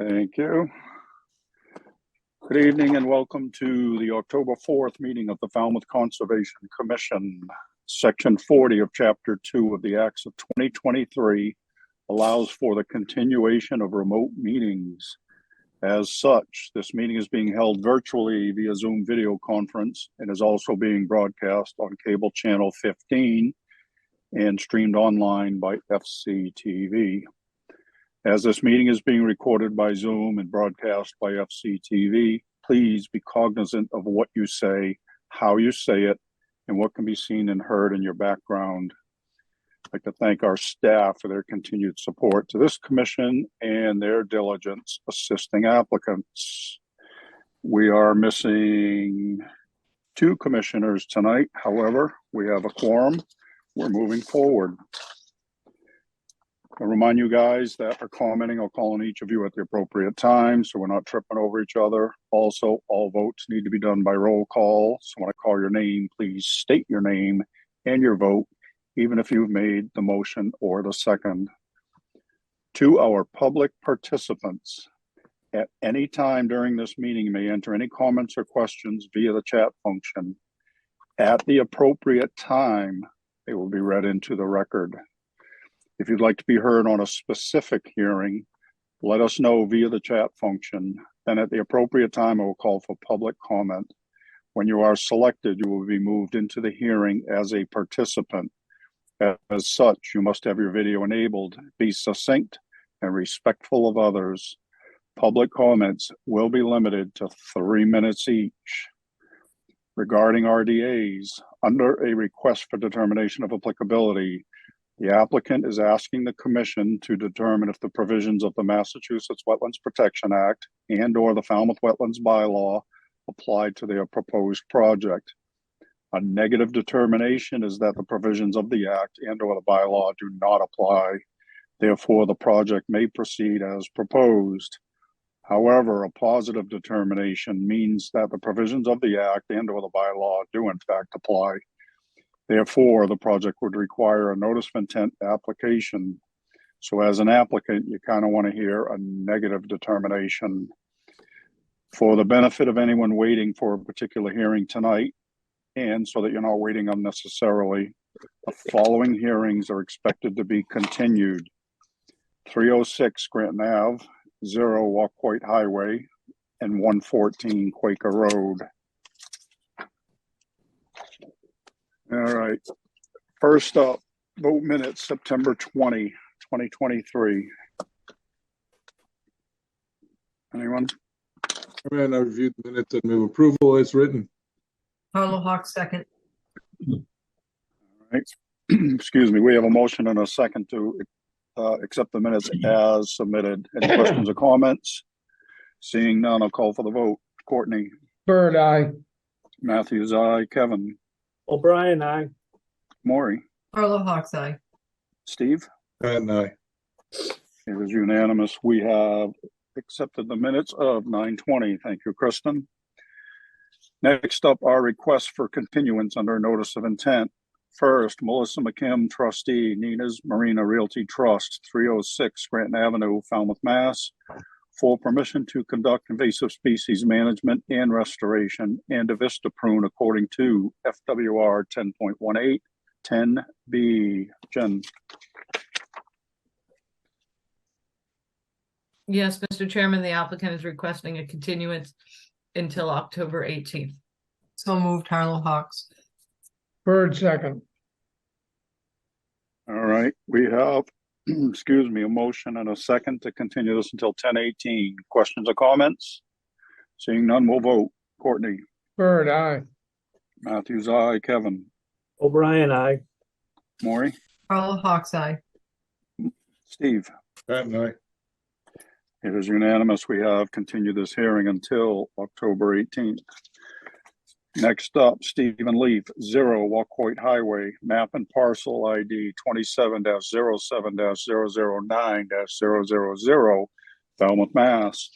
Thank you. Good evening and welcome to the October 4th meeting of the Falmouth Conservation Commission. Section 40 of Chapter 2 of the Acts of 2023 allows for the continuation of remote meetings. As such, this meeting is being held virtually via Zoom video conference and is also being broadcast on cable channel 15 and streamed online by FCTV. As this meeting is being recorded by Zoom and broadcast by FCTV, please be cognizant of what you say, how you say it, and what can be seen and heard in your background. I'd like to thank our staff for their continued support to this commission and their diligence assisting applicants. We are missing 2 commissioners tonight. However, we have a quorum. We're moving forward. I'll remind you guys that are commenting, I'll call on each of you at the appropriate time so we're not tripping over each other. Also, all votes need to be done by roll call. So when I call your name, please state your name and your vote, even if you've made the motion or the second. To our public participants, at any time during this meeting, you may enter any comments or questions via the chat function. At the appropriate time, they will be read into the record. If you'd like to be heard on a specific hearing, let us know via the chat function. Then at the appropriate time, I will call for public comment. When you are selected, you will be moved into the hearing as a participant. As such, you must have your video enabled, be succinct and respectful of others. Public comments will be limited to 3 minutes each. Regarding RDAs, under a request for determination of applicability, the applicant is asking the commission to determine if the provisions of the Massachusetts Wetlands Protection Act and/or the Falmouth Wetlands Bylaw apply to their proposed project. A negative determination is that the provisions of the Act and/or the bylaw do not apply. Therefore, the project may proceed as proposed. However, a positive determination means that the provisions of the Act and/or the bylaw do in fact apply. Therefore, the project would require a notice of intent application. So as an applicant, you kind of want to hear a negative determination. For the benefit of anyone waiting for a particular hearing tonight, and so that you're not waiting unnecessarily, the following hearings are expected to be continued. 306 Granton Ave, 0 Walk-Point Highway, and 114 Quaker Road. All right. First up, vote minutes, September 20, 2023. Anyone? I reviewed the minutes and move approval as written. Carlo Hawk, second. All right. Excuse me. We have a motion and a second to accept the minutes as submitted. Any questions or comments? Seeing none, I'll call for the vote. Courtney. Bird, aye. Matthews, aye. Kevin. O'Brien, aye. Maury. Carlo Hawk's eye. Steve. And aye. It was unanimous. We have accepted the minutes of 9:20. Thank you, Kristen. Next up, our request for continuance under notice of intent. First, Melissa McKim, trustee, Nina's Marina Realty Trust, 306 Granton Avenue, Falmouth, Mass, for permission to conduct invasive species management and restoration and a vista prune according to FWR 10.18, 10B. Jen. Yes, Mr. Chairman, the applicant is requesting a continuance until October 18th. So moved, Carlo Hawks. Bird, second. All right, we have, excuse me, a motion and a second to continue this until 10:18. Questions or comments? Seeing none, we'll vote. Courtney. Bird, aye. Matthews, aye. Kevin. O'Brien, aye. Maury. Carlo Hawk's eye. Steve. And aye. It is unanimous. We have continued this hearing until October 18th. Next up, Stephen Leaf, 0 Walk-Point Highway, map and parcel ID 27-07-009-000, Falmouth, Mass,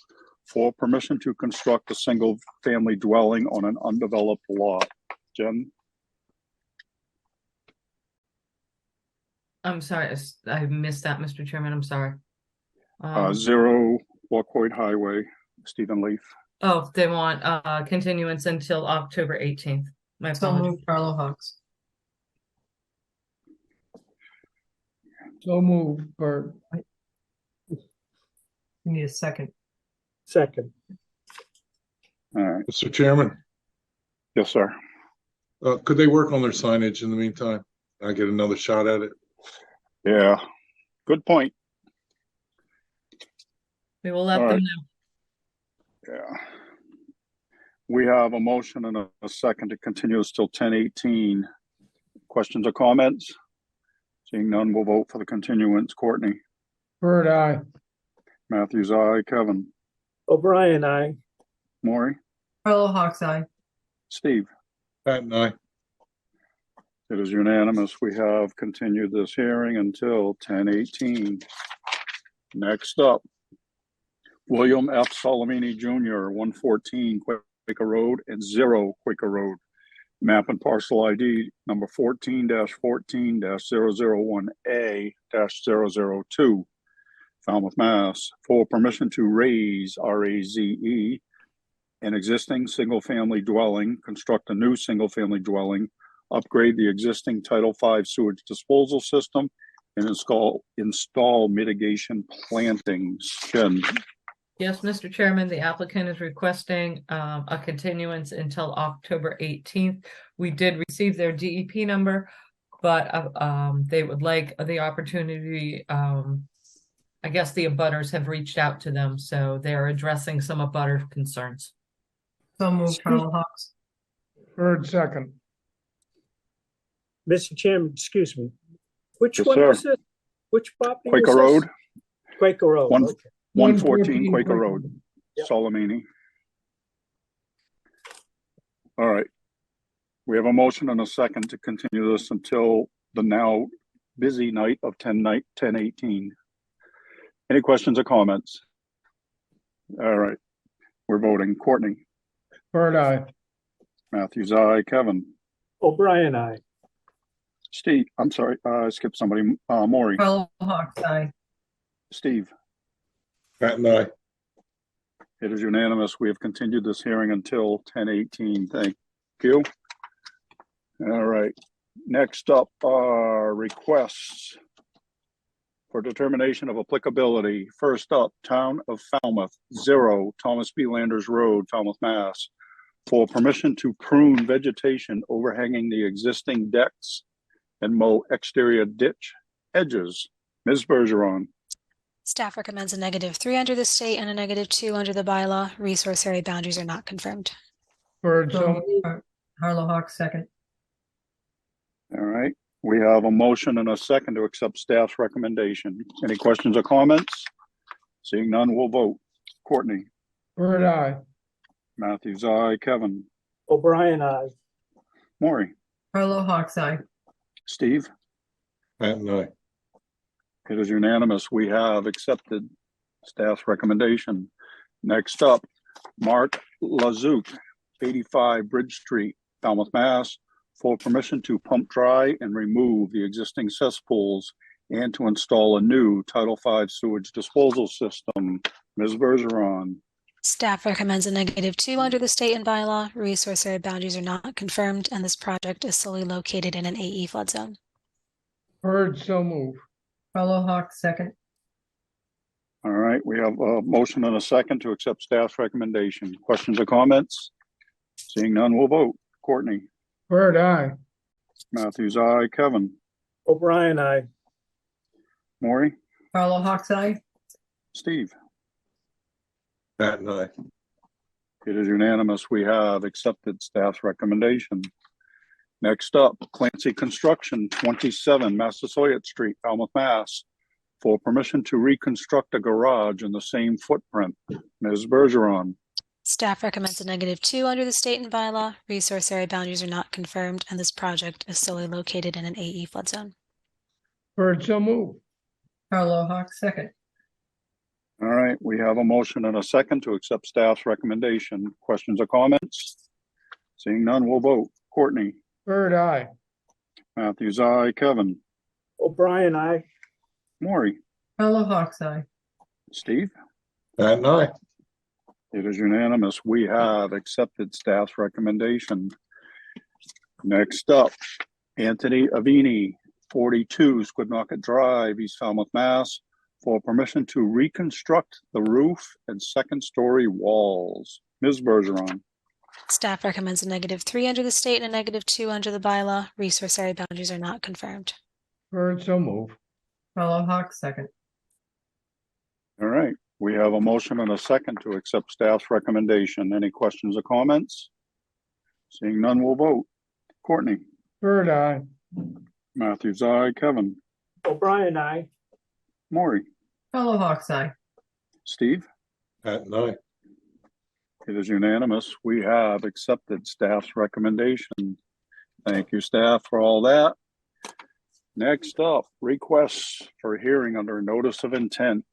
for permission to construct a single-family dwelling on an undeveloped lot. Jen? I'm sorry, I missed that, Mr. Chairman. I'm sorry. 0 Walkwood Highway, Stephen Leaf. Oh, they want continuance until October 18th. My apologies. Carlo Hawks. So moved, Bird. Need a second. Second. All right. Mr. Chairman, Yes, sir. could they work on their signage in the meantime? I get another shot at it. Yeah. Good point. We will let All them right. know. Yeah. We have a motion and a second to continue this till 10:18. Questions or comments? Seeing none, we'll vote for the continuance. Courtney, Bird, aye. Matthews, aye. Kevin, O'Brien, aye. Maury, Carlo Hawks, aye. Steve. Pat and I. It is unanimous. We have continued this hearing until 10:18. Next up, William F. Solomini Jr., 114 Quaker Road and 0 Quaker Road. Map and parcel ID number 14-14-001A-002, Falmouth, Mass. For permission to raise, RAZE, an existing single-family dwelling, construct a new single-family dwelling, upgrade the existing Title V sewage disposal system, and install mitigation plantings. Jen, Yes, Mr. Chairman, the applicant is requesting a continuance until October 18th. We did receive their DEP number, but they would like the opportunity. I guess the abutters have reached out to them, so they're addressing some abutter concerns. So moved, Carlo Hawks. Bird, second. Mr. Chairman, excuse me. Which Yes, one sir. was it? Which property was Quaker this? Road, Quaker Road, One- okay. 114 Quaker Road, Yep. Solomini. All right. We have a motion and a second to continue this until the now busy night of 10:18. Any questions or comments? All right. We're voting. Courtney, Bird, aye. Matthews, aye. Kevin, O'Brien, aye. Steve, I'm sorry, I skipped somebody. Maury, Carlo Hawks, aye. Steve. Pat and I. It is unanimous. We have continued this hearing until 10:18. Thank you. All right. Next up are requests for determination of applicability. First up, Town of Falmouth, 0 Thomas B. Landers Road, Falmouth, Mass. For permission to prune vegetation overhanging the existing decks and mow exterior ditch edges. Ms. Bergeron. Staff recommends a -3 under the state and a -2 under the bylaw. Resource area boundaries are not confirmed. Bird, So so moved, Carlo Hawks, second. All right. We have a motion and a second to accept staff's recommendation. Any questions or comments? Seeing none, we'll vote. Courtney, Bird, aye. Matthews, aye. Kevin, O'Brien, aye. Maury, Carlo Hawks, aye. Steve. Pat and I. It is unanimous. We have accepted staff's recommendation. Next up, Mark Lazouk, 85 Bridge Street, Falmouth, Mass. For permission to pump dry and remove the existing cesspools and to install a new Title V sewage disposal system. Ms. Bergeron. Staff recommends a -2 under the state and bylaw. Resource area boundaries are not confirmed, and this project is solely located in an AE flood zone. Bird, so move. Carlo Hawks, second. All right, we have a motion and a second to accept staff's recommendation. Questions or comments? Seeing none, we'll vote. Courtney, Bird, aye. Matthews, aye. Kevin, O'Brien, aye. Maury, Carlo Hawks, aye. Steve. Pat and I. It is unanimous. We have accepted staff's recommendation. Next up, Clancy Construction, 27 Massasoit Street, Falmouth, Mass. For permission to reconstruct a garage in the same footprint. Ms. Bergeron. Staff recommends a -2 under the state and bylaw. Resource area boundaries are not confirmed, and this project is solely located in an AE flood zone. Bird, so move. Carlo Hawks, second. All right, we have a motion and a second to accept staff's recommendation. Questions or comments? Seeing none, we'll vote. Courtney, Bird, aye. Matthews, aye. Kevin, O'Brien, aye. Maury, Carlo Hawks, aye. Steve. Pat and I. It is unanimous. We have accepted staff's recommendation. Next up, Anthony Avini, 42 Squidnocket Drive, East Falmouth, Mass, for permission to reconstruct the roof and second-story walls. Ms. Bergeron. Staff recommends a -3 under the state and a -2 under the bylaw. Resource area boundaries are not confirmed. Bird, so move. Carlo Hawk, second. All right, we have a motion and a second to accept staff's recommendation. Any questions or comments? Seeing none, we'll vote. Courtney, Bird, aye. Matthews, aye. Kevin, O'Brien, aye. Maury, Carlo Hawk's eye. Steve. Pat and I. It is unanimous. We have accepted staff's recommendation. Thank you, staff, for all that. Next up, requests for hearing under notice of intent.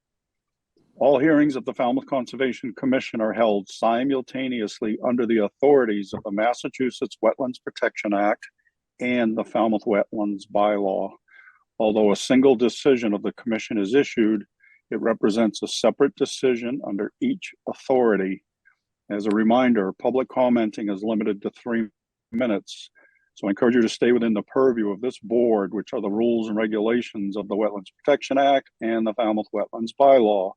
All hearings of the Falmouth Conservation Commission are held simultaneously under the authorities of the Massachusetts Wetlands Protection Act and the Falmouth Wetlands Bylaw. Although a single decision of the commission is issued, it represents a separate decision under each authority. As a reminder, public commenting is limited to 3 minutes. So I encourage you to stay within the purview of this board, which are the rules and regulations of the Wetlands Protection Act and the Falmouth Wetlands Bylaw,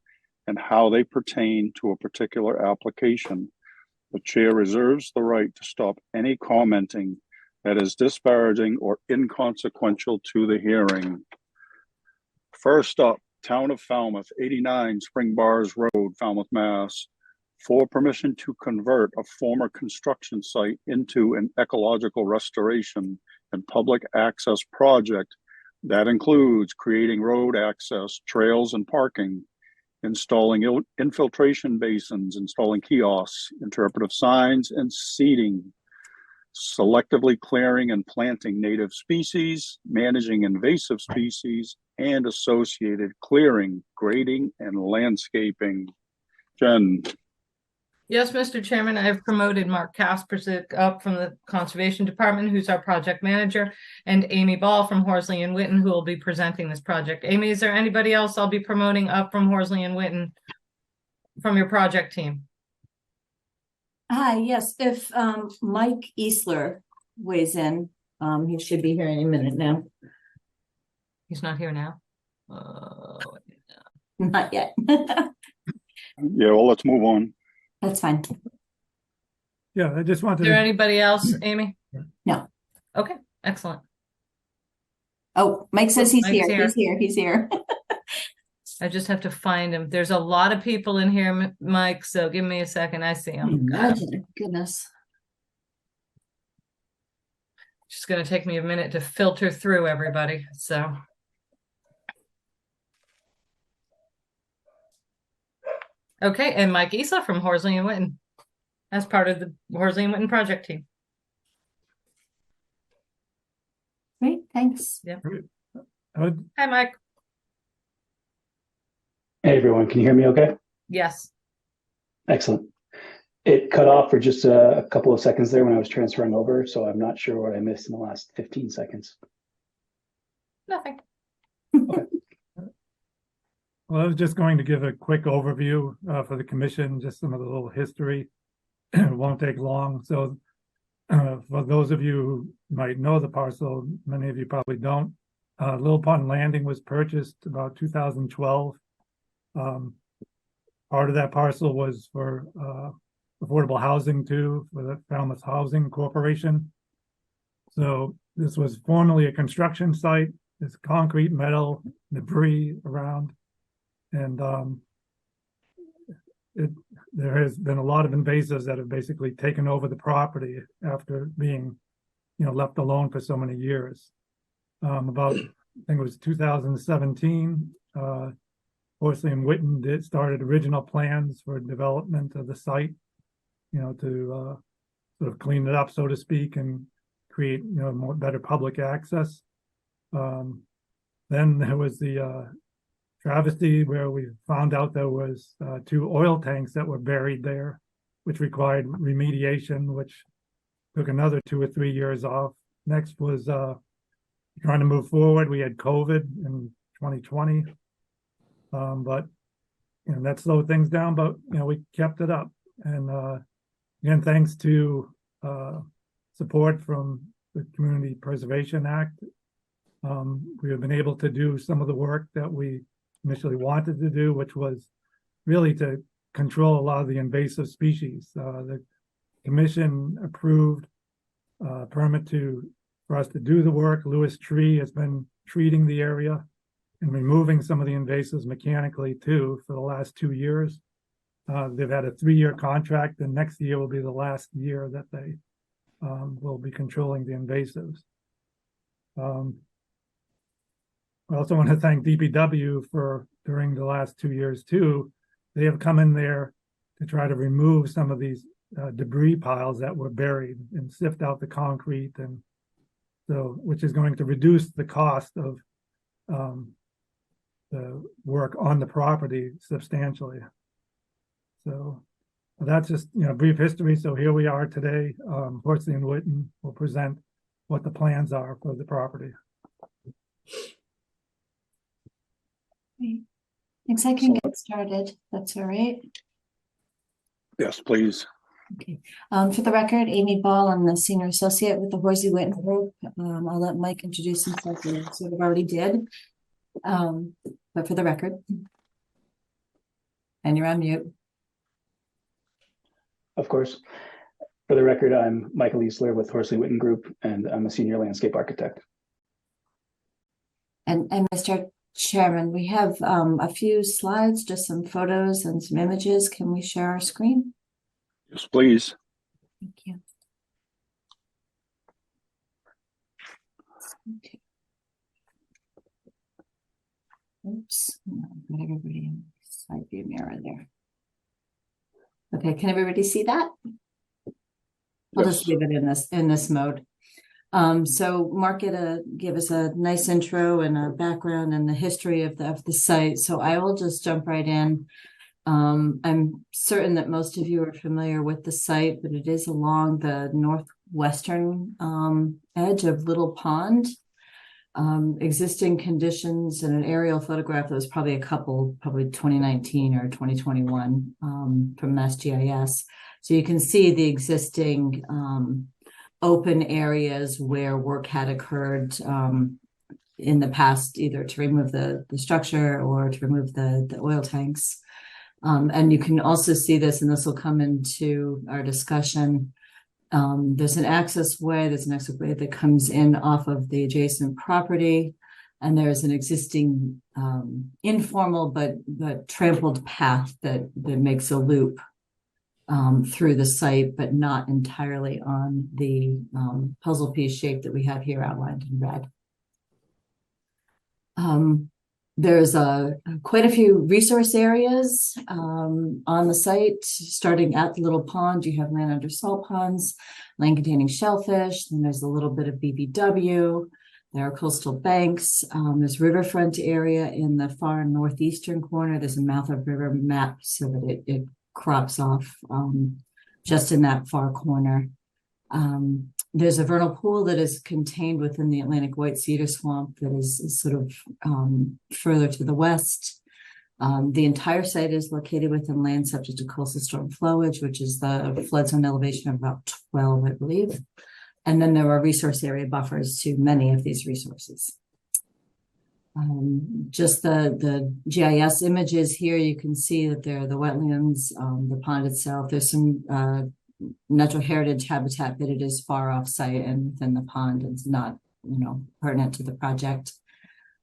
and how they pertain to a particular application. The chair reserves the right to stop any commenting that is disparaging or inconsequential to the hearing. First up, Town of Falmouth, 89 Spring Bars Road, Falmouth, Mass, for permission to convert a former construction site into an ecological restoration and public access project that includes creating road access, trails, and parking, installing infiltration basins, installing kiosks, interpretive signs, and seeding, selectively clearing and planting native species, managing invasive species, and associated clearing, grading, and landscaping. Jen. Yes, Mr. Chairman, I have promoted Mark Kaspersick up from the Conservation Department, who's our project manager, and Amy Ball from Horsley and Witten, who will be presenting this project. Amy, is there anybody else I'll be promoting up from Horsley and Witten from your project team? Hi, yes, if Mike Easler weighs in, he should be here any minute now. He's not here now. Not yet. Yeah, well, let's move on. That's fine. Yeah, I just Is wanted there to, anybody else, Amy? No. Okay, excellent. Oh, Mike says he's Mike's here. He's here. He's here. I just have to find him. There's a lot of people in here, Mike, so give me a second. I see him. Goodness. Just gonna take me a minute to filter through everybody, so. Okay, and Mike Isa from Horsley and Witten, as part of the Horsley and Witten project team. Great, thanks. Hi, Mike. Hey everyone, can you hear me okay? Yes. Excellent. It cut off for just a couple of seconds there when I was transferring over, so I'm not sure what I missed in the last 15 seconds. Nothing. well, I was just going to give a quick overview for the commission, just some of the little history. It won't take long. So for those of you who might know the parcel, many of you probably don't. Little Pond Landing was purchased about 2012. Part of that parcel was for affordable housing too, for the Falmouth Housing Corporation. So this was formerly a construction site. There's concrete, metal, debris around, and there has been a lot of invasives that have basically taken over the property after being, left alone for so many years. About, I think it was 2017, Horsley and Witten started original plans for development of the site, to sort of clean it up, so to speak, and create, better public access. Then there was the travesty where we found out there was 2 oil tanks that were buried there, which required remediation, which took another 2 or 3 years off. Next was trying to move forward. We had COVID in 2020, but that slowed things down, but, we kept it up. And, again, thanks to, support from the Community Preservation Act, we have been able to do some of the work that we initially wanted to do, which was really to control a lot of the invasive species. The commission approved a permit for us to do the work. Lewis Tree has been treating the area and removing some of the invasives mechanically too for the last 2 years. They've had a 3-year contract, and next year will be the last year that they will be controlling the invasives. I also want to thank DPW for during the last 2 years too. They have come in there to try to remove some of these debris piles that were buried and sift out the concrete, and so which is going to reduce the cost of the work on the property substantially. So that's just brief history. So here we are today. Horsley and Witten will present what the plans are for the property. Thanks, I can get started. That's all right. Yes, please. Okay. For the record, Amy Ball, I'm the senior associate with the Horsley Witten Group. I'll let Mike introduce himself. He sort of already did. But for the record, and you're on mute. Of course. For the record, I'm Michael Easler with Horsley Witten Group, and I'm a senior landscape architect. And Mr. Chairman, we have a few slides, just some photos and some images. Can we share our screen? Yes, please. Thank you. Okay. Oops, no, got everybody in side view mirror there. Okay, can everybody see that? I'll just leave it in this mode. So Mark gave us a nice intro and a background and the history of the site. So I will just jump right in. I'm certain that most of you are familiar with the site, but it is along the northwestern edge of Little Pond. Existing conditions and an aerial photograph that was probably probably 2019 or 2021 from MassGIS. So you can see the existing open areas where work had occurred in the past, either to remove the structure or to remove the oil tanks. And you can also see this, and this will come into our discussion. There's an access way that comes in off of the adjacent property, and there's an existing informal but trampled path that makes a loop through the site, but not entirely on the puzzle piece shape that we have here outlined in red. There's quite a few resource areas on the site. Starting at the Little Pond, you have land under salt ponds, land containing shellfish, then there's a little bit of BBW, there are coastal banks, there's riverfront area in the far northeastern corner. There's a mouth of river map so that it crops off just in that far corner. There's a vernal pool that is contained within the Atlantic White Cedar Swamp that is sort of further to the west. The entire site is located within land subject to coastal storm flowage, which is the flood zone elevation of about 12, I believe. And then there are resource area buffers to many of these resources. Just the GIS images here, you can see that there are the wetlands, the pond itself. There's some natural heritage habitat, but it is far off site and within the pond. It's not, pertinent to the project.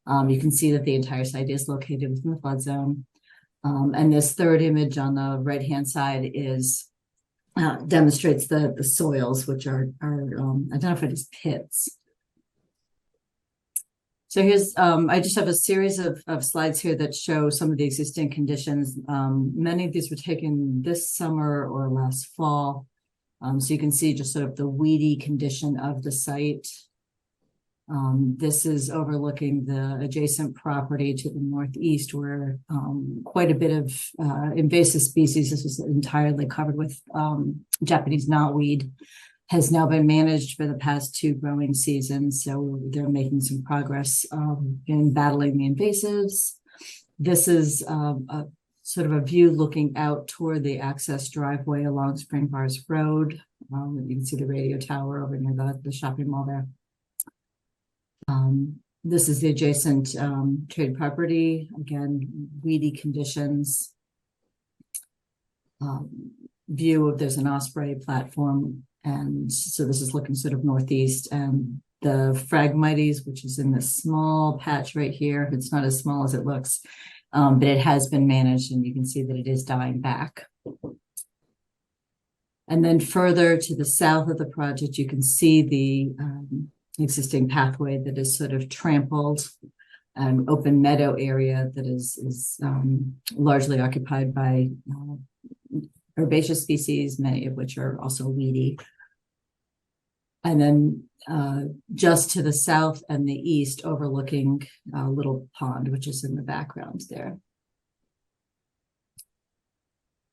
You can see that the entire site is located within the flood zone. And this third image on the right-hand side demonstrates the soils, which are identified as pits. So here's, I just have a series of slides here that show some of the existing conditions. Many of these were taken this summer or last fall. So you can see just sort of the weedy condition of the site. This is overlooking the adjacent property to the northeast where quite a bit of invasive species, this was entirely covered with Japanese knotweed, has now been managed for the past 2 growing seasons. So they're making some progress in battling the invasives. This is sort of a view looking out toward the access driveway along Spring Bars Road. You can see the radio tower over near the shopping mall there. This is the adjacent trade property. Again, weedy conditions. View of there's an osprey platform, and so this is looking sort of northeast, and the Phragmites, which is in this small patch right here. It's not as small as it looks, but it has been managed, and you can see that it is dying back. And then further to the south of the project, you can see the existing pathway that is sort of trampled, open meadow area that is largely occupied by herbaceous species, many of which are also weedy. And then just to the south and the east, overlooking a little pond, which is in the background there.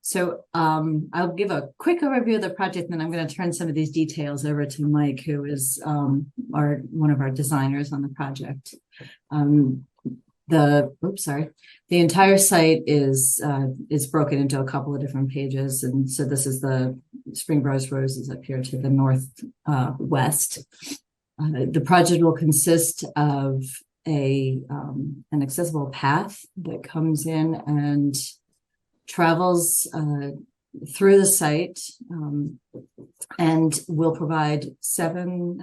So I'll give a quick overview of the project, and then I'm going to turn some of these details over to Mike, who is one of our designers on the project. The entire site is broken into a couple of different pages, and so this is the Spring Bars Roses up here to the north west. The project will consist of an accessible path that comes in and travels through the site, and will provide seven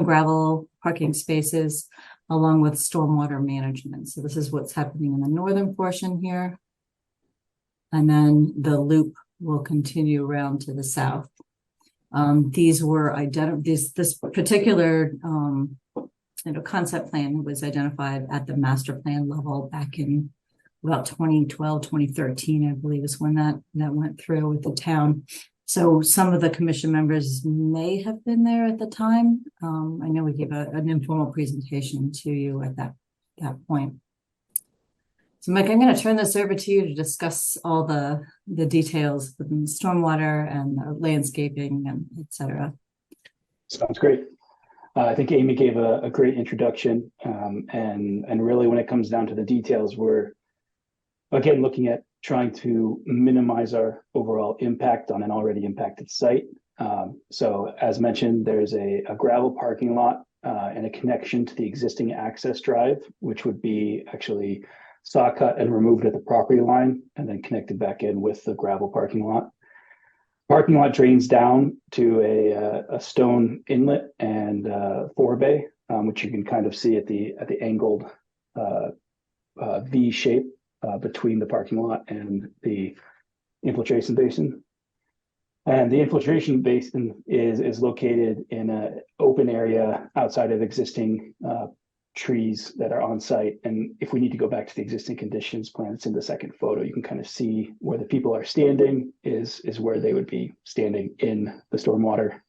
gravel parking spaces along with stormwater management. So this is what's happening in the northern portion here. And then the loop will continue around to the south. These were this particular concept plan was identified at the master plan level back in about 2012, 2013, I believe is when that went through with the town. So some of the commission members may have been there at the time. I know we gave an informal presentation to you at that point. So Mike, I'm going to turn this over to you to discuss all the details with stormwater and landscaping and et cetera. Sounds great. I think Amy gave a great introduction, and really when it comes down to the details, we're again looking at trying to minimize our overall impact on an already impacted site. So as mentioned, there's a gravel parking lot and a connection to the existing access drive, which would be actually saw cut and removed at the property line and then connected back in with the gravel parking lot. Parking lot drains down to a stone inlet and forebay, which you can kind of see at the angled V shape between the parking lot and the infiltration basin. And the infiltration basin is located in an open area outside of existing trees that are on site. And if we need to go back to the existing conditions plan, it's in the second photo. You can kind of see where the people are standing is where they would be standing in the stormwater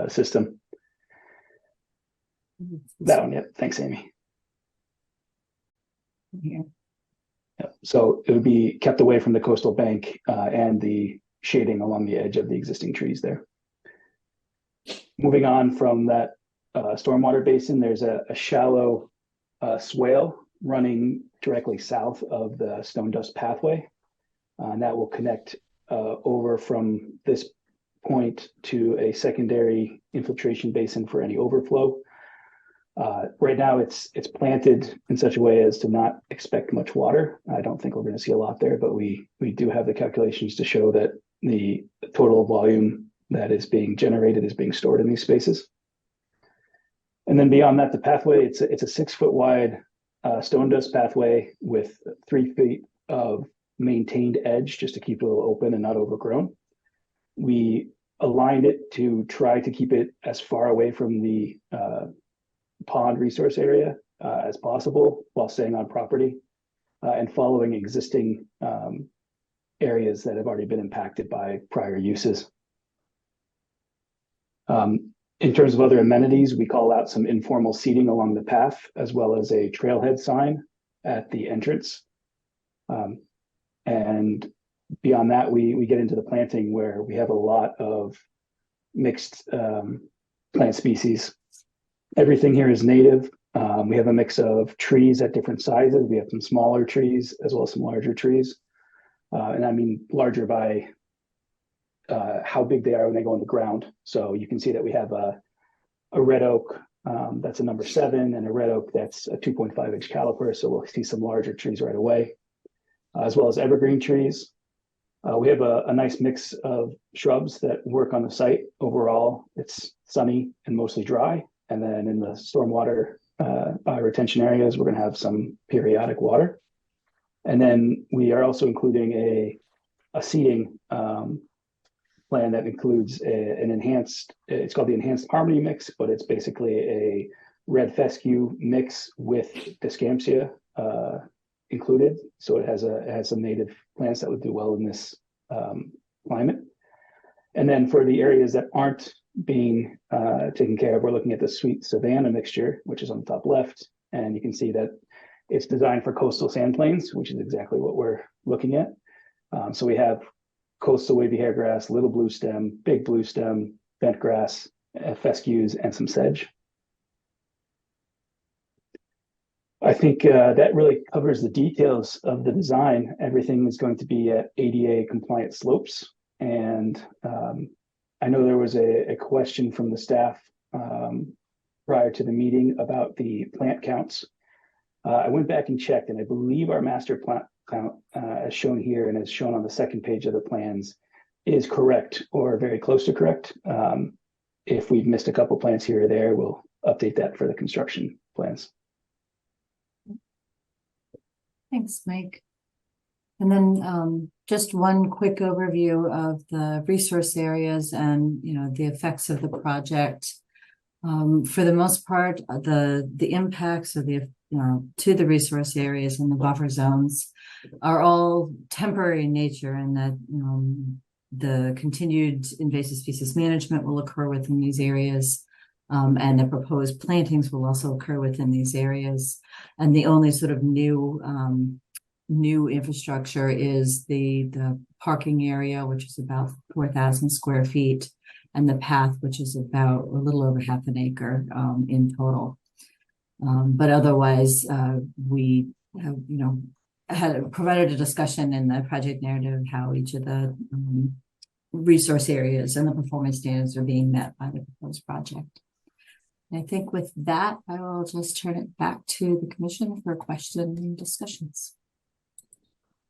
system. That one, yep. Thanks, Amy. Here. Yep. So it would be kept away from the coastal bank and the shading along the edge of the existing trees there. Moving on from that stormwater basin, there's a shallow swale running directly south of the stone dust pathway. And that will connect over from this point to a secondary infiltration basin for any overflow. Right now it's planted in such a way as to not expect much water. I don't think we're going to see a lot there, but we do have the calculations to show that the total volume that is being generated is being stored in these spaces. And then beyond that, the pathway, it's a 6 foot wide stone dust pathway with 3 feet of maintained edge just to keep it a little open and not overgrown. We aligned it to try to keep it as far away from the pond resource area as possible while staying on property and following existing areas that have already been impacted by prior uses. In terms of other amenities, we call out some informal seating along the path, as well as a trailhead sign at the entrance. And beyond that, we get into the planting where we have a lot of mixed plant species. Everything here is native. We have a mix of trees at different sizes. We have some smaller trees as well as some larger trees. And I mean larger by how big they are when they go in the ground. So you can see that we have a red oak that's a number 7 and a red oak that's a 2.5 inch caliper. So we'll see some larger trees right away, as well as evergreen trees. We have a nice mix of shrubs that work on the site. Overall, it's sunny and mostly dry. And then in the stormwater retention areas, we're going to have some periodic water. And then we are also including a seeding plan that includes an enhanced, it's called the enhanced harmony mix, but it's basically a red fescue mix with Discampsia included. So it has some native plants that would do well in this climate. And then for the areas that aren't being taken care of, we're looking at the sweet savanna mixture, which is on the top left. And you can see that it's designed for coastal sand plains, which is exactly what we're looking at. So we have coastal wavy hairgrass, little blue stem, big blue stem, bent grass, fescues, and some sedge. I think that really covers the details of the design. Everything is going to be at ADA compliant slopes. And I know there was a question from the staff prior to the meeting about the plant counts. I went back and checked, and I believe our master plant count, as shown here and as shown on the second page of the plans, is correct or very close to correct. If we've missed a couple plants here or there, we'll update that for the construction plans. Thanks, Mike. And then just one quick overview of the resource areas and the effects of the project. For the most part, the impacts of the to the resource areas and the buffer zones are all temporary in nature, and that the continued invasive species management will occur within these areas. And the proposed plantings will also occur within these areas. And the only sort of new infrastructure is the parking area, which is about 4,000 square feet, and the path, which is about a little over half an acre in total. But otherwise, we have, had provided a discussion in the project narrative how each of the resource areas and the performance standards are being met by the proposed project. And I think with that, I will just turn it back to the commission for questions and discussions.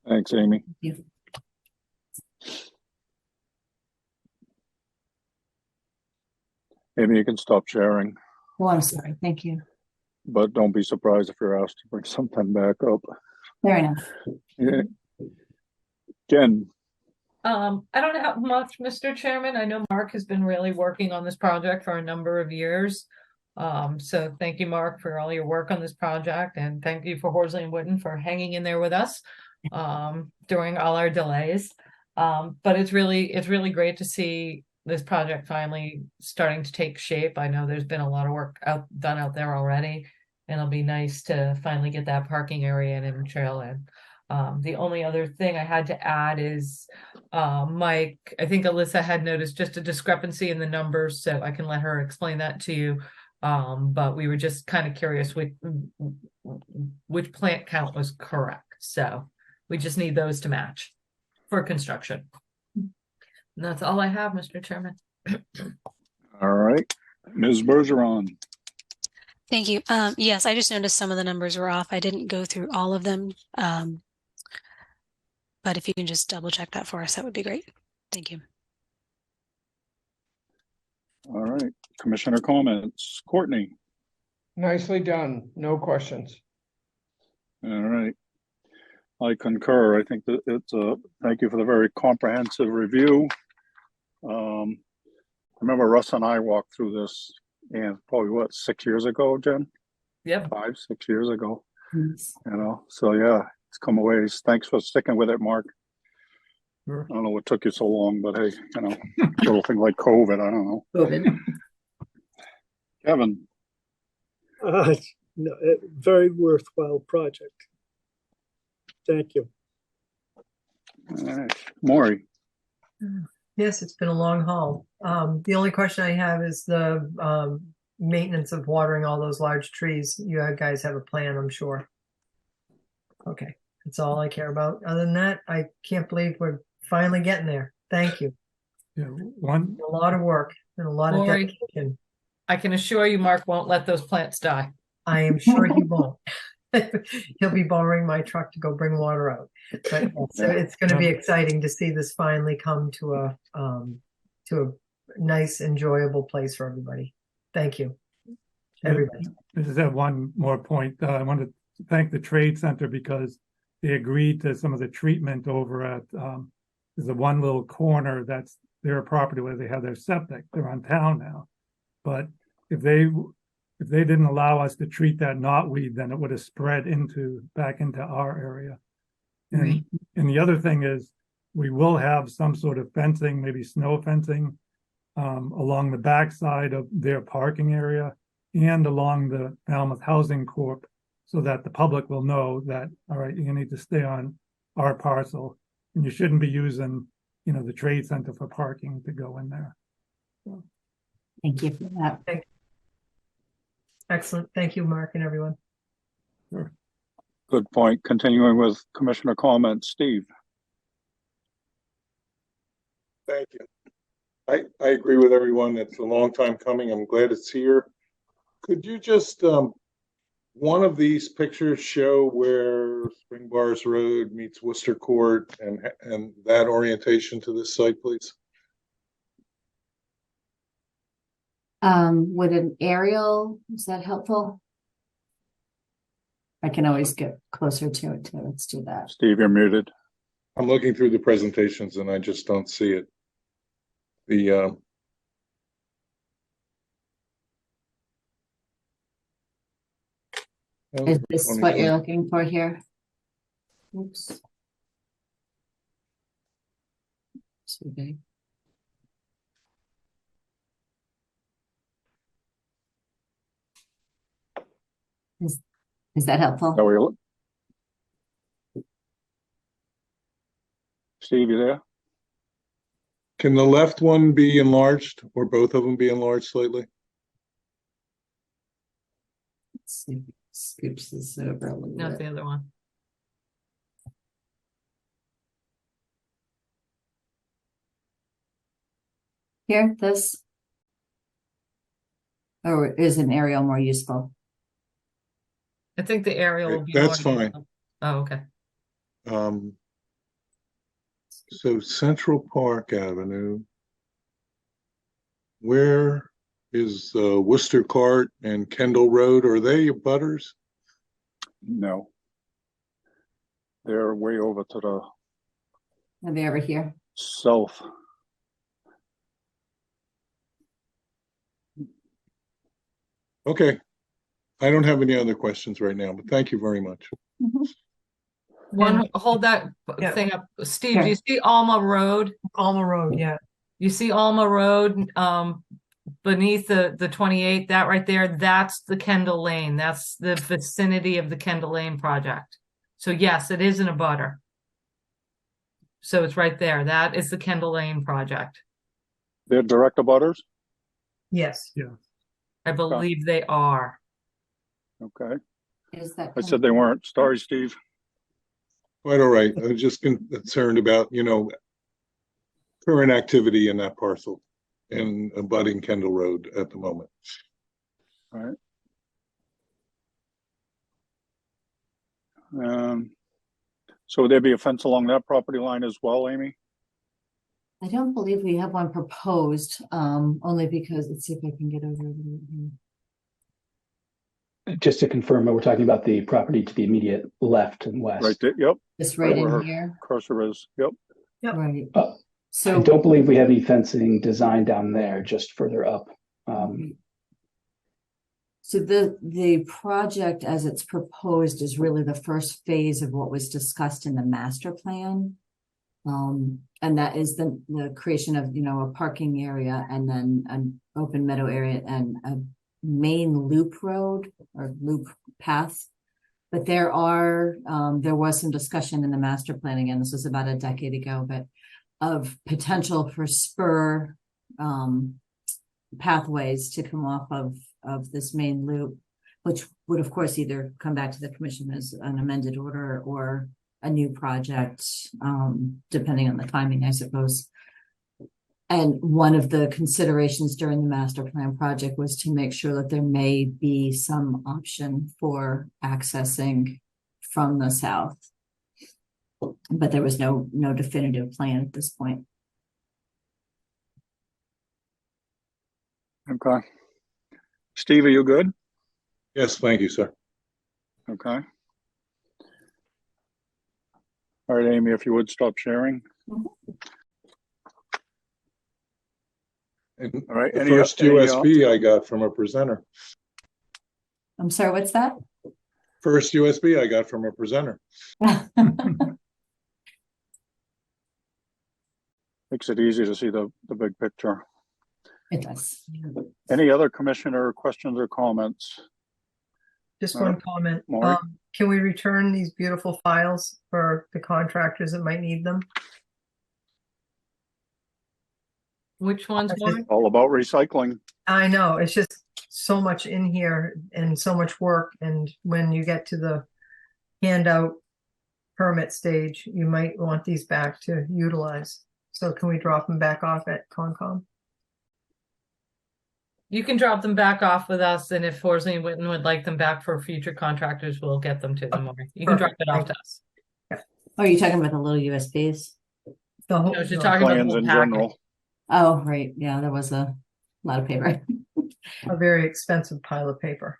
Thanks, Amy. Thank you. Amy, you can stop sharing, Oh, I'm sorry. Thank you. but don't be surprised if you're asked to bring something back up. Fair enough. Yeah. Jen, I don't have much, Mr. Chairman. I know Mark has been really working on this project for a number of years. So thank you, Mark, for all your work on this project, and thank you for Horsley and Witten for hanging in there with us during all our delays. But it's really great to see this project finally starting to take shape. I know there's been a lot of work done out there already, and it'll be nice to finally get that parking area and trail in. The only other thing I had to add is, Mike, I think Alyssa had noticed just a discrepancy in the numbers, so I can let her explain that to you. But we were just kind of curious which plant count was correct. So we just need those to match for construction. And that's all I have, Mr. Chairman. all right. Ms. Bergeron. Thank you. Yes, I just noticed some of the numbers were off. I didn't go through all of them. But if you can just double check that for us, that would be great. Thank you. All right. Commissioner comments. Courtney. Nicely done. No questions. All right. I concur. I think that it's thank you for the very comprehensive review. I remember Russ and I walked through this, and probably 6 years ago, Jen? Yep. 5, 6 years ago. Yes. So yeah, it's come a ways. Thanks for sticking with it, Mark. Sure. I don't know what took you so long, but hey, little thing like COVID, I don't know. COVID. Kevin. No, a very worthwhile project. Thank you. All right. Maury. Yes, it's been a long haul. The only question I have is the maintenance of watering all those large trees. You guys have a plan, I'm sure. Okay, that's all I care about. Other than that, I can't believe we're finally getting there. Thank you. Yeah, one, A lot of work and a lot of Lori. dedication. I can assure you, Mark won't let those plants die. I am sure he won't. He'll be borrowing my truck to go bring water out. But so it's going to be exciting to see this finally come to a nice, enjoyable place for everybody. Thank you, everybody. I just have one more point. I want to thank the Trade Center because they agreed to some of the treatment over at, there's the one little corner that's their property where they have their septic. They're on town now. But if they didn't allow us to treat that knotweed, then it would have spread back into our area. And, and the other thing is we will have some sort of fencing, maybe snow fencing, along the backside of their parking area and along the Falmouth Housing Corp, so that the public will know that, all right, you need to stay on our parcel and you shouldn't be using, the Trade Center for parking to go in there. So. Thank you for that. Excellent. Thank you, Mark, and everyone. Sure. Good point. Continuing with commissioner comments, Steve. Thank you. I agree with everyone. It's a long time coming. I'm glad it's here. Could you just, one of these pictures show where Spring Bars Road meets Worcester Court and that orientation to this site, please? With an aerial, is that helpful? I can always get closer to it too. Let's do that. Steve, you're muted. I'm looking through the presentations and I just don't see it. Is this what you're looking for here? Oops. Too big. Is that helpful? How are you? Steve, you there? Can the left one be enlarged or both of them be enlarged slightly? Let's see if it scoops this over a little Not bit. the other one. Here, this. Or is an aerial more useful? I think the aerial will be. That's more- fine. Oh, okay. So Central Park Avenue, where is Worcester Court and Kendall Road? Are they butters? No. They're way over to the Are they over here? south. Okay. I don't have any other questions right now, but thank you very much. Hold that Yeah. thing up. Steve, Sure. do you see Alma Road? Alma Road, yeah. You see Alma Road, beneath the 28, that right there, that's the Kendall Lane. That's the vicinity of the Kendall Lane project. So yes, it is in a butter. So it's right there. That is the Kendall Lane project. They're direct abutters? Yes. I believe they are. Okay. Is that? I said they weren't. Sorry, Steve. Quite all right. I've just been concerned about, current activity in that parcel and abutting Kendall Road at the moment. All right. So would there be a fence along that property line as well, Amy? I don't believe we have one proposed, only because, let's see if I can get over it. Just to confirm, we're talking about the property to the immediate left and west. Right there, yep. Just right Right where in here, Cursor is, yep. Yep. right? I So, don't believe we have any fencing designed down there, just further up. so the project as it's proposed is really the first phase of what was discussed in the master plan. And that is the creation of, a parking area and then an open meadow area and a main loop road or loop path. But there was some discussion in the master plan, again, this was about a decade ago, but of potential for spur pathways to come off of of this main loop, which would of course either come back to the commission as an amended order or a new project, depending on the timing, I suppose. And one of the considerations during the master plan project was to make sure that there may be some option for accessing from the south. But there was no definitive plan at this point. Okay. Steve, are you good? Yes, thank you, sir. Okay. All right, Amy, if you would stop sharing. And All right. the Any- first any, USB I got from a presenter. I'm sorry, what's that? First USB I got from a presenter. Makes it easy to see the big picture. It does. Any other commissioner questions or comments? Just All one right. comment. Maury? Can we return these beautiful files for the contractors that might need them? Which one's more? All about recycling. I know, it's just so much in here and so much work. And when you get to the handout permit stage, you might want these back to utilize. So can we drop them back off at Concom? You can drop them back off with us, and if Horsley and Witten would like them back for future contractors, we'll get them to them. You can drop Perfect. it off to us. Oh, are you talking about the little USBs? The whole, No, she's no, talking about the Plans whole in package. general. Oh, right. Yeah, there was a lot of paper. a very expensive pile of paper.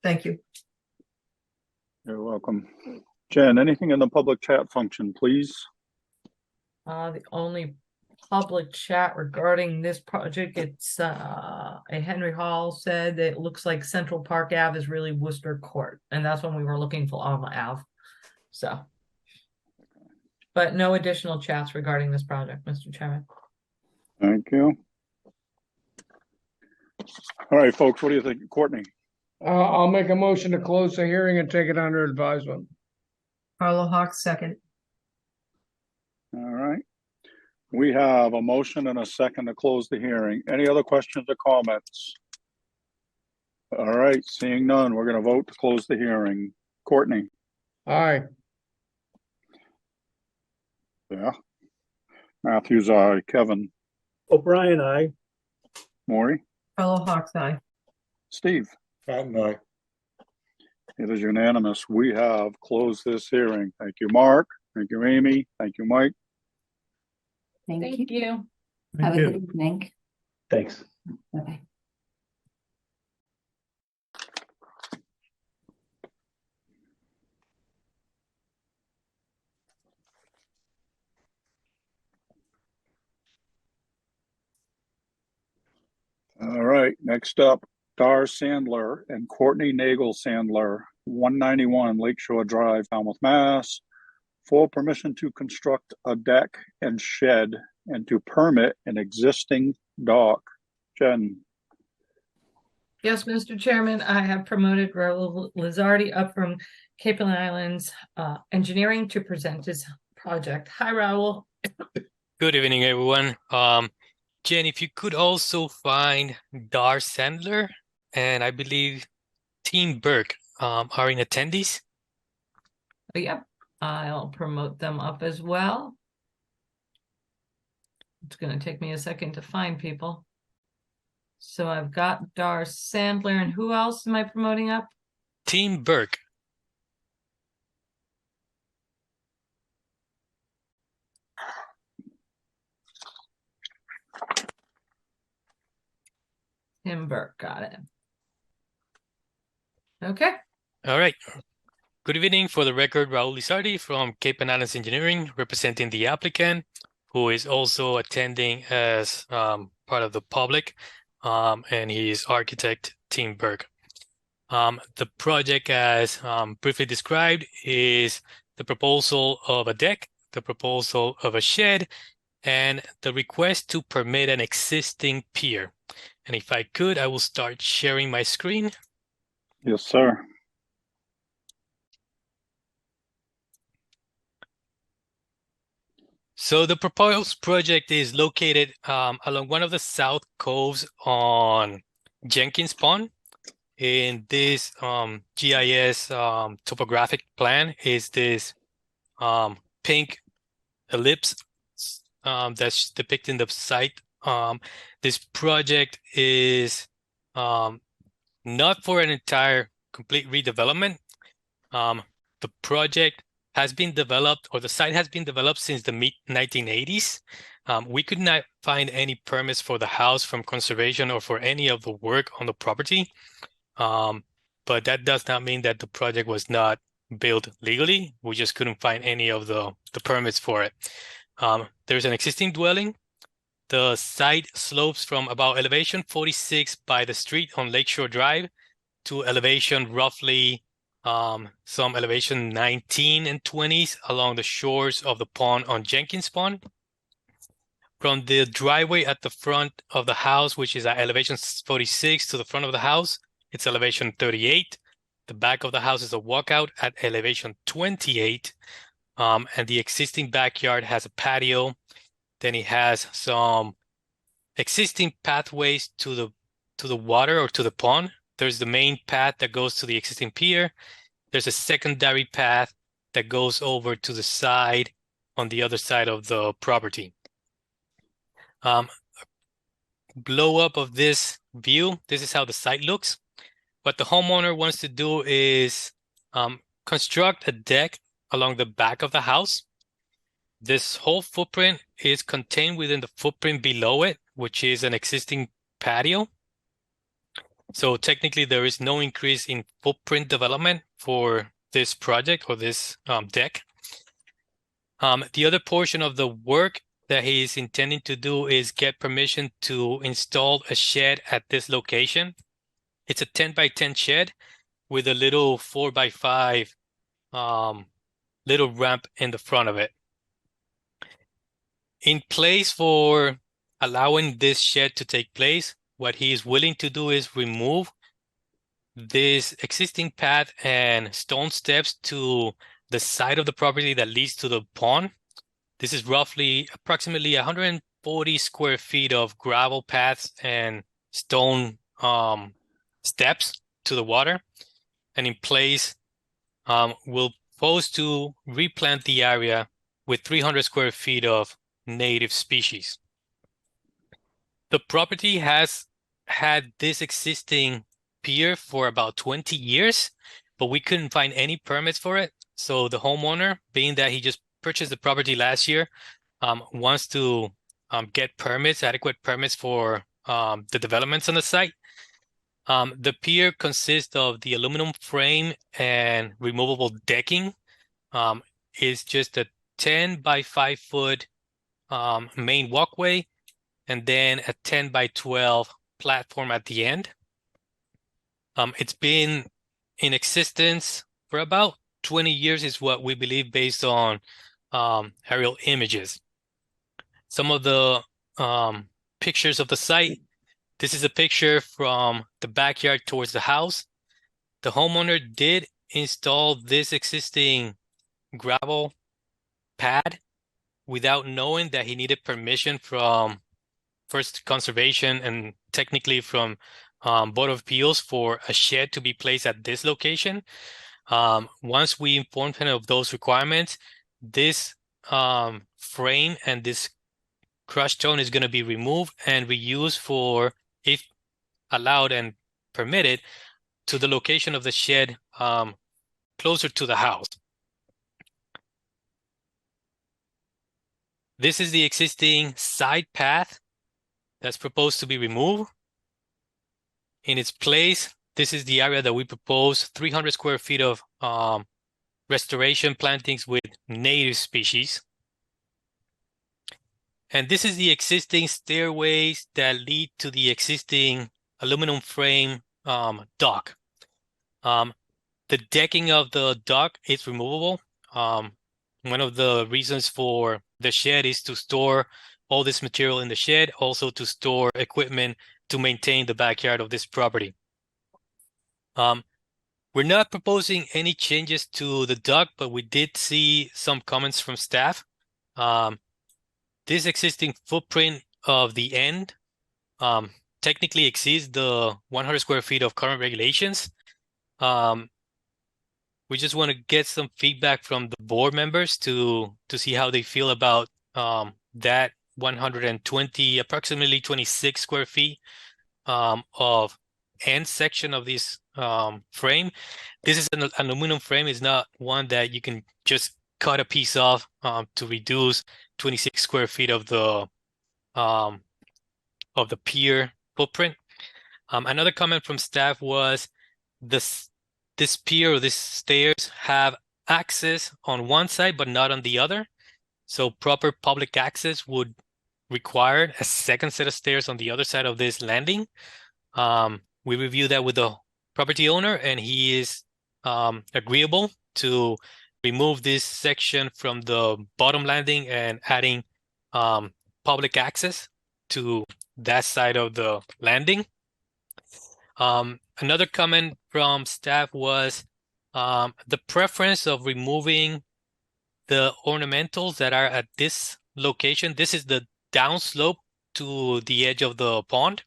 Thank you. You're welcome. Jen, anything in the public chat function, please? The only public chat regarding this project, it's a Henry Hall said that it looks like Central Park Ave is really Worcester Court, and that's when we were looking for Alma Ave. So, but no additional chats regarding this project, Mr. Chairman. Thank you. All right, folks, what do you think? Courtney? I'll make a motion to close the hearing and take it under advisement. Carlo Hawk, second. All right. We have a motion and a second to close the hearing. Any other questions or comments? All right, seeing none, we're going to vote to close the hearing. Courtney? Aye. Yeah. Matthews, aye. Kevin? O'Brien, aye. Maury? Carlo Hawk's aye. Steve? Patton, aye. It is unanimous. We have closed this hearing. Thank you, Mark. Thank you, Amy. Thank you, Mike. Thank you. you. Have Thank a you. good evening. Thanks. Bye-bye. All right, next up, Dar Sandler and Courtney Nagel Sandler, 191 Lakeshore Drive, Falmouth, Mass. For permission to construct a deck and shed and to permit an existing dock. Jen? Yes, Mr. Chairman, I have promoted Raul Lizardi up from Cape and Islands Engineering to present his project. Hi, Raul. Good evening, everyone. Jen, if you could also find Dar Sandler and I believe Team Burke are in attendees. Yep, I'll promote them up as well. It's going to take me a second to find people. So I've got Dar Sandler, and who else am I promoting up? Team Burke. Tim Burke, got it. Okay. All right. Good evening. For the record, Raul Lizardi from Cape and Islands Engineering, representing the applicant, who is also attending as part of the public, and he is architect Team Burke. The project, as briefly described, is the proposal of a deck, the proposal of a shed, and the request to permit an existing pier. And if I could, I will start sharing my screen. Yes, sir. So the proposed project is located along one of the south coves on Jenkins Pond. In this GIS topographic plan is this pink ellipse that's depicting the site. This project is not for an entire complete redevelopment. The project has been developed, or the site has been developed since the mid-1980s. We could not find any permits for the house from conservation or for any of the work on the property. But that does not mean that the project was not built legally. We just couldn't find any of the permits for it. There's an existing dwelling. The site slopes from about elevation 46 by the street on Lakeshore Drive to elevation roughly some elevation 19 and 20s along the shores of the pond on Jenkins Pond. From the driveway at the front of the house, which is at elevation 46 to the front of the house, it's elevation 38. The back of the house is a walkout at elevation 28. And the existing backyard has a patio. Then it has some existing pathways to the water or to the pond. There's the main path that goes to the existing pier. There's a secondary path that goes over to the side on the other side of the property. Blow up of this view, this is how the site looks. What the homeowner wants to do is construct a deck along the back of the house. This whole footprint is contained within the footprint below it, which is an existing patio. So technically there is no increase in footprint development for this project or this deck. The other portion of the work that he is intending to do is get permission to install a shed at this location. It's a 10 by 10 shed with a little 4 by 5 little ramp in the front of it. In place for allowing this shed to take place, what he is willing to do is remove this existing path and stone steps to the side of the property that leads to the pond. This is roughly approximately 140 square feet of gravel paths and stone steps to the water. And in place, we'll propose to replant the area with 300 square feet of native species. The property has had this existing pier for about 20 years, but we couldn't find any permits for it. So the homeowner, being that he just purchased the property last year, wants to get permits, adequate permits for the developments on the site. The pier consists of the aluminum frame and removable decking. It's just a 10 by 5 foot main walkway, and then a 10 by 12 platform at the end. It's been in existence for about 20 years is what we believe based on aerial images. Some of the pictures of the site. This is a picture from the backyard towards the house. The homeowner did install this existing gravel pad without knowing that he needed permission from first conservation and technically from Board of Appeals for a shed to be placed at this location. Once we informed him of those requirements, this frame and this crushed stone is going to be removed and reused for, if allowed and permitted, to the location of the shed closer to the house. This is the existing side path that's proposed to be removed. In its place, this is the area that we propose 300 square feet of restoration plantings with native species. And this is the existing stairways that lead to the existing aluminum frame dock. The decking of the dock is removable. One of the reasons for the shed is to store all this material in the shed, also to store equipment to maintain the backyard of this property. We're not proposing any changes to the dock, but we did see some comments from staff. this existing footprint of the end technically exceeds the 100 square feet of current regulations. We just want to get some feedback from the board members to see how they feel about that 120, approximately 26 square feet of end section of this frame. This is an aluminum frame. It's not one that you can just cut a piece off to reduce 26 square feet of the pier footprint. Another comment from staff was this pier or these stairs have access on one side but not on the other. So proper public access would require a second set of stairs on the other side of this landing. We reviewed that with the property owner, and he is agreeable to remove this section from the bottom landing and adding public access to that side of the landing. Another comment from staff was the preference of removing the ornamentals that are at this location. This is the downslope to the edge of the pond.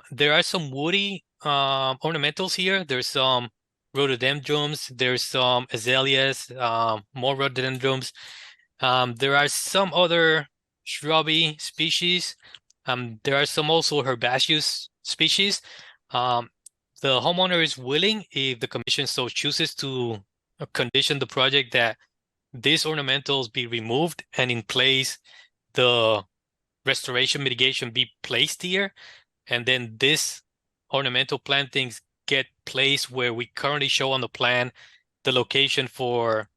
There are some woody ornamentals here. There's some rhododendrons, there's some azaleas, more rhododendrons. There are some other shrubby species. There are some also herbaceous species. The homeowner is willing, if the commission so chooses, to condition the project that these ornamentals be removed and in place the restoration mitigation be placed here, and then this ornamental plantings get placed where we currently show on the plan the location for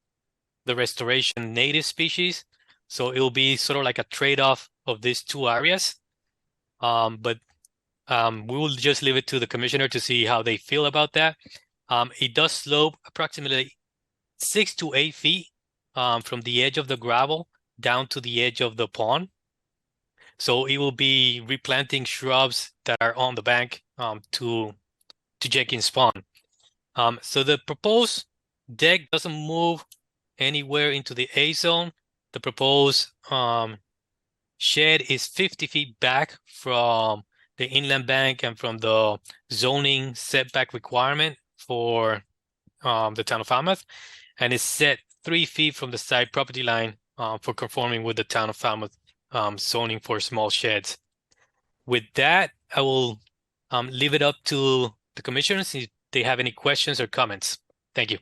the restoration native species. So it will be sort of like a trade-off of these two areas. But we will just leave it to the commissioner to see how they feel about that. It does slope approximately 6 to 8 feet from the edge of the gravel down to the edge of the pond. So it will be replanting shrubs that are on the bank to Jenkins Pond. So the proposed deck doesn't move anywhere into the A zone. The proposed shed is 50 feet back from the inland bank and from the zoning setback requirement for the town of Falmouth, and is set 3 feet from the side property line for conforming with the town of Falmouth zoning for small sheds. With that, I will leave it up to the commissioners if they have any questions or comments. Thank you.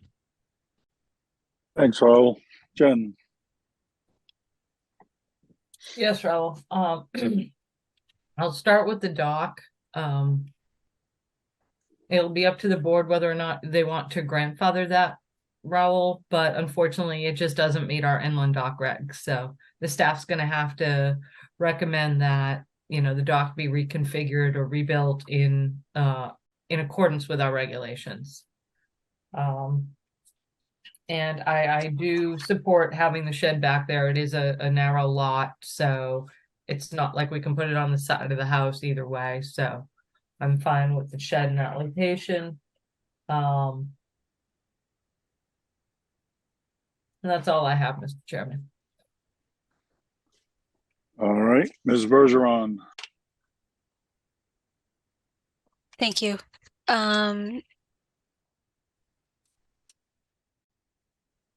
Thanks, Raul. Jen. Yes, Raul. I'll start with the dock. It'll be up to the board whether or not they want to grandfather that, Raul, but unfortunately it just doesn't meet our inland dock regs. So the staff's going to have to recommend that, you know, the dock be reconfigured or rebuilt in accordance with our regulations. And I do support having the shed back there. It is a narrow lot, so it's not like we can put it on the side of the house either way. So I'm fine with the shed in that location. And that's all I have, Mr. Chairman. All right, Ms. Bergeron. Thank you.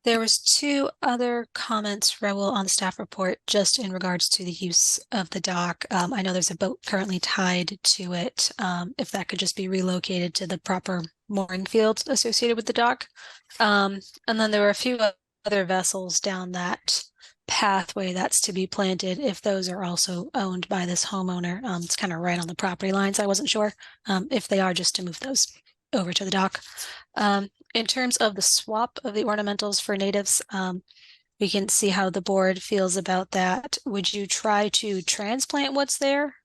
There was two other comments, Raul, on the staff report, just in regards to the use of the dock. I know there's a boat currently tied to it. If that could just be relocated to the proper mooring fields associated with the dock. And then there were a few other vessels down that pathway that's to be planted, if those are also owned by this homeowner. It's kind of right on the property lines. I wasn't sure if they are, just to move those over to the dock. In terms of the swap of the ornamentals for natives, we can see how the board feels about that. Would you try to transplant what's there?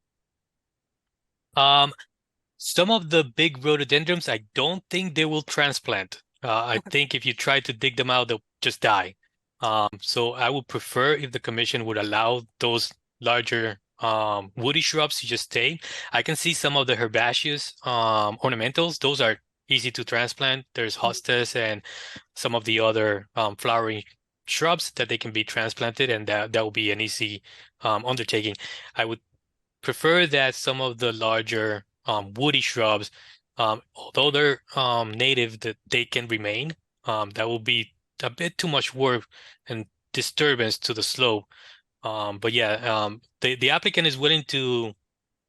Some of the big rhododendrons, I don't think they will transplant. I think if you try to dig them out, they'll just die. So I would prefer if the commission would allow those larger woody shrubs to just stay. I can see some of the herbaceous ornamentals. Those are easy to transplant. There's hostas and some of the other flowering shrubs that they can be transplanted, and that will be an easy undertaking. I would prefer that some of the larger woody shrubs, although they're native, that they can remain. That will be a bit too much work and disturbance to the slope. But yeah, the applicant is willing to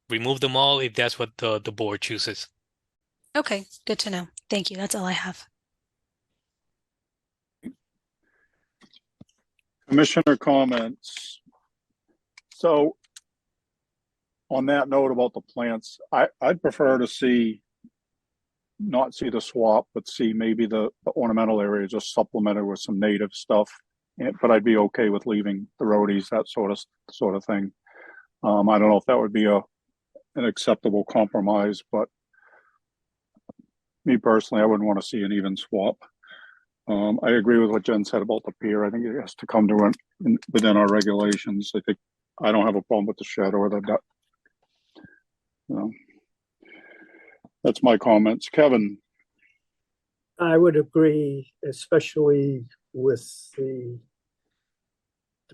remove them all if that's what the board chooses. Okay, good to know. Thank you. That's all I have. Commissioner comments. So on that note about the plants, I'd prefer to not see the swap, but see maybe the ornamental area just supplemented with some native stuff. But I'd be okay with leaving the roadies, that sort of thing. I don't know if that would be an acceptable compromise, but me personally, I wouldn't want to see an even swap. I agree with what Jen said about the pier. I think it has to come to within our regulations. I don't have a problem with the shed or the duck. That's my comments. Kevin. I would agree, especially with the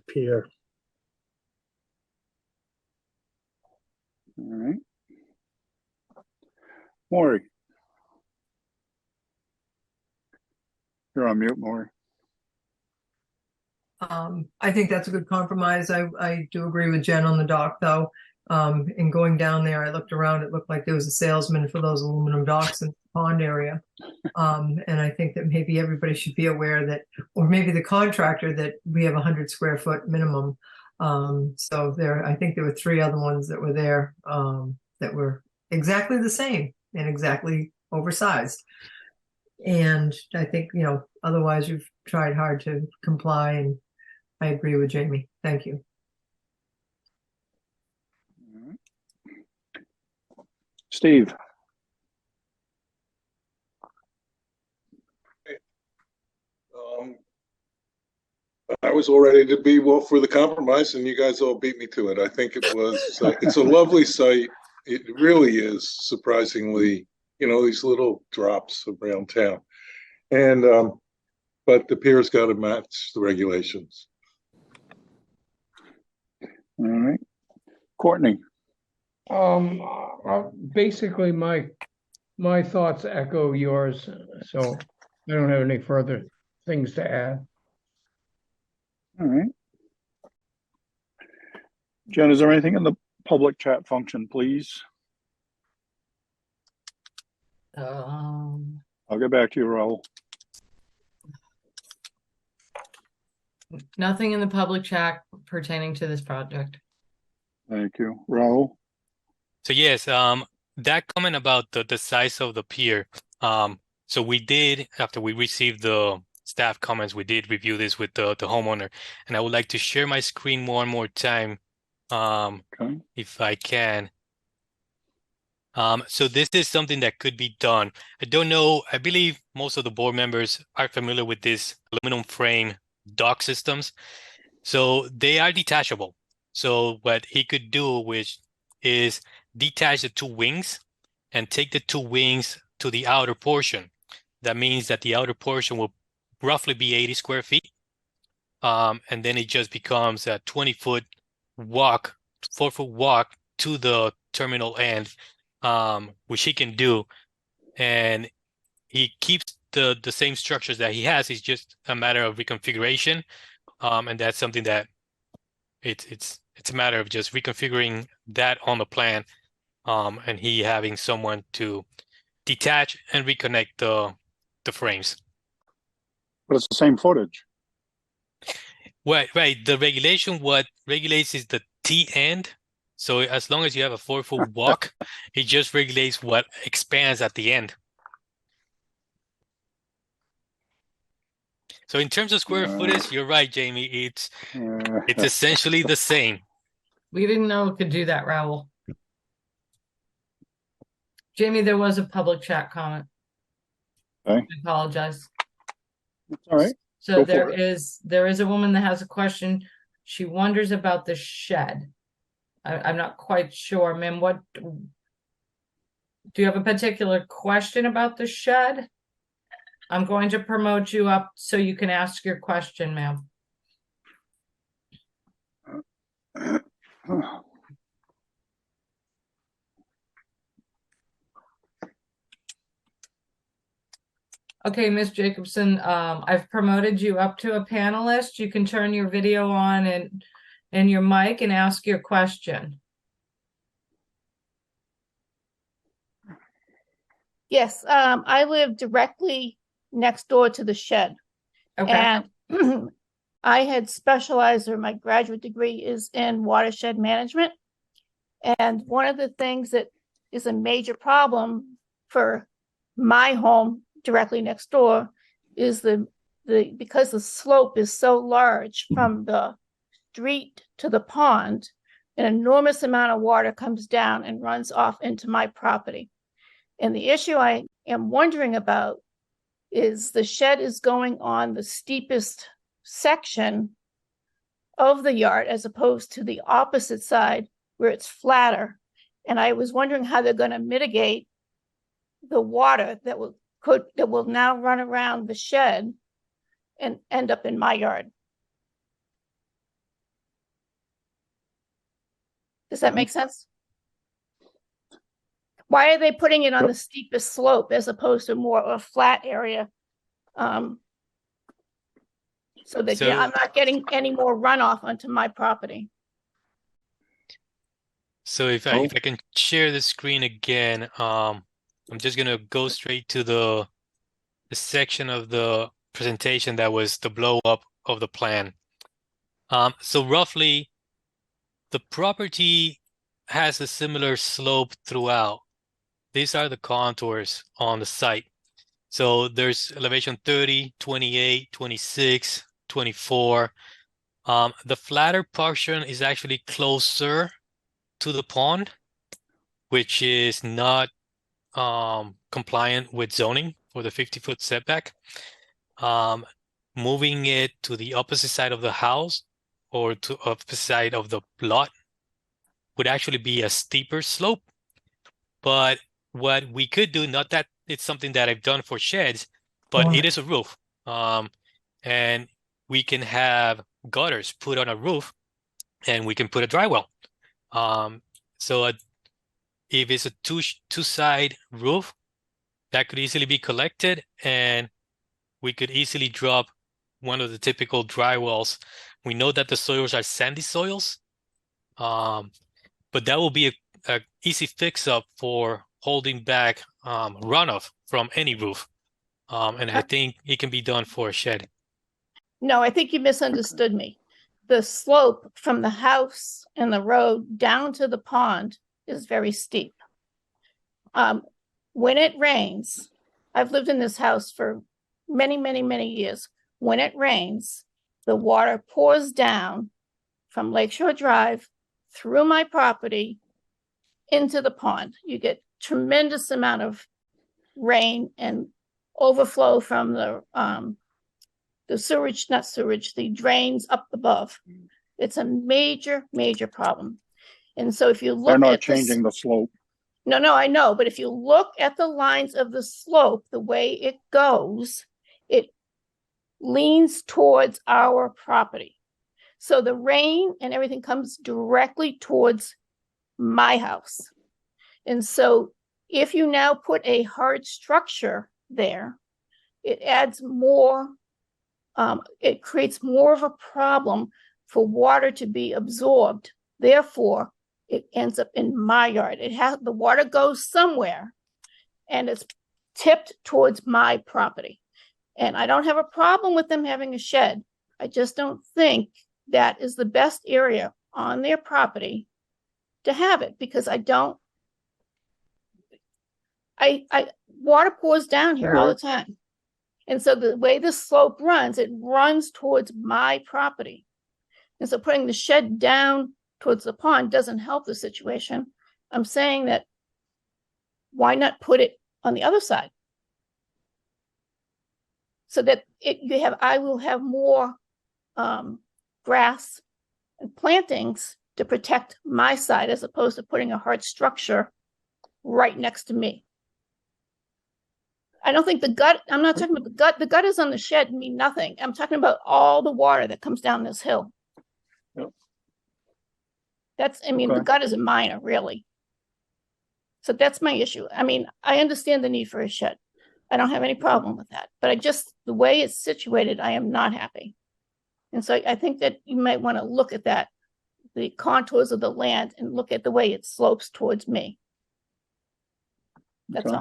pier. All right. Maury. You're on mute, Maury. I think that's a good compromise. I do agree with Jen on the dock, though. In going down there, I looked around, it looked like there was a salesman for those aluminum docks in the pond area. And I think that maybe everybody should be aware that, or maybe the contractor, that we have 100 square foot minimum. So I think there were 3 other ones that were there, that were exactly the same and exactly oversized. And I think, otherwise you've tried hard to comply, and I agree with Jamie. Thank you. Steve. I was all ready to be for the compromise, and you guys all beat me to it. I think it's a lovely site. It really is, surprisingly, these little drops around town. And but the pier's got to match the regulations. All right. Courtney. Basically my thoughts echo yours, so I don't have any further things to add. All right. Jen, is there anything in the public chat function, please? Um, I'll get back to you, Raul. Nothing in the public chat pertaining to this project. Thank you. Raul? So yes, that comment about the size of the pier. So we did, after we received the staff comments, we did review this with the homeowner, and I would like to share my screen one more time, Okay. if I can. So this is something that could be done. I don't know, I believe most of the board members are familiar with this aluminum frame dock systems. So they are detachable. So what he could do, which is detach the 2 wings and take the 2 wings to the outer portion. That means that the outer portion will roughly be 80 square feet. And then it just becomes a 20-foot walk, 4-foot walk to the terminal end, which he can do. And he keeps the same structures that he has. It's just a matter of reconfiguration. And that's something that it's a matter of just reconfiguring that on the plan, and he having someone to detach and reconnect the frames. But it's the same footage. Right. The regulation, what regulates is the T end. So as long as you have a 4-foot walk, it just regulates what expands at the end. So in terms of square footage, you're right, Jamie. It's essentially the same. We didn't know it could do that, Raul. Jamie, there was a public chat comment. Okay. I apologize. All right. So Go there for it. is a woman that has a question. She wonders about the shed. I'm not quite sure, ma'am. What do you have a particular question about the shed? I'm going to promote you up so you can ask your question, ma'am. Okay, Ms. Jacobson, I've promoted you up to a panelist. You can turn your video on and your mic and ask your question. Yes, I live directly next door to the shed. Okay. And I had specialized, or my graduate degree is in watershed management. And one of the things that is a major problem for my home directly next door is because the slope is so large from the street to the pond, an enormous amount of water comes down and runs off into my property. And the issue I am wondering about is the shed is going on the steepest section of the yard as opposed to the opposite side where it's flatter. And I was wondering how they're going to mitigate the water that will now run around the shed and end up in my yard. Does that make sense? Why are they putting it on the steepest slope as opposed to more of a flat area? So that I'm not getting any more runoff onto my property. So if I can share the screen again, I'm just gonna go straight to the section of the presentation that was the blow up of the plan. So roughly, the property has a similar slope throughout. These are the contours on the site. So there's elevation 30, 28, 26, 24. The flatter portion is actually closer to the pond, which is not compliant with zoning for the 50-foot setback. Moving it to the opposite side of the house or to opposite side of the lot would actually be a steeper slope. But what we could do, not that it's something that I've done for sheds, but it is a roof. And we can have gutters put on a roof and we can put a dry well. So if it's a two-side roof, that could easily be collected and we could easily drop one of the typical dry wells. We know that the soils are sandy soils, but that will be a easy fix-up for holding back runoff from any roof. And I think it can be done for a shed. No, I think you misunderstood me. The slope from the house and the road down to the pond is very steep. When it rains, I've lived in this house for many, many, many years. When it rains, the water pours down from Lakeshore Drive through my property into the pond. You get tremendous amount of rain and overflow from the sewage, not sewage, the drains up above. It's a major, major problem. And so if you look They're not at changing the slope. No, I know, but if you look at the lines of the slope, the way it goes, it leans towards our property. So the rain and everything comes directly towards my house. And so if you now put a hard structure there, it adds more, it creates more of a problem for water to be absorbed. Therefore, it ends up in my yard. The water goes somewhere and it's tipped towards my property. And I don't have a problem with them having a shed. I just don't think that is the best area on their property to have it, because water pours down here all the time. And so the way the slope runs, it runs towards my property. And so putting the shed down towards the pond doesn't help the situation. I'm saying that why not put it on the other side? So that I will have more grass and plantings to protect my side as opposed to putting a hard structure right next to me. I don't think I'm not talking about the gutters on the shed mean nothing. I'm talking about all the water that comes down this hill. I mean, the Okay. gutters are minor, really. So that's my issue. I mean, I understand the need for a shed. I don't have any problem with that, but the way it's situated, I am not happy. And so I think that you might want to look at that, the contours of the land, and look at the way it slopes towards me. That's Okay.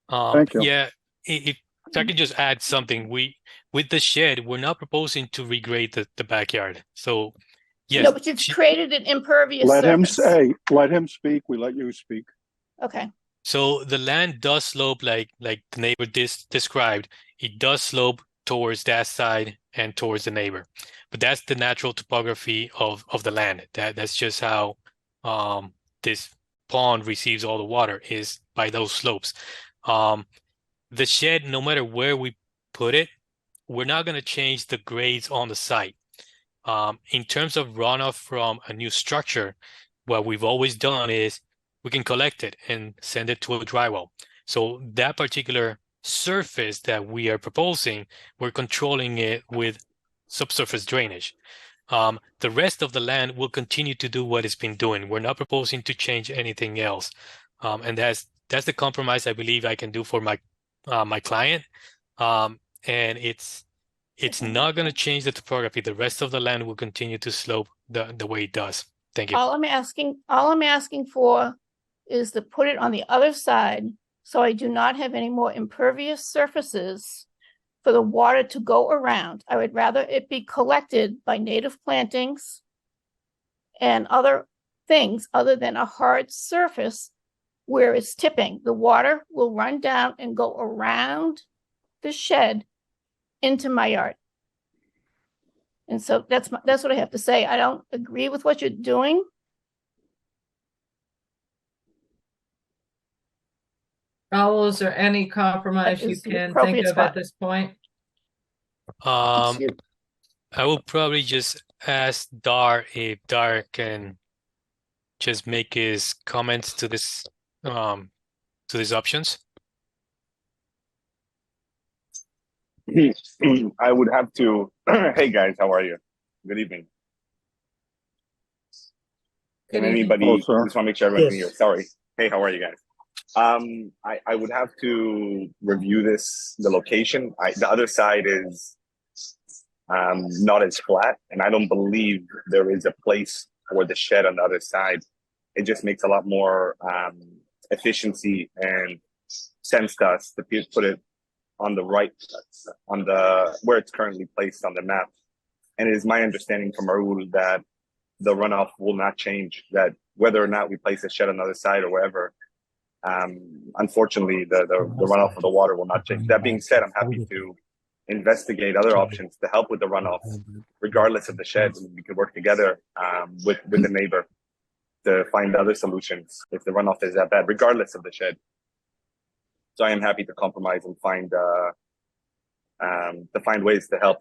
all. Thank you. Yeah, if I could just add something, with the shed, we're not proposing to regrade the backyard. So yes, No, but you've created an impervious Let him surface. say, let him speak. We let you speak. Okay, so the land does slope like the neighbor described. It does slope towards that side and towards the neighbor, but that's the natural topography of the land. That's just how this pond receives all the water, is by those slopes. The shed, no matter where we put it, we're not going to change the grades on the site. In terms of runoff from a new structure, what we've always done is we can collect it and send it to a dry well. So that particular surface that we are proposing, we're controlling it with subsurface drainage. The rest of the land will continue to do what it's been doing. We're not proposing to change anything else. And that's the compromise I believe I can do for my my client. And it's not going to change the topography. The rest of the land will continue to slope the way it does. Thank you. all I'm asking for is to put it on the other side, so I do not have any more impervious surfaces for the water to go around. I would rather it be collected by native plantings and other things other than a hard surface where it's tipping. The water will run down and go around the shed into my yard. And so that's what I have to say. I don't agree with what you're doing. Raul, is there any compromise That you is the can think appropriate of at spot. this point? I will probably just ask Dar if Dar can just make his comments to these options. I would have to. Hey guys, how are you? Good evening. Good Can evening. anybody? Hello, sir. Just want to make sure everyone's Yes. here. Sorry. Hey, how are you guys? I would have to review the location. The other side is not as flat, and I don't believe there is a place for the shed on the other side. It just makes a lot more efficiency and sense to us to put it on the right, on the where it's currently placed on the map. And it is my understanding from Raul that the runoff will not change, that whether or not we place a shed on the other side or wherever, unfortunately, the runoff of the water will not change. That being said, I'm happy to investigate other options to help with the runoff, regardless of the shed. We could work together with the neighbor to find other solutions if the runoff is that bad, regardless of the shed. So I am happy to compromise and find ways to help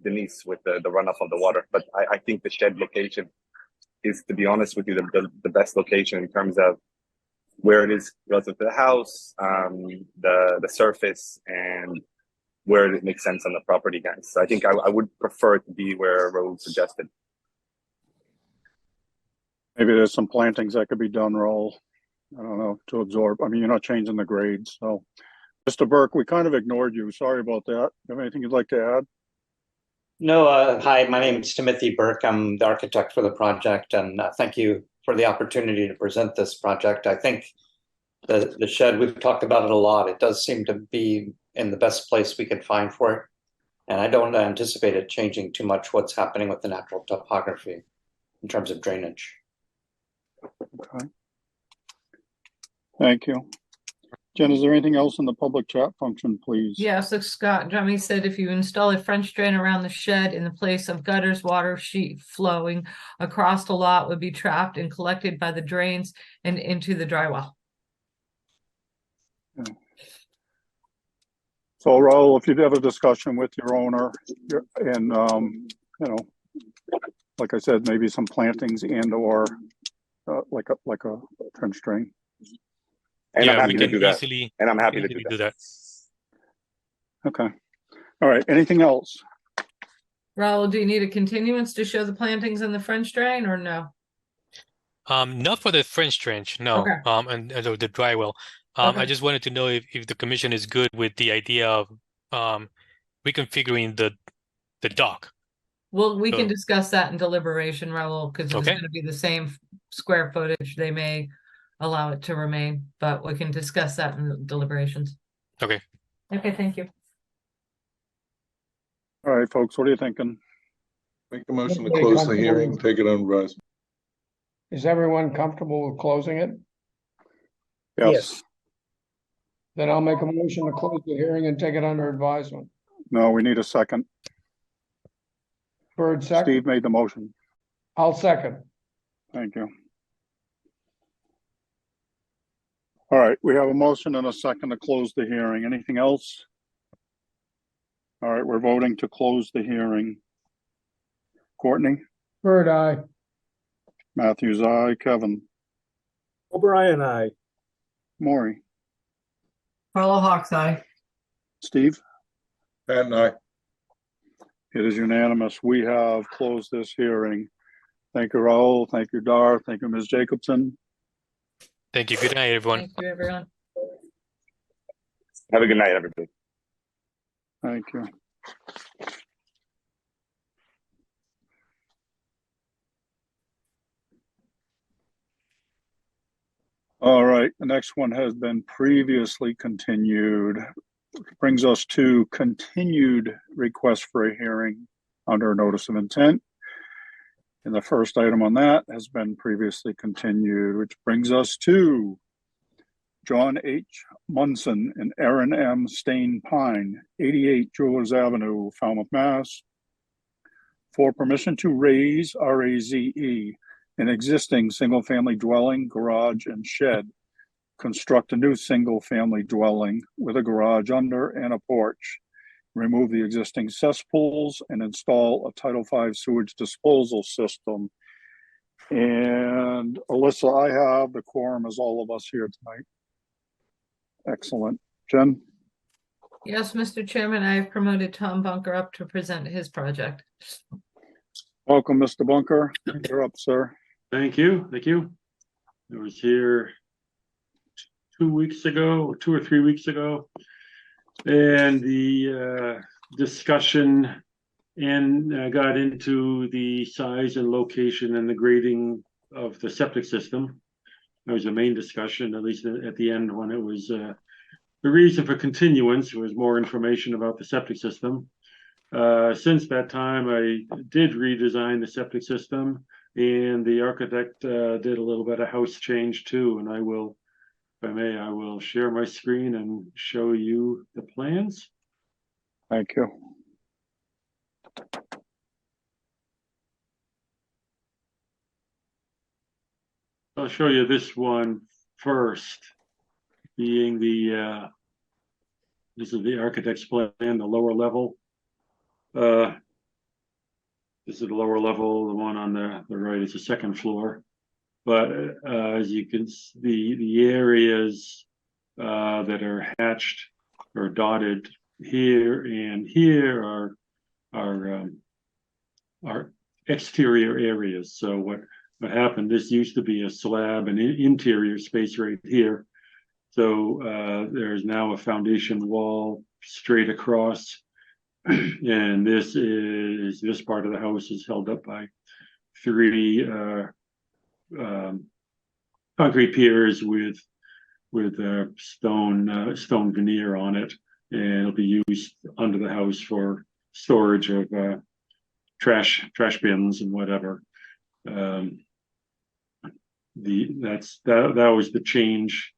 Denise with the runoff of the water. But I think the shed location is, to be honest with you, the best location in terms of where it is relative to the house, the surface, and where it makes sense on the property, guys. So I think I would prefer it to be where Raul suggested. Maybe there's some plantings that could be done, Raul. I don't know, to absorb. I mean, you're not changing the grades. So, Mr. Burke, we kind of ignored you. Sorry about that. You have anything you'd like to add? No, hi, my name is Timothy Burke. I'm the architect for the project, and thank you for the opportunity to present this project. I think the shed, we've talked about it a lot. It does seem to be in the best place we could find for it. And I don't anticipate it changing too much what's happening with the natural topography in terms of drainage. Okay. Thank you. Jen, is there anything else in the public chat function, please? Yes, like Scott Jemmy said, if you install a French drain around the shed in the place of gutters, water sheet flowing across the lot would be trapped and collected by the drains and into the dry well. Yeah. So, Raul, if you'd have a discussion with your owner and, you know, like I said, maybe some plantings and or like a French drain. And Yeah, I'm happy we to can do that. easily And I'm happy to easily do that. Okay. All right. Anything else? Raul, do you need a continuance to show the plantings in the French drain or no? Not for the French trench, no. Okay. And the dry well. Okay. I just wanted to know if the commission is good with the idea of reconfiguring the dock. Well, we can So- discuss that in deliberation, Raul, because it's Okay. gonna be the same square footage. They may allow it to remain, but we can discuss that in the deliberations. Okay. Okay, thank you. All right, folks, what are you thinking? Make a motion to Okay, close the comfortable. hearing, take it on advisement. Is everyone comfortable with closing it? Yes. Then I'll make a motion to close the hearing and take it under advisement. No, we need a second. Bird second, Steve made the motion. I'll second. Thank you. All right, we have a motion and a second to close the hearing. Anything else? All right, we're voting to close the hearing. Courtney, Bird eye. Matthews, aye. Kevin, O'Brien, aye. Maury, Carlo Hawk's eye. Steve? Pat and I. It is unanimous. We have closed this hearing. Thank you, Raul. Thank you, Dar. Thank you, Ms. Jacobson. Thank you. Good night, everyone. Thank you, everyone. Have a good night, everybody. Thank you. All right, the next one has been previously continued. Brings us to continued request for a hearing under notice of intent. And the first item on that has been previously continued, which brings us to John H. Munson and Aaron M. Stain Pine, 88 Jewelers Avenue, Falmouth, Mass. For permission to raise, RAZE, an existing single-family dwelling, garage, and shed. Construct a new single-family dwelling with a garage under and a porch. Remove the existing cesspools and install a Title V sewage disposal system. And Alyssa, I have the quorum as all of us here tonight. Excellent. Jen? Yes, Mr. Chairman, I have promoted Tom Bunker up to present his project. Welcome, Mr. Bunker. You're up, sir. Thank you. Thank you. I was here 2 weeks ago, 2 or 3 weeks ago, and the discussion and got into the size and location and the grading of the septic system. That was the main discussion, at least at the end when it was the reason for continuance was more information about the septic system. Since that time, I did redesign the septic system, and the architect did a little bit of house change too. And I will, if I may, I will share my screen and show you the plans. Thank you. I'll show you this one first, being the this is the architect's plan, the lower level. This is the lower level. The one on the right is the second floor. But as you can see, the areas that are hatched or dotted here and here are exterior areas. So what happened? This used to be a slab and interior space right here. So there's now a foundation wall straight across. And this part of the house is held up by 3 concrete piers with stone veneer on it, and it'll be used under the house for storage of trash bins and whatever. That was the change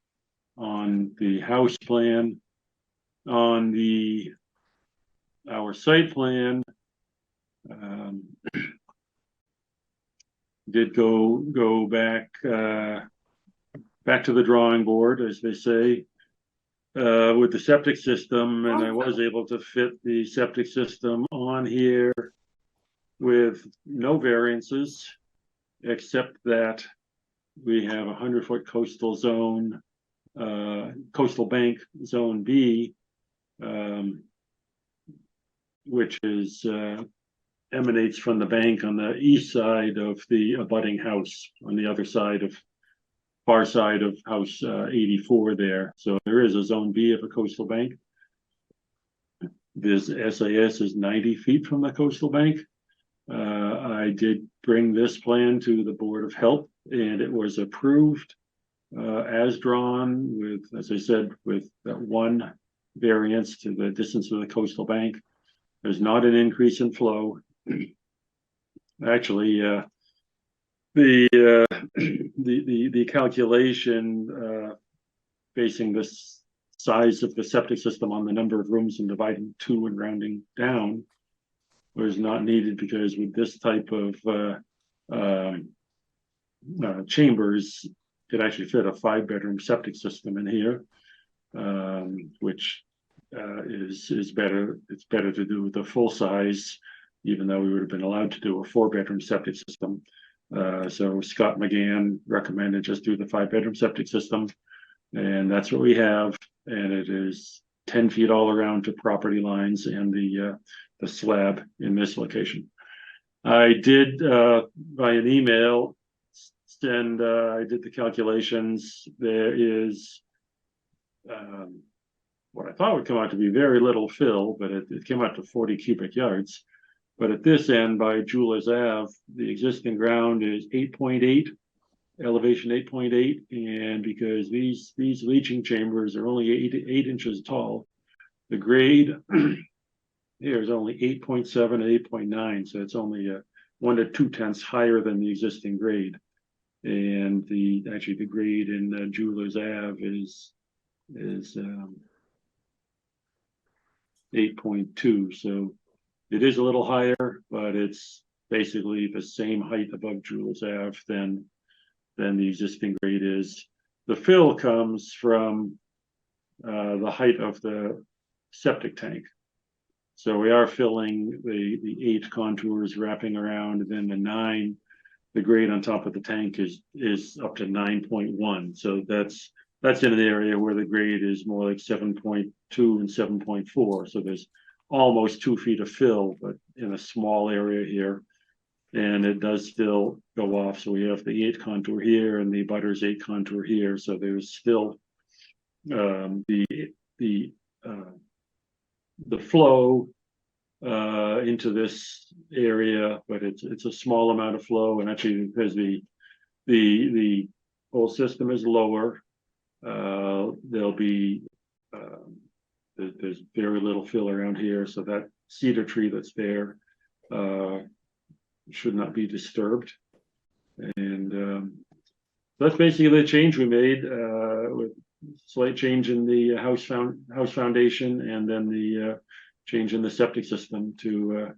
on the house plan. On our site plan, did go back to the drawing board, as they say, with the septic system, and I was able to fit the septic system on here with no variances, except that we have a 100-foot coastal zone, coastal bank zone B, which is emanates from the bank on the east side of the abutting house, on the other side of, far side of house 84 there. So there is a zone B of a coastal bank. This SAS is 90 feet from the coastal bank. I did bring this plan to the Board of Health, and it was approved as drawn with, as I said, with that one variance to the distance of the coastal bank. There's not an increase in flow. Actually, the calculation basing this size of the septic system on the number of rooms and dividing 2 and rounding down was not needed, because with this type of chambers, it actually fit a 5-bedroom septic system in here, which is better. It's better to do the full size, even though we would have been allowed to do a 4-bedroom septic system. So Scott McGann recommended just do the 5-bedroom septic system, and that's what we have. And it is 10 feet all around to property lines and the slab in this location. I did by an email send. I did the calculations. There is what I thought would come out to be very little fill, but it came out to 40 cubic yards. But at this end, by Jewelers Ave, the existing ground is 8.8, elevation 8.8, and because these leaching chambers are only 8 inches tall, the grade here is only 8.7 and 8.9, so it's only 1 to 2 tenths higher than the existing grade. And the grade in Jewelers Ave is 8.2, so it is a little higher, but it's basically the same height above Jewelers Ave than the existing grade is. The fill comes from the height of the septic tank. So we are filling the 8 contours wrapping around, and then the 9, the grade on top of the tank is up to 9.1. So that's in an area where the grade is more like 7.2 and 7.4. So there's almost 2 feet of fill, but in a small area here. And it does still go off. So we have the 8 contour here and the butters 8 contour here. So there's still the flow into this area, but it's a small amount of flow. And actually, because the whole system is lower, there'll be there's very little fill around here, so that cedar tree that's there should not be disturbed. And that's basically the change we made, with slight change in the house foundation, and then the change in the septic system to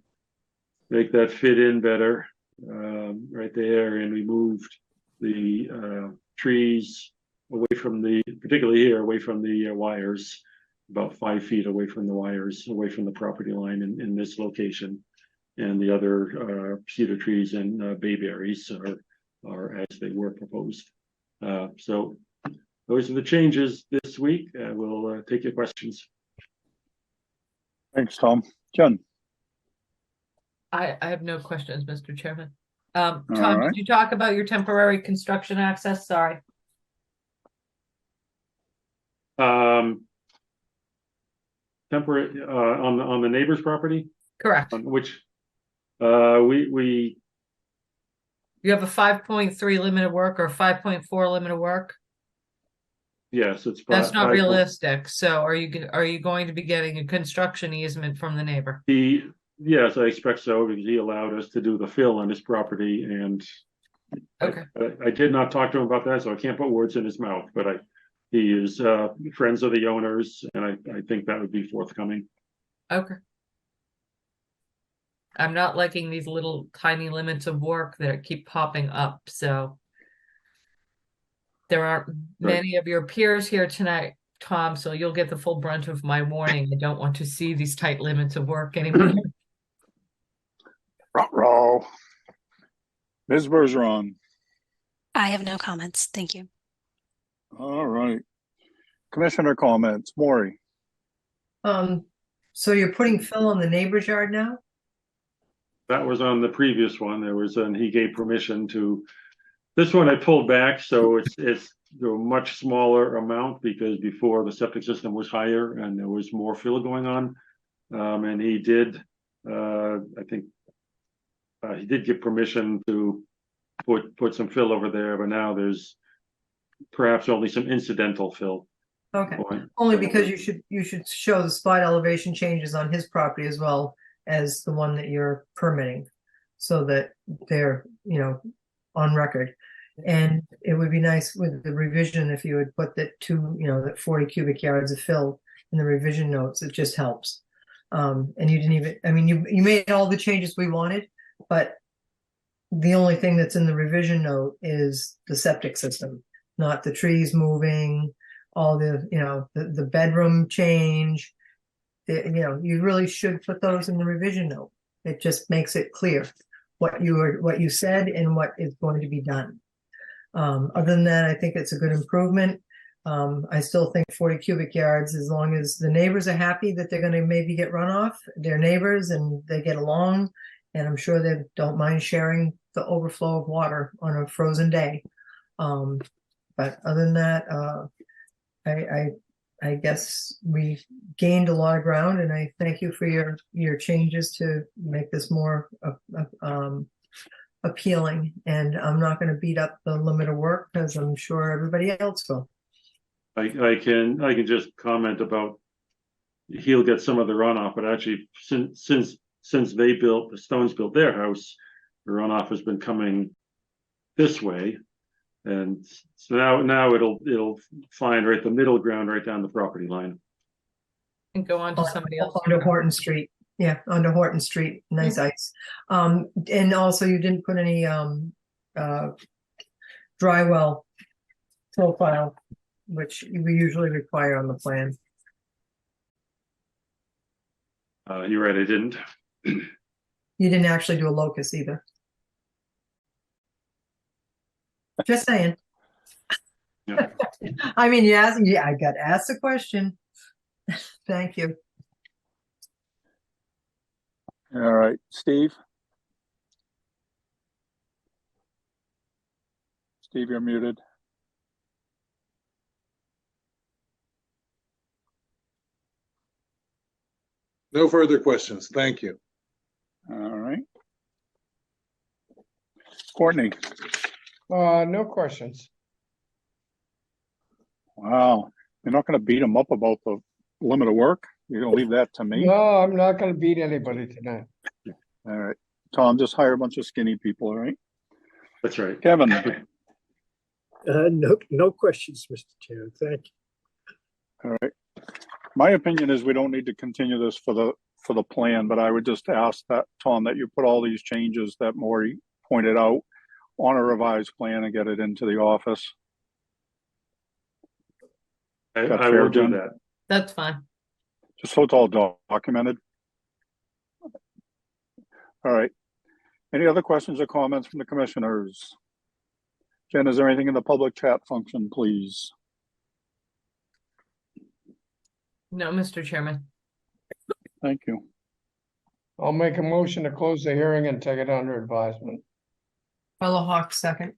make that fit in better right there. And we moved the trees away from particularly here, away from the wires, about 5 feet away from the wires, away from the property line in this location. And the other cedar trees and bayberries are as they were proposed. So those are the changes this week. We'll take your questions. Thanks, Tom. Jen. I have no questions, Mr. Chairman. All Tom, right. did you talk about your temporary construction access? Sorry. Temporary on the neighbor's property? Correct. On which we You have a 5.3 limit of work or 5.4 limit of work? yes, it's That's not realistic. So are you going to be getting a construction easement from the neighbor? Yes, I expect so, because he allowed us to do the fill on his property, and Okay. I did not talk to him about that, so I can't put words in his mouth, but he is friends of the owners, and I think that would be forthcoming. Okay. I'm not liking these little tiny limits of work that keep popping up, so there aren't many of your peers here tonight, Tom, so you'll get the full brunt of my warning. I don't want to see these tight limits of work anymore. Ruh-roh. Ms. Bergeron. I have no comments. Thank you. All right. Commissioner comments. Maury. So you're putting fill on the neighbor's yard now? That was on the previous one. There was, and he gave permission to, this one I pulled back, so it's a much smaller amount because before the septic system was higher and there was more fill going on. And he did, I think, he did give permission to put some fill over there, but now there's perhaps only some incidental fill. Okay, going. only So- because you should show the spot elevation changes on his property as well as the one that you're permitting, so that they're, you know, on record. And it would be nice with the revision if you would put that that 40 cubic yards of fill in the revision notes. It just helps. And you didn't even, I mean, you made all the changes we wanted, but the only thing that's in the revision note is the septic system, not the trees moving, all the, the bedroom change. You really should put those in the revision note. It just makes it clear what you said and what is going to be done. Other than that, I think it's a good improvement. I still think 40 cubic yards, as long as the neighbors are happy that they're going to maybe get runoff, they're neighbors and they get along, and I'm sure they don't mind sharing the overflow of water on a frozen day. But other than that, I guess we gained a lot of ground, and I thank you for your changes to make this more appealing. And I'm not going to beat up the limit of work because I'm sure everybody else will. I can just comment about, he'll get some of the runoff, but actually since the Stones built their house, the runoff has been coming this way. And so now it'll find right the middle ground right down the property line. And go on to somebody else. Onto Horton Street. Yeah, onto Horton Street. Nice ice. And also you didn't put any dry well profile, which we usually require on the plan. You're right, I didn't. You didn't actually do a locus either. Just saying. Yeah. I mean, I got asked a question. Thank you. All right, Steve? Steve, you're muted. No further questions. Thank you. All right. Courtney? No questions. Wow. You're not going to beat him up about the limit of work? You're going to leave that to me? No, I'm not going to beat anybody tonight. All right. Tom, just hire a bunch of skinny people, all right? That's right. Kevin? No questions, Mr. Chair. Thank you. All right. My opinion is we don't need to continue this for the plan, but I would just ask that, Tom, that you put all these changes that Maury pointed out on a revised plan and get it into the office. I fair, will do Jen? that. That's fine. Just so it's all documented. All right. Any other questions or comments from the commissioners? Jen, is there anything in the public chat function, please? No, Mr. Chairman. Thank you. I'll make a motion to close the hearing and take it under advisement. Fellow Hawk second.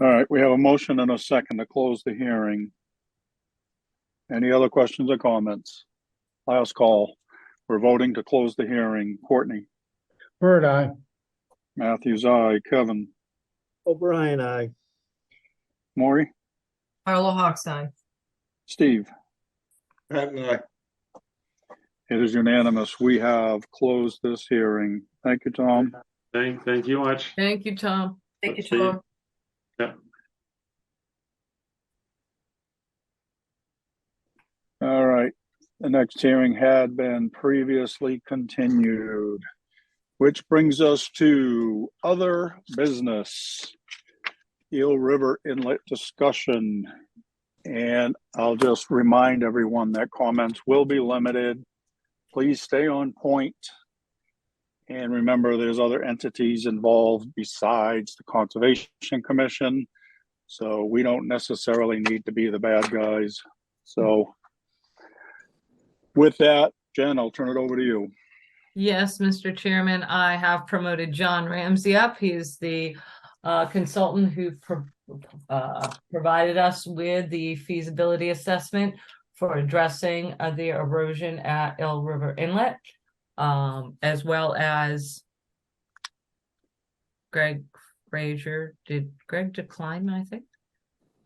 All right, we have a motion and a second to close the hearing. Any other questions or comments? Last call. We're voting to close the hearing. Courtney? Bird eye. Matthews, aye. Kevin? O'Brien, aye. Maury? Fellow Hawk's eye. Steve? Pat and I. It is unanimous. We have closed this hearing. Thank you, Tom. Thank you much. Thank you, Tom. Thank you, Let's see. Tom. Yeah. All right. The next hearing had been previously continued, which brings us to other business. Eel River Inlet discussion. And I'll just remind everyone that comments will be limited. Please stay on point. And remember, there's other entities involved besides the Conservation Commission. So we don't necessarily need to be the bad guys. So with that, Jen, I'll turn it over to you. Yes, Mr. Chairman, I have promoted John Ramsey up. He is the consultant who provided us with the feasibility assessment for addressing the erosion at Eel River Inlet, as well as Greg Frazier. Did Greg decline, I think?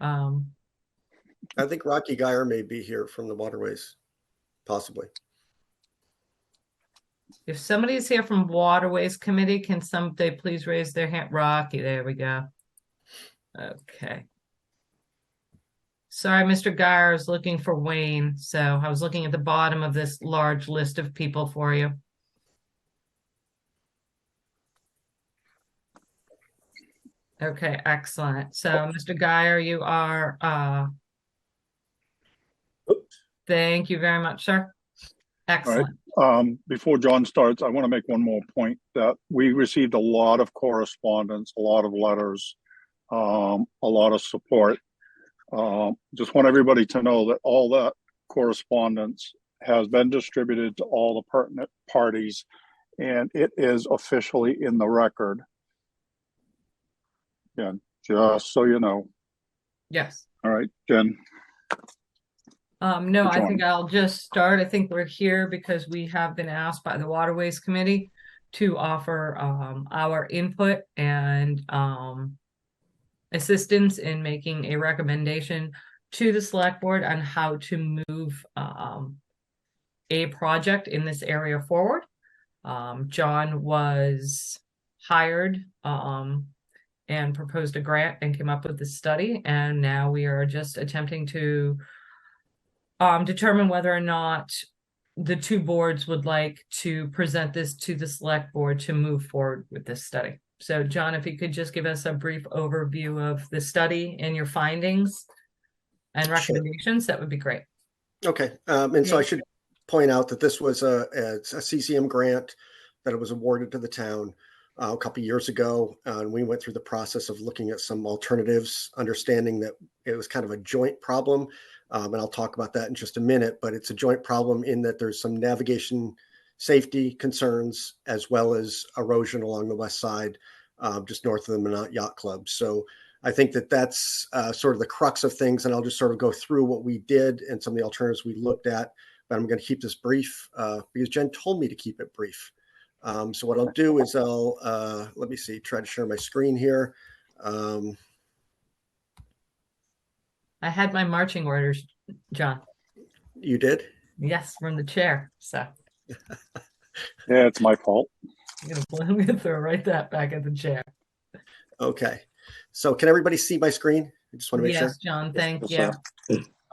I think Rocky Geyer may be here from the Waterways, possibly. If somebody's here from Waterways Committee, can somebody please raise their hand? Rocky, there we go. Okay. Sorry, Mr. Geyer is looking for Wayne, so I was looking at the bottom of this large list of people for you. Okay, excellent. So, Mr. Geyer, you are thank you very much, sir. Excellent. Before John starts, I want to make one more point that we received a lot of correspondence, a lot of letters, a lot of support. Just want everybody to know that all that correspondence has been distributed to all the pertinent parties, and it is officially in the record. Yeah, just so you know. Yes. All right, Jen. No, I think I'll just start. I think we're here because we have been asked by the Waterways Committee to offer our input and assistance in making a recommendation to the select board on how to move a project in this area forward. John was hired and proposed a grant and came up with the study, and now we are just attempting to determine whether or not the two boards would like to present this to the select board to move forward with this study. So John, if you could just give us a brief overview of the study and your findings and recommendations, that would be great. Okay. And so I should point out that this was a CCM grant that it was awarded to the town a couple of years ago. And we went through the process of looking at some alternatives, understanding that it was kind of a joint problem. And I'll talk about that in just a minute, but it's a joint problem in that there's some navigation safety concerns as well as erosion along the west side, just north of the Minot Yacht Club. So I think that that's sort of the crux of things. And I'll just sort of go through what we did and some of the alternatives we looked at, but I'm going to keep this brief because Jen told me to keep it brief. So what I'll do is let me see, try to share my screen here. I had my marching orders, John. You did? Yes, from the chair. So yeah, it's my fault. I'm gonna throw that back at the chair. Okay. So can everybody see my screen? I just want to make sure. Yes, John, thank you.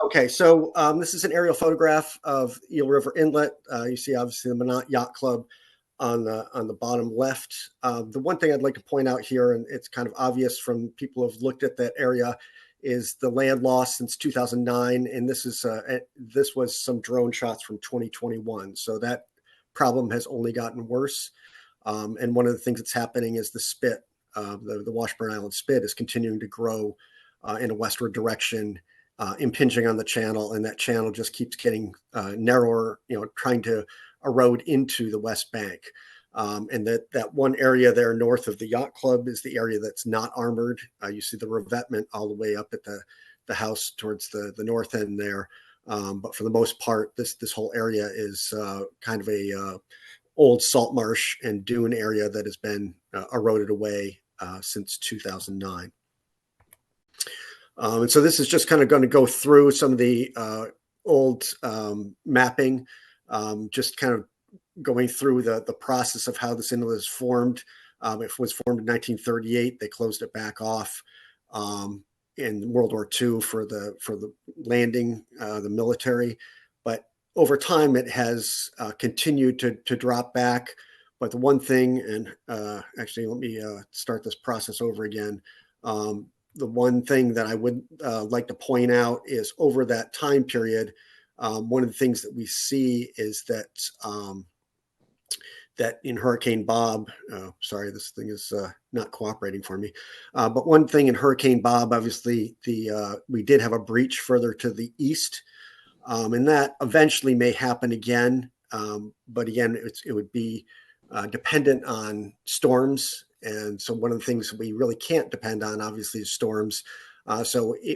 Okay, so this is an aerial photograph of Eel River Inlet. You see obviously the Minot Yacht Club on the bottom left. The one thing I'd like to point out here, and it's kind of obvious from people who have looked at that area, is the land loss since 2009, and this was some drone shots from 2021. So that problem has only gotten worse. And one of the things that's happening is the spit, the Washburn Island spit, is continuing to grow in a westward direction, impinging on the channel, and that channel just keeps getting narrower, trying to erode into the west bank. And that one area there north of the yacht club is the area that's not armored. You see the revetment all the way up at the house towards the north end there. But for the most part, this whole area is kind of a old salt marsh and dune area that has been eroded away since 2009. And so this is just kind of going to go through some of the old mapping, just kind of going through the process of how this inlet is formed. It was formed in 1938. They closed it back off in World War II for the landing, the military. But over time, it has continued to drop back. But the one thing, and actually, let me start this process over again. The one thing that I would like to point out is over that time period, one of the things that we see is that that in Hurricane Bob, sorry, this thing is not cooperating for me. But one thing in Hurricane Bob, obviously, we did have a breach further to the east, and that eventually may happen again. But again, it would be dependent on storms. And so one of the things we really can't depend on, obviously, is storms.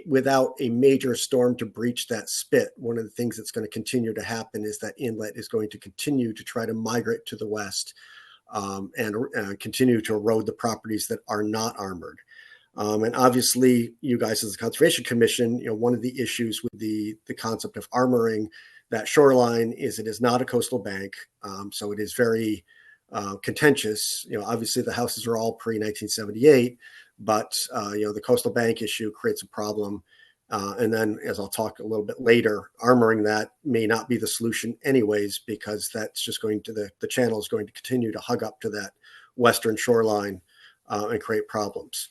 Without a major storm to breach that spit, one of the things that's going to continue to happen is that inlet is going to continue to try to migrate to the west and continue to erode the properties that are not armored. And obviously, you guys as the Conservation Commission, one of the issues with the concept of armoring that shoreline is it is not a coastal bank, so it is very contentious. Obviously the houses are all pre-1978, but the coastal bank issue creates a problem. And then, as I'll talk a little bit later, armoring that may not be the solution anyways, because that's just going to the channel is going to continue to hug up to that western shoreline and create problems.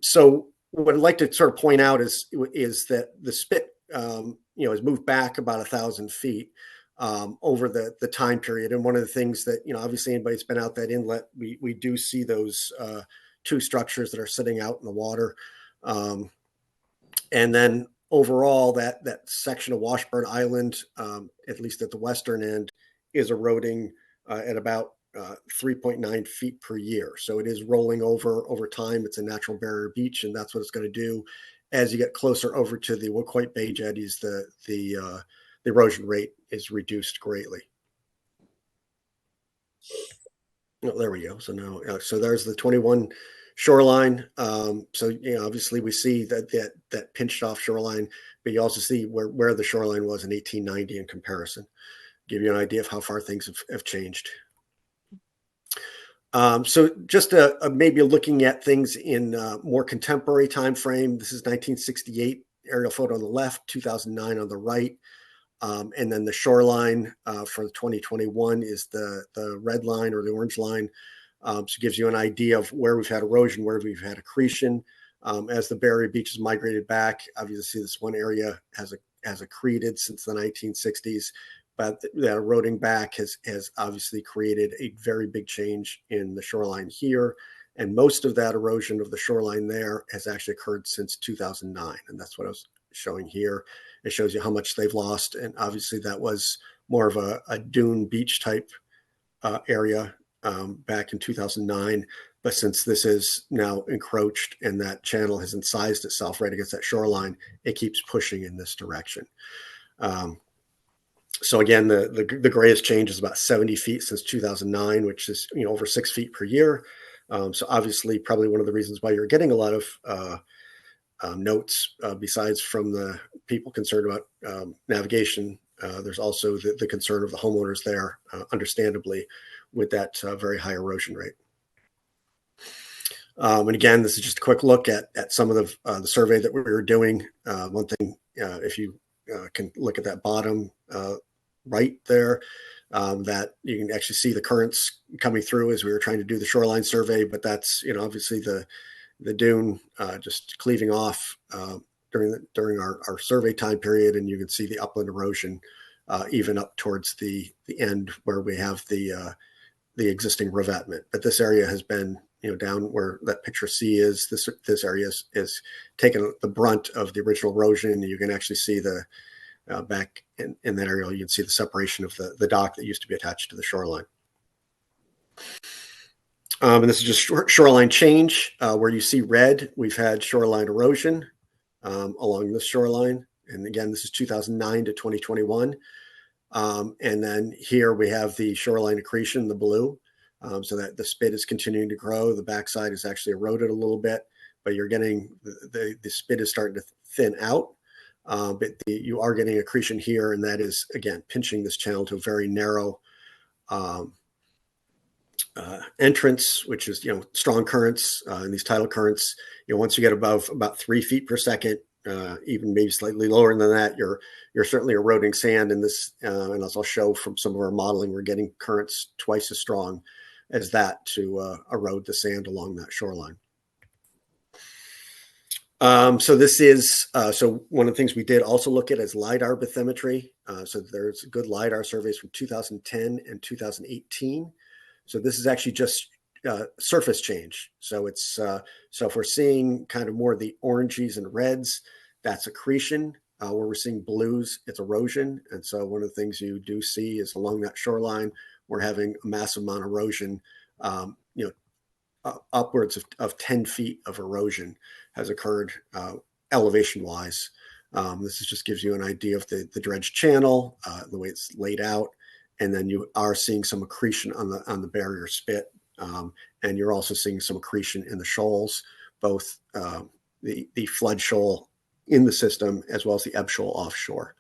So what I'd like to sort of point out is that the spit has moved back about 1,000 feet over the time period. And one of the things that, obviously anybody that's been out that inlet, we do see those two structures that are sitting out in the water. And then overall, that section of Washburn Island, at least at the western end, is eroding at about 3.9 feet per year. So it is rolling over time. It's a natural barrier beach, and that's what it's going to do. As you get closer over to the Wiquoit Bay jetties, the erosion rate is reduced greatly. Oh, there we go. So now, so there's the 21 shoreline. So obviously we see that pinched off shoreline, but you also see where the shoreline was in 1890 in comparison. Give you an idea of how far things have changed. So just maybe looking at things in more contemporary time frame. This is 1968 aerial photo on the left, 2009 on the right. And then the shoreline for 2021 is the red line or the orange line. So it gives you an idea of where we've had erosion, where we've had accretion. As the barrier beach has migrated back, obviously this one area has accreted since the 1960s, but that eroding back has obviously created a very big change in the shoreline here. And most of that erosion of the shoreline there has actually occurred since 2009. And that's what I was showing here. It shows you how much they've lost. And obviously that was more of a dune beach type area back in 2009. But since this is now encroached and that channel has incised itself right against that shoreline, it keeps pushing in this direction. So again, the greatest change is about 70 feet since 2009, which is over 6 feet per year. So obviously, probably one of the reasons why you're getting a lot of notes, besides from the people concerned about navigation, there's also the concern of the homeowners there, understandably, with that very high erosion rate. And again, this is just a quick look at some of the survey that we were doing. One thing, if you can look at that bottom right there, that you can actually see the currents coming through as we were trying to do the shoreline survey, but that's obviously the dune just cleaving off during our survey time period, and you can see the upland erosion even up towards the end where we have the existing revetment. But this area has been down where that picture C is. This area is taken the brunt of the original erosion, and you can actually see the back in that area, you can see the separation of the dock that used to be attached to the shoreline. And this is just shoreline change. Where you see red, we've had shoreline erosion along this shoreline. And again, this is 2009 to 2021. And then here we have the shoreline accretion, the blue. So that the spit is continuing to grow. The backside is actually eroded a little bit, but you're getting the spit is starting to thin out. But you are getting accretion here, and that is, again, pinching this channel to a very narrow entrance, which is, strong currents and these tidal currents. Once you get above about 3 feet per second, even maybe slightly lower than that, you're certainly eroding sand in this. And as I'll show from some of our modeling, we're getting currents twice as strong as that to erode the sand along that shoreline. So this is, so one of the things we did also look at is LiDAR bathymetry. So there's good LiDAR surveys from 2010 and 2018. So this is actually just surface change. So it's, so if we're seeing kind of more of the oranges and reds, that's accretion. where we're seeing blues, it's erosion. And so one of the things you do see is along that shoreline, we're having a massive amount of erosion, upwards of 10 feet of erosion has occurred elevation wise. This just gives you an idea of the dredge channel, the way it's laid out. And then you are seeing some accretion on the barrier spit. And you're also seeing some accretion in the shoals, both the flood shoal in the system as well as the ebb shoal offshore.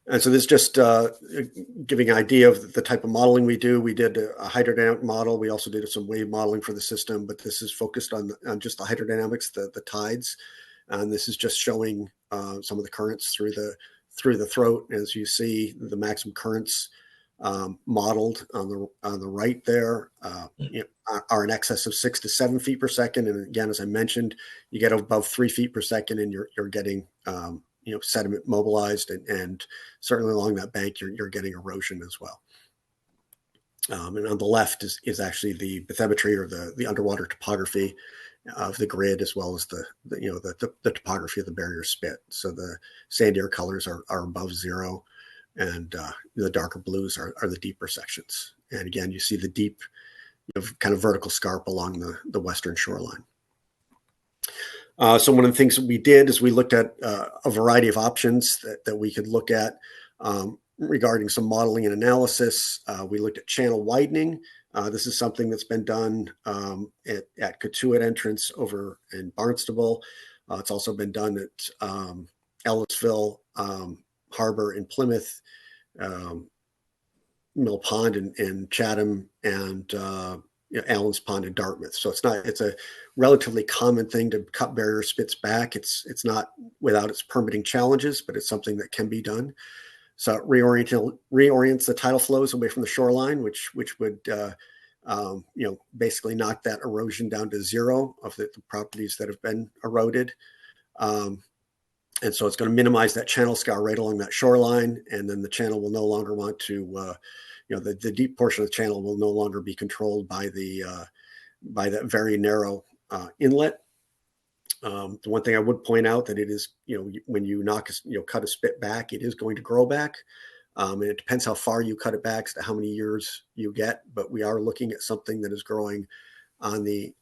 And so this is just giving an idea of the type of modeling we do. We did a hydrodynamic model. We also did some wave modeling for the system, but this is focused on just the hydrodynamics, the tides. And this is just showing some of the currents through the throat. As you see, the maximum currents modeled on the right there are in excess of 6 to 7 feet per second. And again, as I mentioned, you get above 3 feet per second, and you're getting sediment mobilized, and certainly along that bank, you're getting erosion as well. And on the left is actually the bathymetry, or the underwater topography of the grid, as well as the topography of the barrier spit. So the sandier colors are above zero, and the darker blues are the deeper sections. And again, you see the deep kind of vertical scarp along the western shoreline. So one of the things that we did is we looked at a variety of options that we could look at regarding some modeling and analysis. We looked at channel widening. This is something that's been done at Cotuit entrance over in Barnstable. It's also been done at Ellisville Harbor in Plymouth, Mill Pond in Chatham, and Allen's Pond in Dartmouth. So it's a relatively common thing to cut barrier spits back. It's not without its permitting challenges, but it's something that can be done. So it reorients the tidal flows away from the shoreline, which would basically knock that erosion down to zero of the properties that have been eroded. And so it's going to minimize that channel scour right along that shoreline, and then the channel will no longer want to, the deep portion of the channel will no longer be controlled by that very narrow inlet. The one thing I would point out that it is, when you cut a spit back, it is going to grow back. And it depends how far you cut it back as to how many years you get, but we are looking at something that is growing on the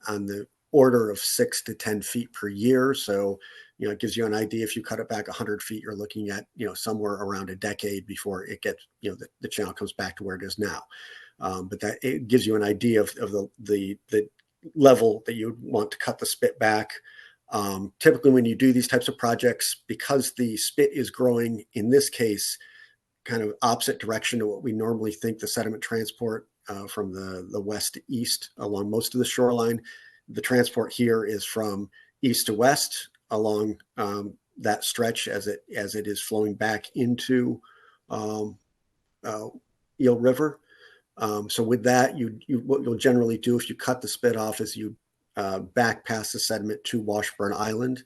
order of 6 to 10 feet per year. So, it gives you an idea. If you cut it back 100 feet, you're looking at, somewhere around a decade before it gets, the channel comes back to where it is now. But that it gives you an idea of the level that you want to cut the spit back. Typically, when you do these types of projects, because the spit is growing, in this case, kind of opposite direction to what we normally think the sediment transport from the west to east along most of the shoreline. The transport here is from east to west along that stretch as it is flowing back into Eel River. So with that, what you'll generally do if you cut the spit off is you back past the sediment to Washburn Island,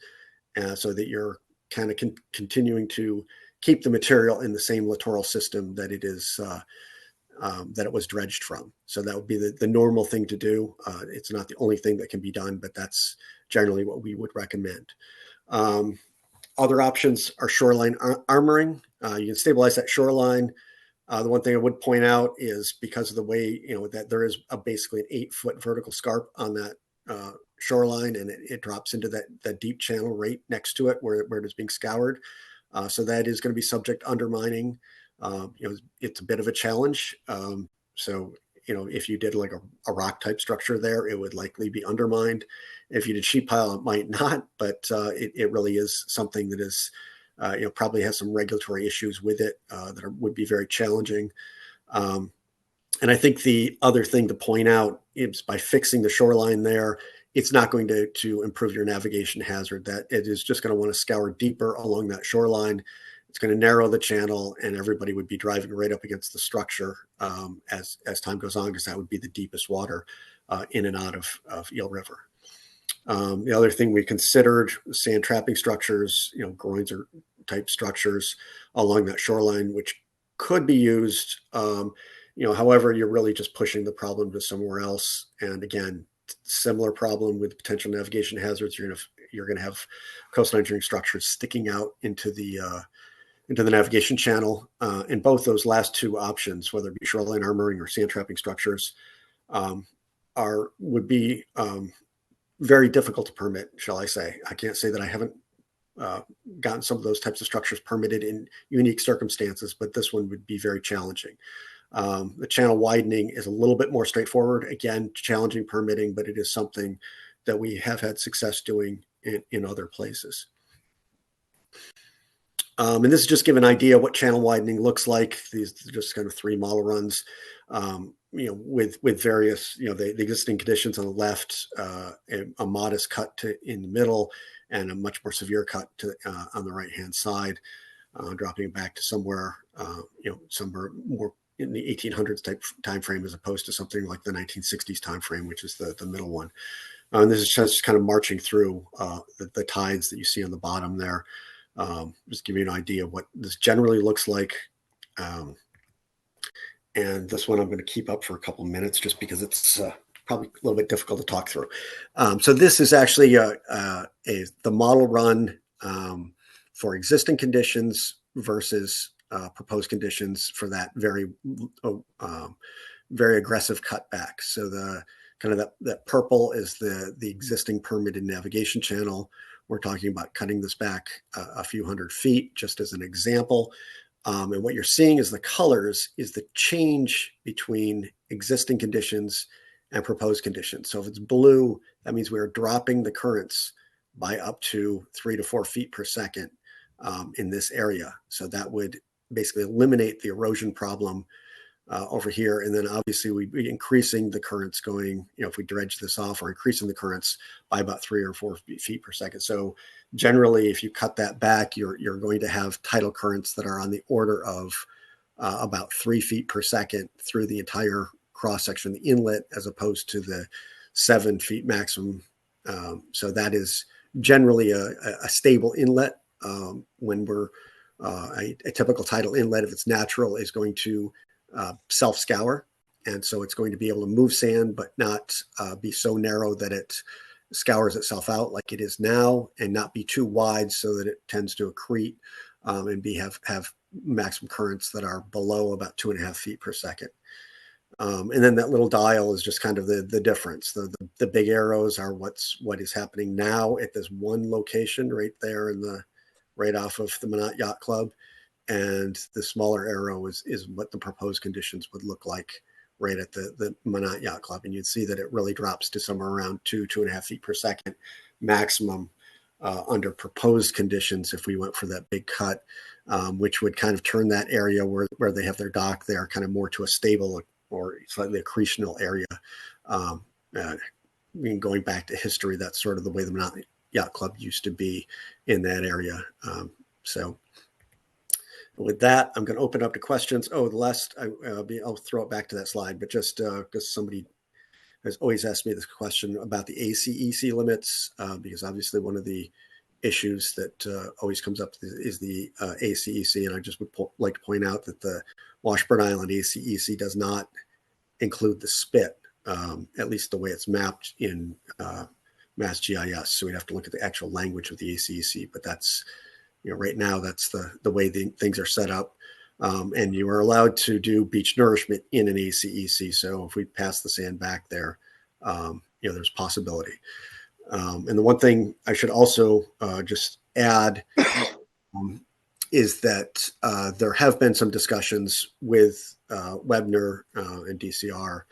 so that you're kind of continuing to keep the material in the same littoral system that it is that it was dredged from. So that would be the normal thing to do. It's not the only thing that can be done, but that's generally what we would recommend. Other options are shoreline armoring. You can stabilize that shoreline. The one thing I would point out is because of the way, that there is basically an 8-foot vertical scarp on that shoreline, and it drops into that deep channel right next to it where it is being scoured. So that is going to be subject to undermining. It's a bit of a challenge. So, if you did like a rock type structure there, it would likely be undermined. If you did sheet pile, it might not, but it really is something that is, probably has some regulatory issues with it that would be very challenging. And I think the other thing to point out is by fixing the shoreline there, it's not going to improve your navigation hazard. That it is just going to want to scour deeper along that shoreline. It's going to narrow the channel, and everybody would be driving right up against the structure as time goes on, because that would be the deepest water in and out of Eel River. The other thing we considered was sand trapping structures, groins or type structures along that shoreline, which could be used. However, you're really just pushing the problem to somewhere else. And again, similar problem with potential navigation hazards. You're going you're going to have coastal engineering structures sticking out into the navigation channel. And both those last two options, whether it be shoreline armoring or sand trapping structures, would be very difficult to permit, shall I say. I can't say that I haven't gotten some of those types of structures permitted in unique circumstances, but this one would be very challenging. The channel widening is a little bit more straightforward. Again, challenging permitting, but it is something that we have had success doing in other places. And this is just give an idea what channel widening looks like. These are just kind of 3 model runs, with various, the existing conditions on the left, a modest cut in the middle, and a much more severe cut on the right-hand side, dropping back to somewhere more in the 1800s type time frame, as opposed to something like the 1960s time frame, which is the middle one. And this is just kind of marching through the tides that you see on the bottom there. Just give you an idea of what this generally looks like. And this one I'm going to keep up for a couple of minutes just because it's probably a little bit difficult to talk through. So this is actually the model run for existing conditions versus proposed conditions for that very aggressive cutback. So the kind of that purple is the existing permitted navigation channel. We're talking about cutting this back a few hundred feet, just as an example. And what you're seeing is the colors is the change between existing conditions and proposed conditions. So if it's blue, that means we're dropping the currents by up to 3 to 4 feet per second in this area. So that would basically eliminate the erosion problem over here. And then obviously we'd be increasing the currents going, if we dredge this off, or increasing the currents by about 3 or 4 feet per second. So generally, if you cut that back, you're going to have tidal currents that are on the order of about 3 feet per second through the entire cross section, the inlet, as opposed to the 7 feet maximum. So that is generally a stable inlet. When we're a typical tidal inlet, if it's natural, is going to self-scour. And so it's going to be able to move sand, but not be so narrow that it scours itself out like it is now, and not be too wide so that it tends to accrete and have maximum currents that are below about 2.5 feet per second. And then that little dial is just kind of the difference. The big arrows are what is happening now at this one location right there right off of the Minot Yacht Club. And the smaller arrow is what the proposed conditions would look like right at the Minot Yacht Club. And you'd see that it really drops to somewhere around 2.5 feet per second maximum under proposed conditions if we went for that big cut, which would kind of turn that area where they have their dock there kind of more to a stable or slightly accretional area. Going back to history, that's sort of the way the Minot Yacht Club used to be in that area. So with that, I'm going to open up to questions. Oh, the last, I'll throw it back to that slide, but just because somebody has always asked me this question about the ACEC limits, because obviously one of the issues that always comes up is the ACEC. And I just would like to point out that the Washburn Island ACEC does not include the spit, at least the way it's mapped in Mass GIS. So we'd have to look at the actual language of the ACEC, but that's, right now, that's the way things are set up. And you are allowed to do beach nourishment in an ACEC. So if we pass the sand back there, there's possibility. And the one thing I should also just add is that there have been some discussions with Webner and DCR.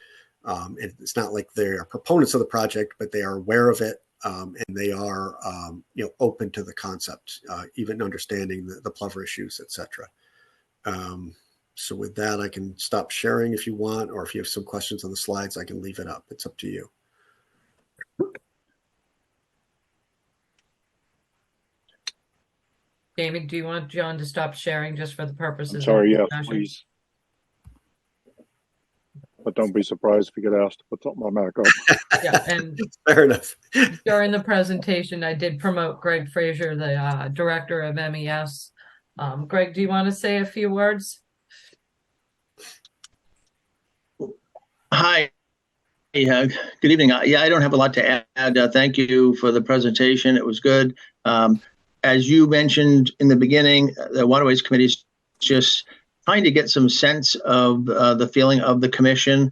It's not like they are proponents of the project, but they are aware of it. And they are, open to the concept, even understanding the plover issues, etc. So with that, I can stop sharing if you want, or if you have some questions on the slides, I can leave it up. It's up to you. Jamie, do you want John to stop sharing just for the purposes of Sorry, yes, discussion? please. But don't be surprised if you get asked to put something back up. Yeah, and fair enough. During the presentation, I did promote Greg Frazier, the director of MES. Greg, do you want to say a few words? Hi. Good evening. Yeah, I don't have a lot to add. Thank you for the presentation. It was good. As you mentioned in the beginning, the Waterways Committee is just trying to get some sense of the feeling of the commission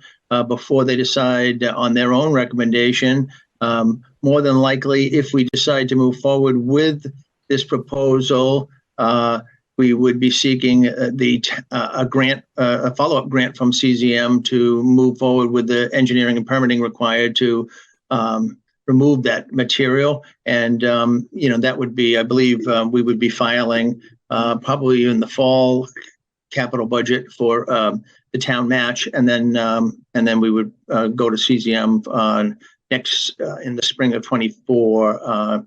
before they decide on their own recommendation. More than likely, if we decide to move forward with this proposal, we would be seeking a grant, a follow-up grant from CZM to move forward with the engineering and permitting required to remove that material. And, that would be, I believe, we would be filing probably in the fall capital budget for the town match. And then we would go to CZM on next in the spring of 24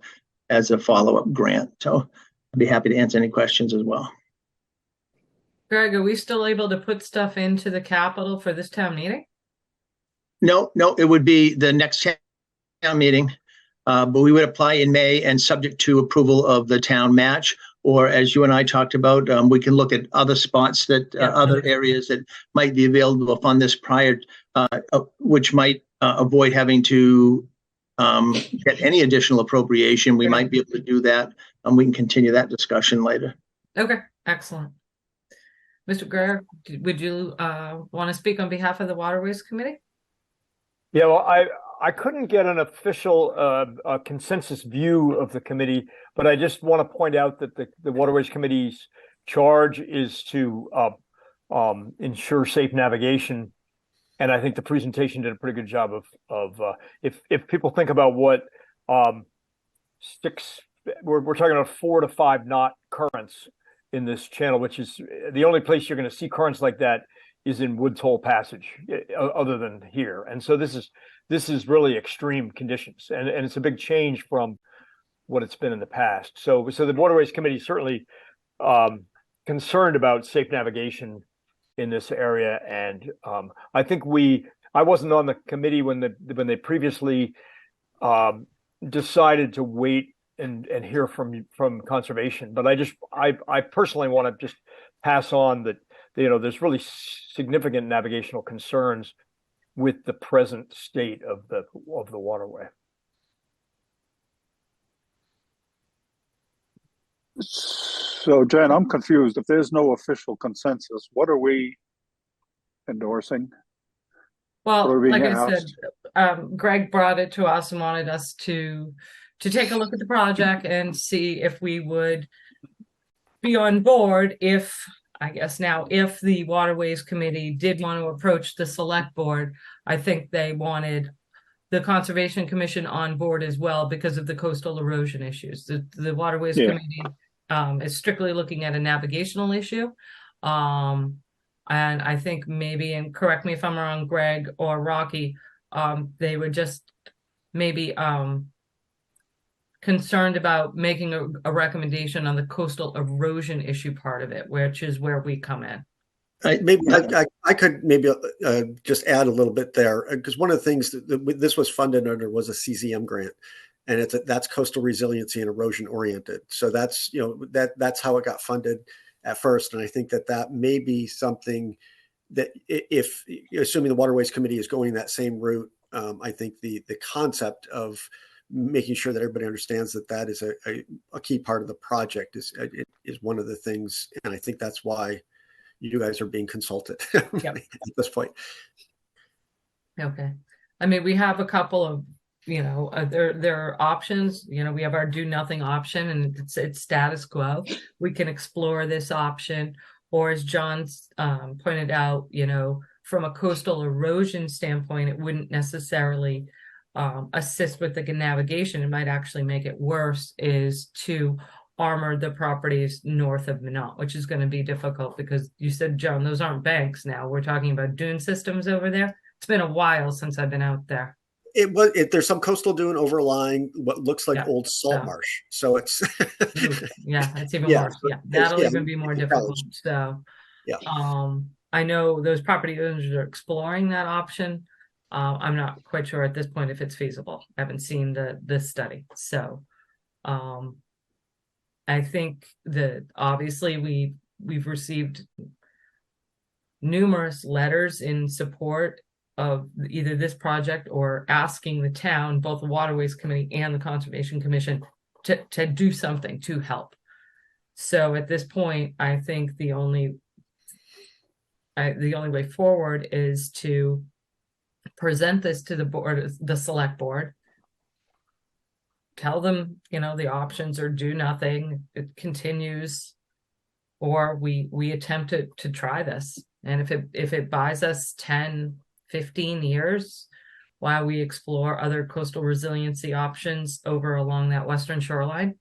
as a follow-up grant. So I'd be happy to answer any questions as well. Greg, are we still able to put stuff into the capital for this town meeting? No, it would be the next town meeting, but we would apply in May and subject to approval of the town match. Or as you and I talked about, we can look at other spots that other areas that might be available to fund this prior, which might avoid having to get any additional appropriation. We might be able to do that, and we can continue that discussion later. Okay, excellent. Mr. Greer, would you want to speak on behalf of the Waterways Committee? Yeah, well, I couldn't get an official consensus view of the committee, but I just want to point out that the Waterways Committee's charge is to ensure safe navigation. And I think the presentation did a pretty good job of if people think about what we're talking about 4 to 5 knot currents in this channel, which is the only place you're going to see currents like that is in Woods Hole Passage, other than here. And so this is really extreme conditions, and it's a big change from what it's been in the past. So the Waterways Committee is certainly concerned about safe navigation in this area, and I think I wasn't on the committee when they previously decided to wait and hear from conservation, but I personally want to just pass on that there's really significant navigational concerns with the present state of the waterway. So Jen, I'm confused. If there's no official consensus, what are we endorsing? Well, like I said, Greg brought it to us and wanted us to take a look at the project and see if we would be on board if the Waterways Committee did want to approach the select board. I think they wanted the Conservation Commission on board as well because of the coastal erosion issues. The Waterways Committee is strictly looking at a navigational issue. And I think maybe, and correct me if I'm wrong, Greg or Rocky, they were just maybe concerned about making a recommendation on the coastal erosion issue part of it, which is where we come in. I could maybe just add a little bit there, because one of the things that this was funded under was a CZM grant, and that's coastal resiliency and erosion oriented. So that's that's how it got funded at first, and I think that may be something that if assuming the Waterways Committee is going that same route, I think the concept of making sure that everybody understands that is a key part of the project is one of the things, and I think that's why you guys are being consulted at this point. Okay. I mean, we have a couple of, there are options. We have our do nothing option, and it's status quo. We can explore this option, or as John's pointed out, from a coastal erosion standpoint, it wouldn't necessarily assist with the navigation. It might actually make it worse, is to armor the properties north of Minot, which is going to be difficult because you said, John, those aren't banks now. We're talking about dune systems over there. It's been a while since I've been out there. There's some coastal dune overlying what looks like old salt marsh. So it's it's even worse. That'll even be more difficult. So I know those property owners are exploring that option. I'm not quite sure at this point if it's feasible. I haven't seen the study. So I think that obviously we've received numerous letters in support of either this project or asking the town, both the Waterways Committee and the Conservation Commission, to do something to help. So at this point, I think the only way forward is to present this to the board, the select board. Tell them, the options are do nothing, it continues, or we attempt to try this. And if it buys us 10, 15 years while we explore other coastal resiliency options over along that western shoreline,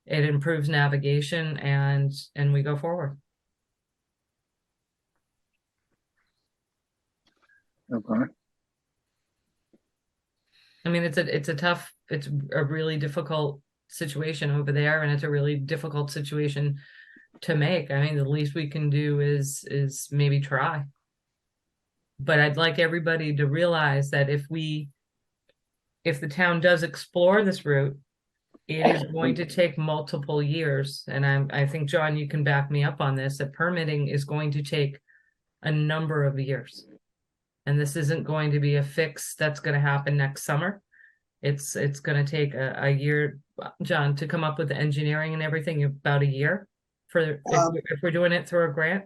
it improves navigation and we go forward. Okay. I mean, it's a really difficult situation over there, and it's a really difficult situation to make. I mean, the least we can do is maybe try. But I'd like everybody to realize that if the town does explore this route, it is going to take multiple years. And I think, John, you can back me up on this, that permitting is going to take a number of years. And this isn't going to be a fix that's going to happen next summer. It's going to take a year, John, to come up with the engineering and everything, about a year for if we're doing it through a grant.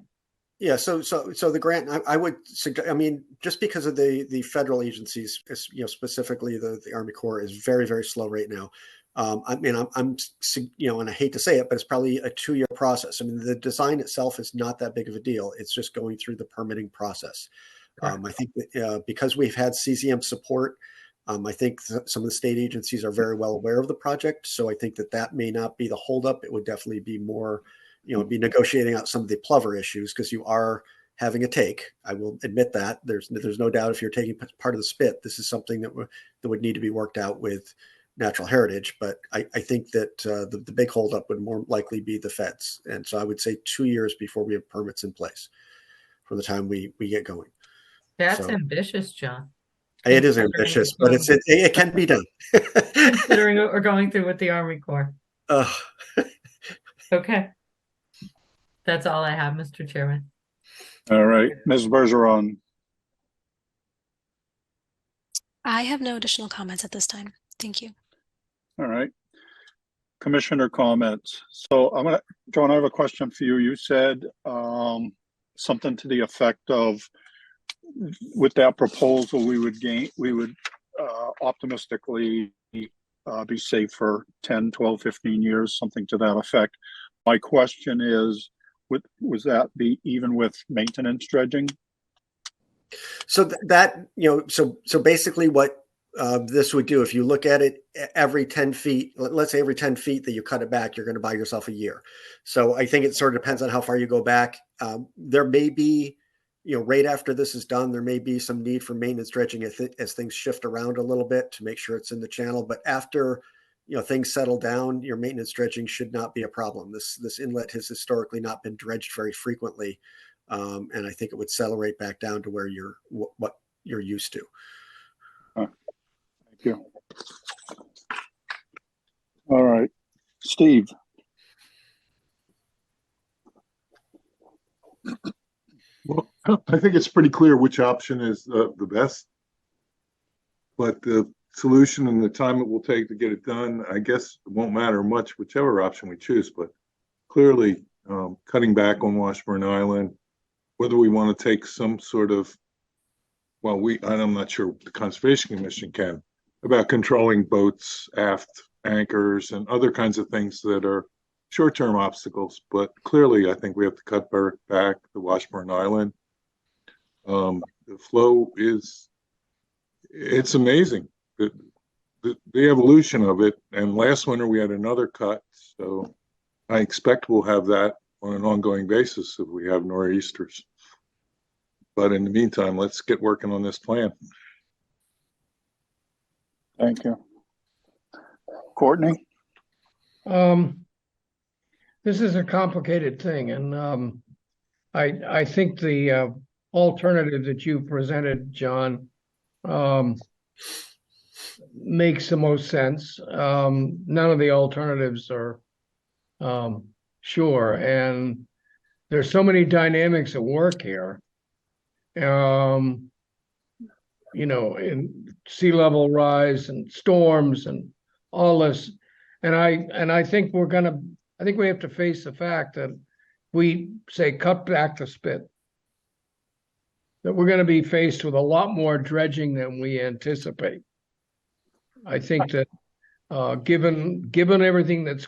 Yeah, so the grant, I would suggest, I mean, just because of the federal agencies, specifically the Army Corps is very, very slow right now. I mean, I'm and I hate to say it, but it's probably a 2-year process. I mean, the design itself is not that big of a deal. It's just going through the permitting process. I think that, because we've had CZM support, I think some of the state agencies are very well aware of the project. So I think that may not be the holdup. It would definitely be more, be negotiating out some of the plover issues, because you are having a take. I will admit that there's no doubt if you're taking part of the spit, this is something that would need to be worked out with natural heritage. But I think that the big holdup would more likely be the feds. And so I would say 2 years before we have permits in place from the time we get going. That's ambitious, John. It is ambitious, but it can be done. Considering what we're going through with the Army Corps. Okay. That's all I have, Mr. Chairman. All right, Ms. Bergeron. I have no additional comments at this time. Thank you. All right. Commissioner comments. So John, I have a question for you. You said something to the effect of, with that proposal, we would optimistically be safe for 10, 12, 15 years, something to that effect. My question is, was that even with maintenance dredging? So so basically what this would do, if you look at it, every 10 feet, let's say every 10 feet that you cut it back, you're going to buy yourself a year. So I think it sort of depends on how far you go back. There may be, right after this is done, there may be some need for maintenance dredging as things shift around a little bit to make sure it's in the channel. But after, things settle down, your maintenance dredging should not be a problem. This inlet has historically not been dredged very frequently. And I think it would settle right back down to where what you're used to. Thank you. All right, Steve. Well, I think it's pretty clear which option is the best, but the solution and the time it will take to get it done, I guess it won't matter much whichever option we choose. But clearly, cutting back on Washburn Island, whether we want to take some sort of, I'm not sure the Conservation Commission can, about controlling boats, aft anchors, and other kinds of things that are short-term obstacles. But clearly, I think we have to cut back the Washburn Island. The flow it's amazing, the evolution of it. And last winter we had another cut, so I expect we'll have that on an ongoing basis if we have nor'easters. But in the meantime, let's get working on this plan. Thank you. Courtney? This is a complicated thing, and I think the alternative that you presented, John, makes the most sense. None of the alternatives are sure, and there's so many dynamics at work here. in sea level rise and storms and all this. And I think I think we have to face the fact that we say cut back the spit, that we're gonna be faced with a lot more dredging than we anticipate. I think that given everything that's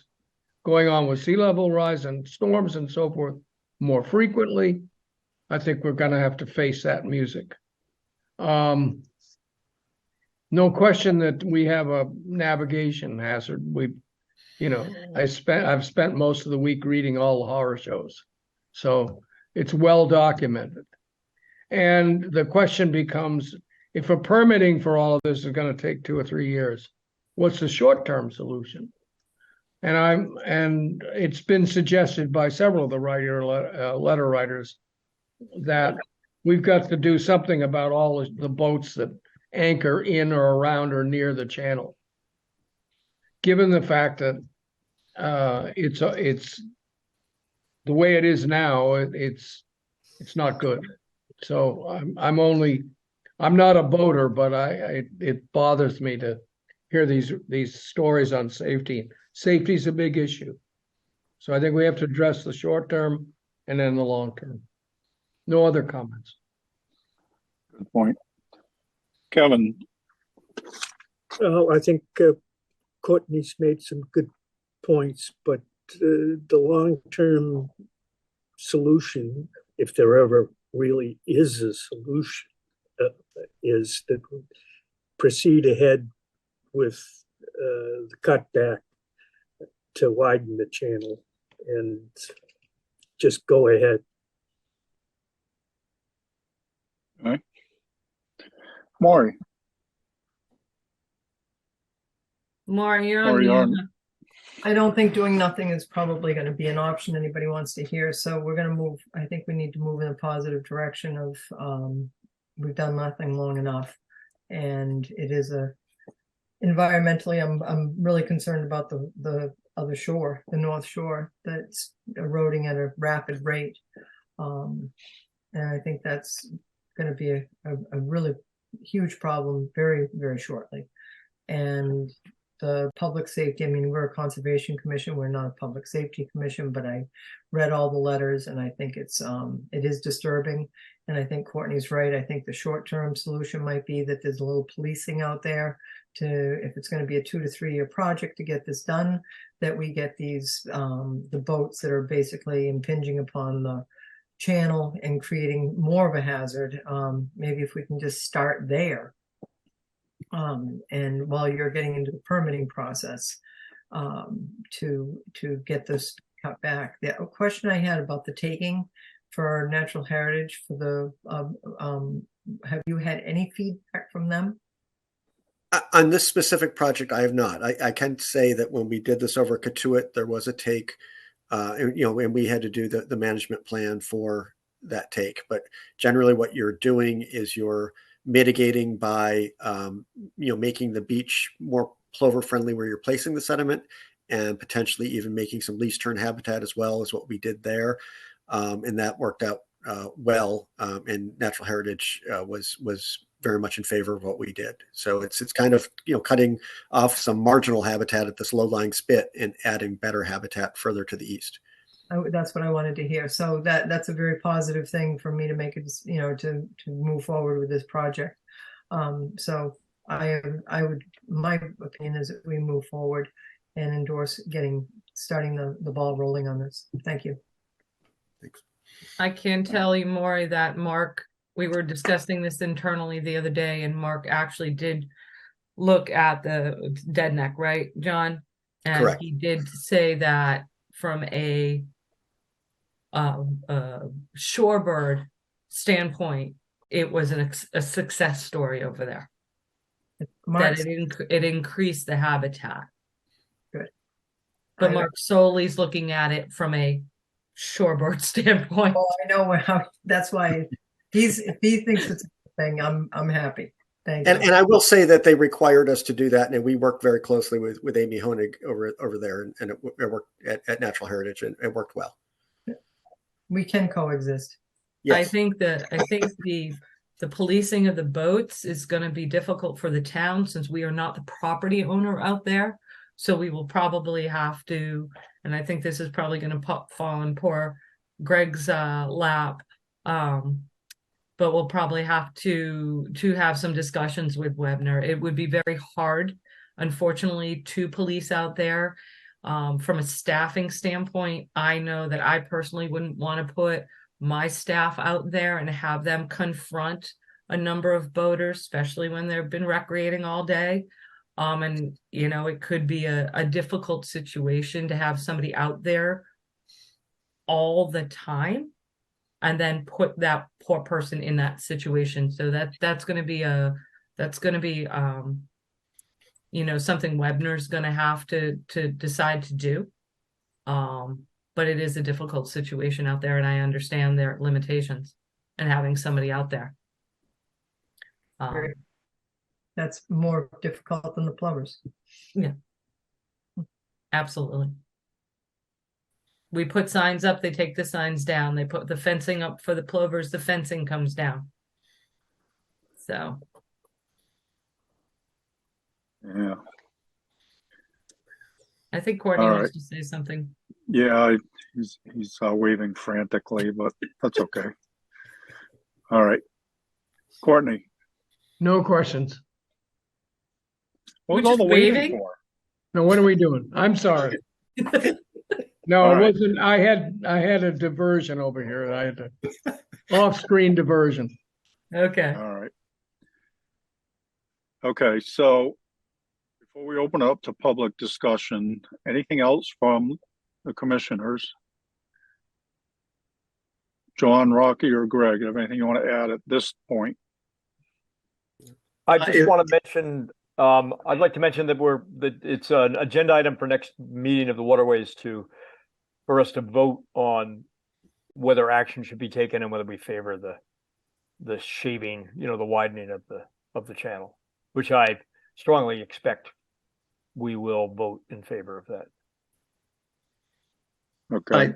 going on with sea level rise and storms and so forth more frequently, I think we're gonna have to face that music. No question that we have a navigation hazard. I've spent most of the week reading all the horror shows. So it's well documented. And the question becomes, if a permitting for all of this is going to take 2 or 3 years, what's the short-term solution? And it's been suggested by several of the letter writers that we've got to do something about all the boats that anchor in or around or near the channel. Given the fact that it's the way it is now, it's not good. So I'm not a boater, but it bothers me to hear these stories on safety. Safety is a big issue. So I think we have to address the short term and then the long term. No other comments. Good point. Kevin. Well, I think Courtney's made some good points, but the long-term solution, if there ever really is a solution, is that we proceed ahead with the cutback to widen the channel and just go ahead. Okay. Maury. Maury, you're Maury, on you're mute. on. I don't think doing nothing is probably going to be an option anybody wants to hear. So we're going to move. I think we need to move in a positive direction of we've done nothing long enough, and it is environmentally. I'm really concerned about the other shore, the North Shore, that's eroding at a rapid rate, and I think that's going to be a really huge problem very, very shortly. And the public safety, I mean, we're a conservation commission, we're not a public safety commission, but I read all the letters and I think it is disturbing. And I think Courtney's right. I think the short-term solution might be that there's a little policing out there if it's going to be a 2 to 3 year project to get this done, that we get these, the boats that are basically impinging upon the channel and creating more of a hazard. Maybe if we can just start there. And while you're getting into the permitting process, to get this cut back. The question I had about the taking for natural heritage for the, have you had any feedback from them? On this specific project, I have not. I can say that when we did this over Katuitt, there was a take, and we had to do the management plan for that take. But generally what you're doing is you're mitigating by making the beach more plover friendly where you're placing the sediment, and potentially even making some least turn habitat as well, as what we did there, and that worked out well. And Natural Heritage was very much in favor of what we did. So it's kind of cutting off some marginal habitat at this low-lying spit and adding better habitat further to the east. That's what I wanted to hear. So that's a very positive thing for me to make it, to move forward with this project. So my opinion is that we move forward and endorse starting the ball rolling on this. Thank you. Thanks. I can tell you, Maury, that Mark, we were discussing this internally the other day, and Mark actually did look at the dead neck, right, John? And correct. He did say that from a shorebird standpoint, it was a success story over there. That it increased the habitat. Good. But Mark Soley's looking at it from a shorebird standpoint. Oh, I know that's why if he thinks it's a good thing, I'm happy. Thank you. And I will say that they required us to do that, and we worked very closely with Amy Honig over there, and it worked at Natural Heritage, and it worked well. We can coexist. Yes. I think the The policing of the boats is going to be difficult for the town since we are not the property owner out there. So we will probably have to, and I think this is probably going to fall in poor Greg's lap. But we'll probably have to have some discussions with Webner. It would be very hard, unfortunately, to police out there. From a staffing standpoint, I know that I personally wouldn't want to put my staff out there and have them confront a number of boaters, especially when they've been recreating all day. And you know, it could be a difficult situation to have somebody out there all the time and then put that poor person in that situation. So that's going to be you know, something Webner's going to have to decide to do. But it is a difficult situation out there, and I understand their limitations and having somebody out there. That's more difficult than the plumbers. Yeah, absolutely. We put signs up, they take the signs down. They put the fencing up for the plovers, the fencing comes down. So. Yeah. I think Courtney All wants right. to say something. Yeah, he's waving frantically, but that's okay. All right. Courtney, No questions. what was We're all the just waving waving? for? Now, what are we doing? I'm sorry. No, All it right. wasn't. I had a diversion over here. I had a off-screen diversion. Okay. All right. Okay, so before we open up to public discussion, anything else from the commissioners? John, Rocky, or Greg, have anything you want to add at this point? I just want to mention, I'd like to mention that it's an agenda item for next meeting of the Waterways for us to vote on whether action should be taken and whether we favor the shaving, you know, the widening of the channel, which I strongly expect we will vote in favor of that. Okay.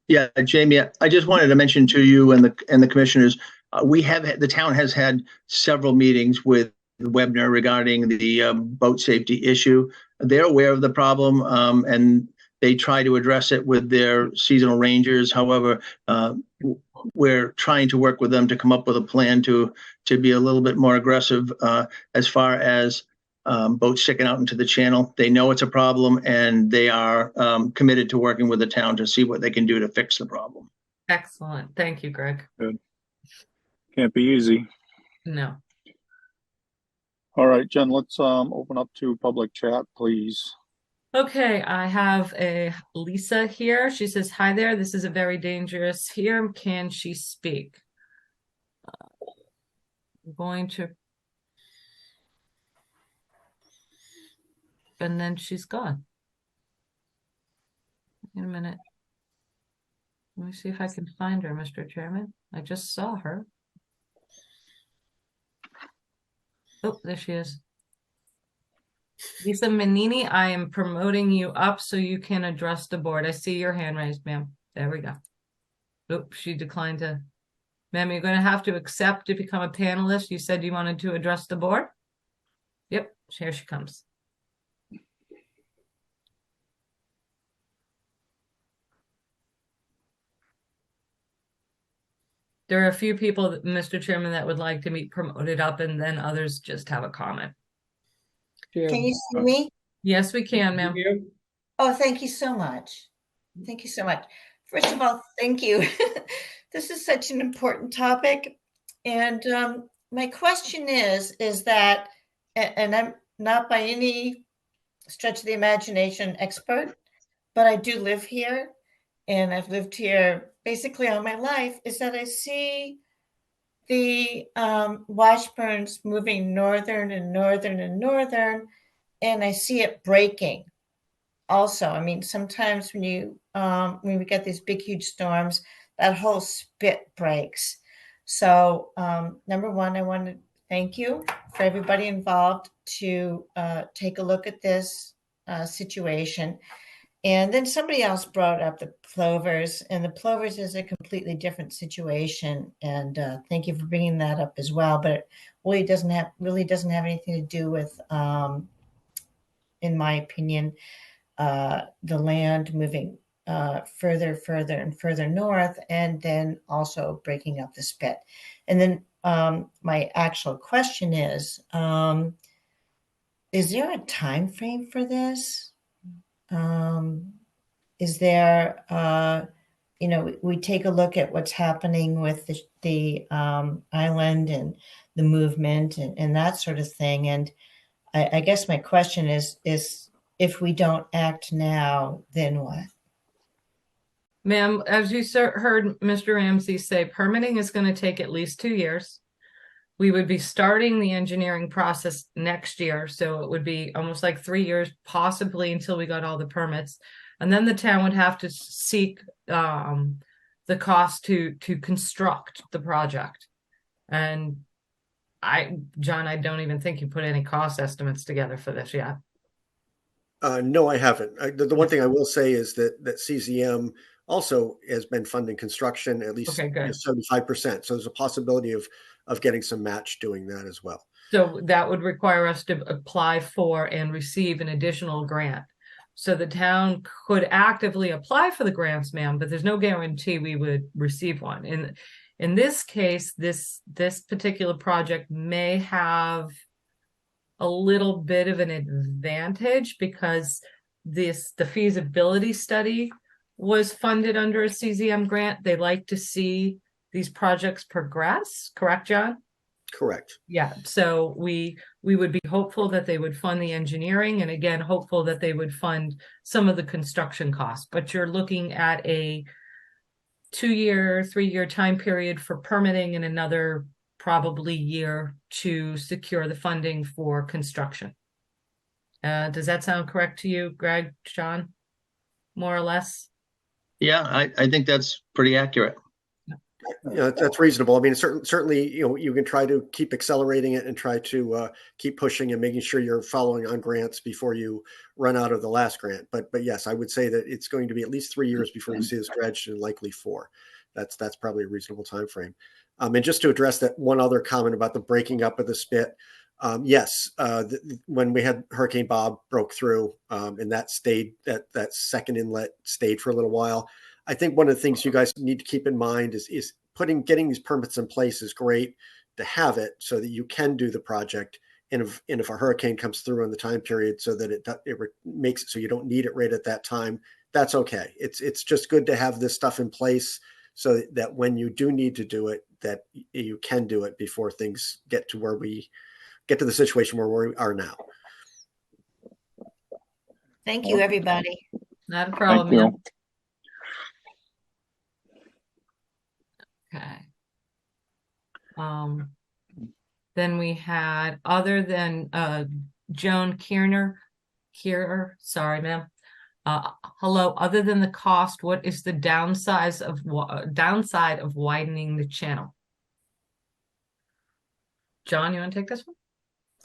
Yeah, Jamie, I just wanted to mention to you and the commissioners, the town has had several meetings with Webner regarding the boat safety issue. They're aware of the problem, and they try to address it with their seasonal rangers. However, we're trying to work with them to come up with a plan to be a little bit more aggressive as far as boats sticking out into the channel. They know it's a problem, and they are committed to working with the town to see what they can do to fix the problem. Excellent. Thank you, Greg. Good. Can't be easy. No. All right, Jen, let's open up to public chat, please. Okay, I have a Lisa here. She says, "Hi there. This is a very dangerous here. Can she speak?" I'm going to, and then she's gone. In a minute. Let me see if I can find her, Mr. Chairman. I just saw her. Oh, there she is. Lisa Menini, I am promoting you up so you can address the board. I see your hand raised, ma'am. There we go. Oops, she declined to. Ma'am, you're going to have to accept to become a panelist. You said you wanted to address the board. Yep, here she comes. There are a few people, Mr. Chairman, that would like to be promoted up, and then others just have a comment. Can you see me? Yes, we can, ma'am. Oh, thank you so much. Thank you so much. First of all, thank you. This is such an important topic. And my question is that, and I'm not by any stretch of the imagination expert, but I do live here, and I've lived here basically all my life, is that I see the Washburns moving northern and northern and northern, and I see it breaking. Also, I mean, sometimes when we get these big, huge storms, that whole spit breaks. So, number one, I want to thank you for everybody involved to take a look at this situation. And then somebody else brought up the plovers, and the plovers is a completely different situation. And thank you for bringing that up as well. But it really doesn't have anything to do with, in my opinion, the land moving further and further north, and then also breaking up the spit. And then my actual question is there a time frame for this? Is there, we take a look at what's happening with the island and the movement and that sort of thing. And I guess my question is if we don't act now, then what? Ma'am, as you heard Mr. Ramsey say, permitting is going to take at least 2 years. We would be starting the engineering process next year. So it would be almost like 3 years, possibly until we got all the permits. And then the town would have to seek the cost to construct the project. And John, I don't even think you put any cost estimates together for this yet. No, I haven't. The one thing I will say is that CZM also has been funding construction at least 75%. So there's a possibility of getting some match doing that as well. So that would require us to apply for and receive an additional grant. So the town could actively apply for the grants, ma'am, but there's no guarantee we would receive one. In this case, this particular project may have a little bit of an advantage because the feasibility study was funded under a CZM grant. They like to see these projects progress, correct, John? Correct. Yeah, so we would be hopeful that they would fund the engineering, and again, hopeful that they would fund some of the construction costs. But you're looking at a 2-year, 3-year time period for permitting and another probably year to secure the funding for construction. Does that sound correct to you, Greg, John? More or less? Yeah, I think that's pretty accurate. Yeah, that's reasonable. I mean, certainly, you can try to keep accelerating it and try to keep pushing and making sure you're following on grants before you run out of the last grant. But yes, I would say that it's going to be at least 3 years before you see this dredged, and likely 4. That's probably a reasonable time frame. And just to address that one other comment about the breaking up of the spit, yes, when we had Hurricane Bob broke through, and that stayed, that second inlet stayed for a little while. I think one of the things you guys need to keep in mind is getting these permits in place is great to have it so that you can do the project. And if a hurricane comes through in the time period so that it makes it so you don't need it right at that time, that's okay. It's just good to have this stuff in place so that when you do need to do it, that you can do it before things get to the situation where we are now. Thank you, everybody. Not a problem. Thank you. Okay. Then we had, other than Joan Kierer, sorry, ma'am. Hello, other than the cost, what is the downside of widening the channel? John, you want to take this one?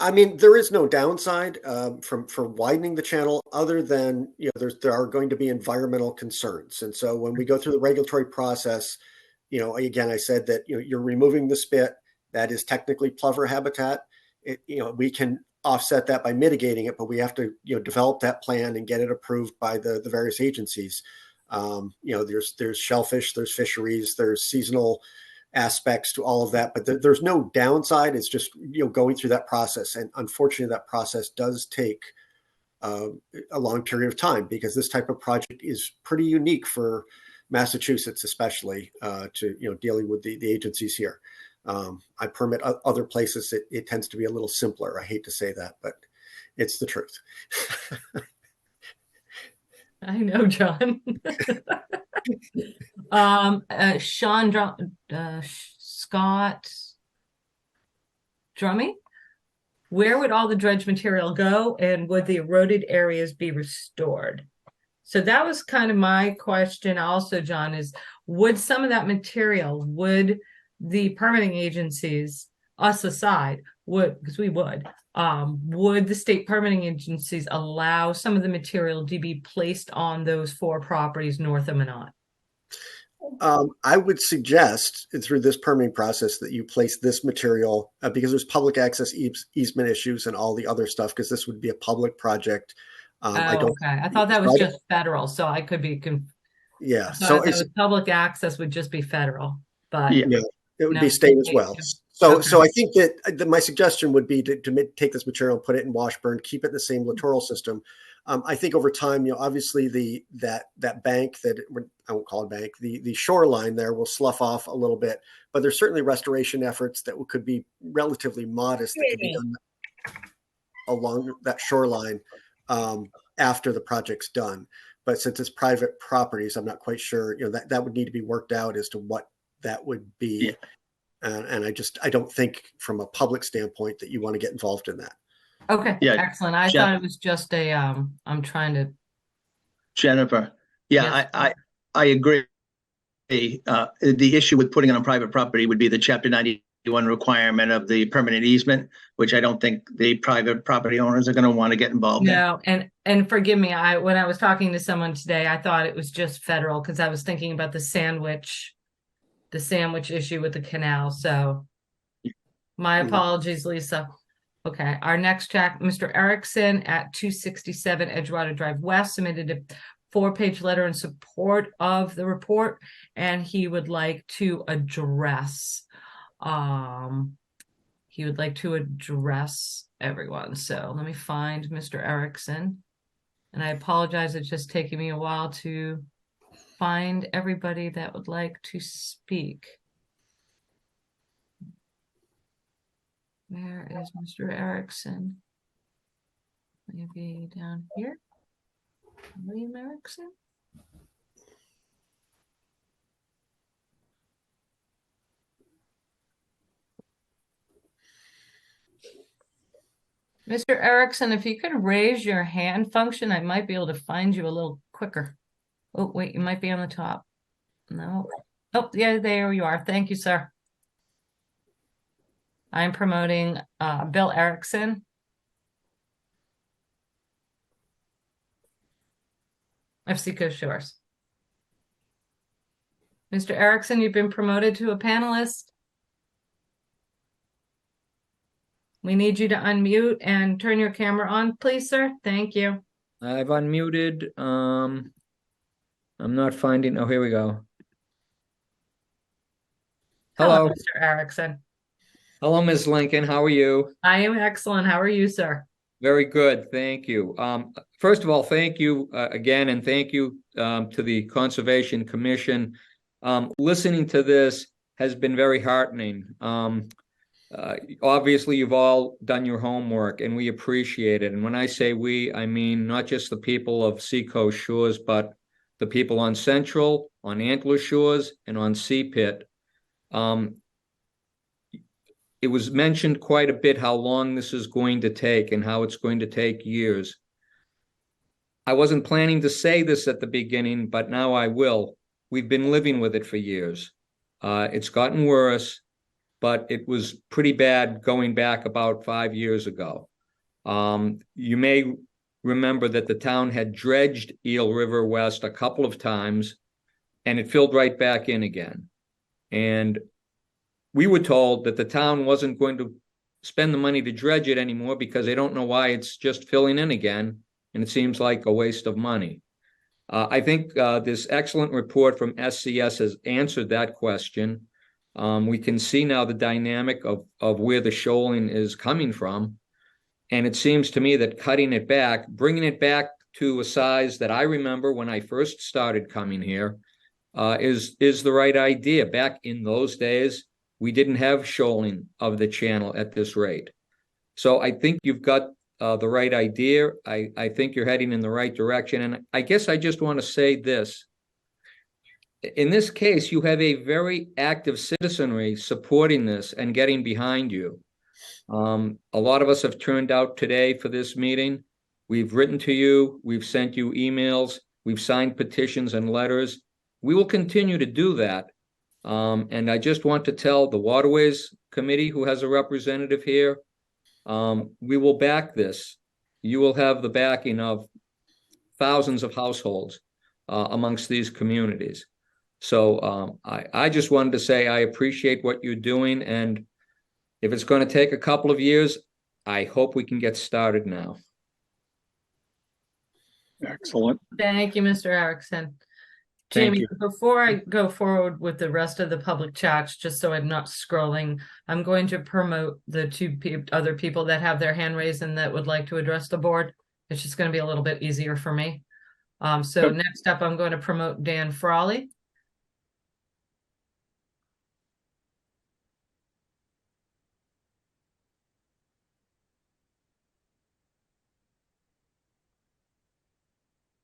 I mean, there is no downside for widening the channel, other than there are going to be environmental concerns, and so when we go through the regulatory process, again, I said that you're removing the spit. That is technically plover habitat. We can offset that by mitigating it, but we have to develop that plan and get it approved by the various agencies. There's shellfish, there's fisheries, there's seasonal aspects to all of that, but there's no downside. It's just going through that process, and unfortunately, that process does take a long period of time because this type of project is pretty unique for Massachusetts, especially to dealing with the agencies here. I permit other places. It tends to be a little simpler. I hate to say that, but it's the truth. I know, John. Scott Drummy, where would all the dredge material go, and would the eroded areas be restored? So that was kind of my question also, John, is would some of that material, would the permitting agencies, us aside, because we would the state permitting agencies allow some of the material to be placed on those 4 properties north of Minot? I would suggest through this permitting process that you place this material because there's public access easement issues and all the other stuff, because this would be a public project. Okay. I thought that was just federal, so I could be yeah. So public access would just be federal, but yeah, it would no, be state as well. So, okay. so I think that my suggestion would be to take this material and put it in Washburn, keep it in the same littoral system. I think over time, obviously that bank that I won't call it bank, the shoreline there will slough off a little bit, but there's certainly restoration efforts that could be relatively modest that could be done along that shoreline after the project's done. But since it's private properties, I'm not quite sure. That would need to be worked out as to what that would be. Yeah. And I don't think from a public standpoint that you want to get involved in that. Okay, yeah, excellent. I thought it was just a, I'm trying to. Jennifer, yeah, yes. I agree. The issue with putting it on private property would be the Chapter 91 requirement of the permanent easement, which I don't think the private property owners are going to want to get involved in. No, and forgive me, when I was talking to someone today, I thought it was just federal because I was thinking about the sandwich issue with the canal. So my apologies, Lisa. Okay, our next check, Mr. Erickson at 267 Edgewater Drive West submitted a 4-page letter in support of the report, and he would like to address everyone. So let me find Mr. Erickson, and I apologize, it's just taking me a while to find everybody that would like to speak. Where is Mr. Erickson? Maybe down here. William Erickson? Mr. Erickson, if you could raise your hand function, I might be able to find you a little quicker. Oh, wait, you might be on the top. No. Oh, yeah, there you are. Thank you, sir. I'm promoting Bill Erickson. of Seacoast Shores. Mr. Erickson, you've been promoted to a panelist. We need you to unmute and turn your camera on, please, sir. Thank you. I've unmuted. I'm not finding. Oh, here we go. Hello, Mr. Erickson. Hello, Ms. Lincoln. How are you? I am excellent. How are you, sir? Very good. Thank you. First of all, thank you again, and thank you to the Conservation Commission. Listening to this has been very heartening. Obviously, you've all done your homework, and we appreciate it. And when I say we, I mean not just the people of Seacoast Shores, but the people on Central, on Antler Shores, and on Sea Pit. It was mentioned quite a bit how long this is going to take and how it's going to take years. I wasn't planning to say this at the beginning, but now I will. We've been living with it for years. It's gotten worse, but it was pretty bad going back about 5 years ago. You may remember that the town had dredged Eel River West a couple of times, and it filled right back in again. And we were told that the town wasn't going to spend the money to dredge it anymore because they don't know why it's just filling in again, and it seems like a waste of money. I think this excellent report from SCS has answered that question. We can see now the dynamic of where the shoaling is coming from. And it seems to me that cutting it back, bringing it back to a size that I remember when I first started coming here, is the right idea. Back in those days, we didn't have shoaling of the channel at this rate. So I think you've got the right idea. I think you're heading in the right direction. And I guess I just want to say this. In this case, you have a very active citizenry supporting this and getting behind you. A lot of us have turned out today for this meeting. We've written to you. We've sent you emails. We've signed petitions and letters. We will continue to do that. And I just want to tell the Waterways Committee, who has a representative here, we will back this. You will have the backing of thousands of households amongst these communities. So I just wanted to say I appreciate what you're doing, and if it's going to take a couple of years, I hope we can get started now. Excellent. Thank you, Mr. Erickson. Thank Jamie, you. before I go forward with the rest of the public chats, just so I'm not scrolling, I'm going to promote the other people that have their hand raised and that would like to address the board. It's just going to be a little bit easier for me. So next up, I'm going to promote Dan Frawley.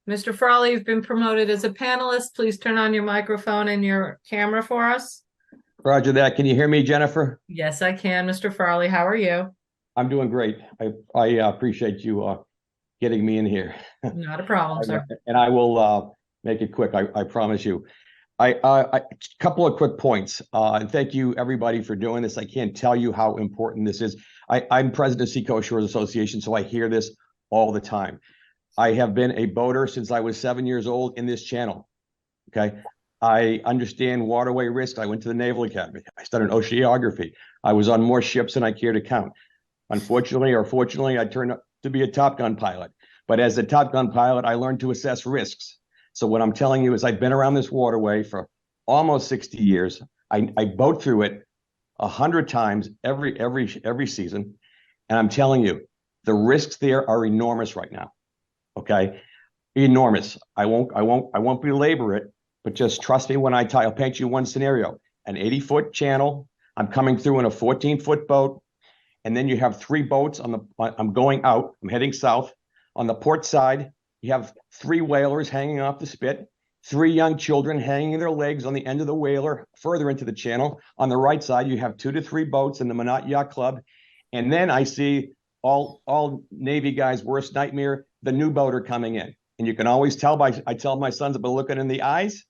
Mr. Frawley, you've been promoted as a panelist. Please turn on your microphone and your camera for us. Roger that. Can you hear me, Jennifer? Yes, I can. Mr. Frawley, how are you? I'm doing great. I appreciate you getting me in here. Not a problem, sir. And I will make it quick. I promise you. A couple of quick points. And thank you everybody for doing this. I can't tell you how important this is. I'm president of Seacoast Shores Association, so I hear this all the time. I have been a boater since I was 7 years old in this channel. Okay. I understand waterway risks. I went to the Naval Academy. I studied oceanography. I was on more ships than I care to count. Unfortunately or fortunately, I turned up to be a Top Gun pilot. But as a Top Gun pilot, I learned to assess risks. So what I'm telling you is I've been around this waterway for almost 60 years. I boat through it 100 times every season. And I'm telling you, the risks there are enormous right now. Okay, enormous. I won't belabor it, but just trust me when I'll paint you one scenario. An 80-foot channel. I'm coming through in a 14-foot boat, and then you have 3 boats I'm going out. I'm heading south. On the port side, you have 3 whalers hanging off the spit, 3 young children hanging their legs on the end of the whaler further into the channel. On the right side, you have 2 to 3 boats in the Minot Yacht Club, and then I see all Navy guys' worst nightmare, the new boater coming in. And you can always tell I tell my sons by looking in the eyes,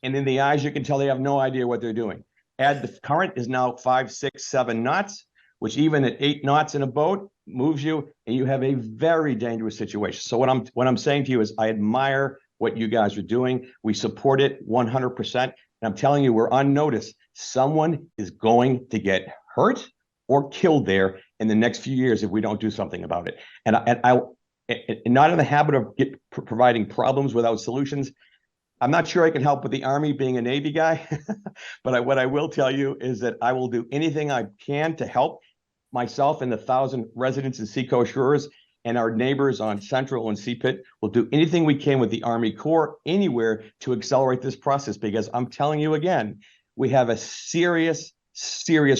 and in the eyes, you can tell they have no idea what they're doing. Add the current is now 5, 6, 7 knots, which even at 8 knots in a boat moves you, and you have a very dangerous situation. So what I'm saying to you is I admire what you guys are doing. We support it 100%. And I'm telling you, we're on notice. Someone is going to get hurt or killed there in the next few years if we don't do something about it. And I'm not in the habit of providing problems without solutions. I'm not sure I can help with the Army being a Navy guy, but what I will tell you is that I will do anything I can to help myself and the 1,000 residents in Seacoast Shores and our neighbors on Central and Seapit. We'll do anything we can with the Army Corps anywhere to accelerate this process, because I'm telling you again, we have a serious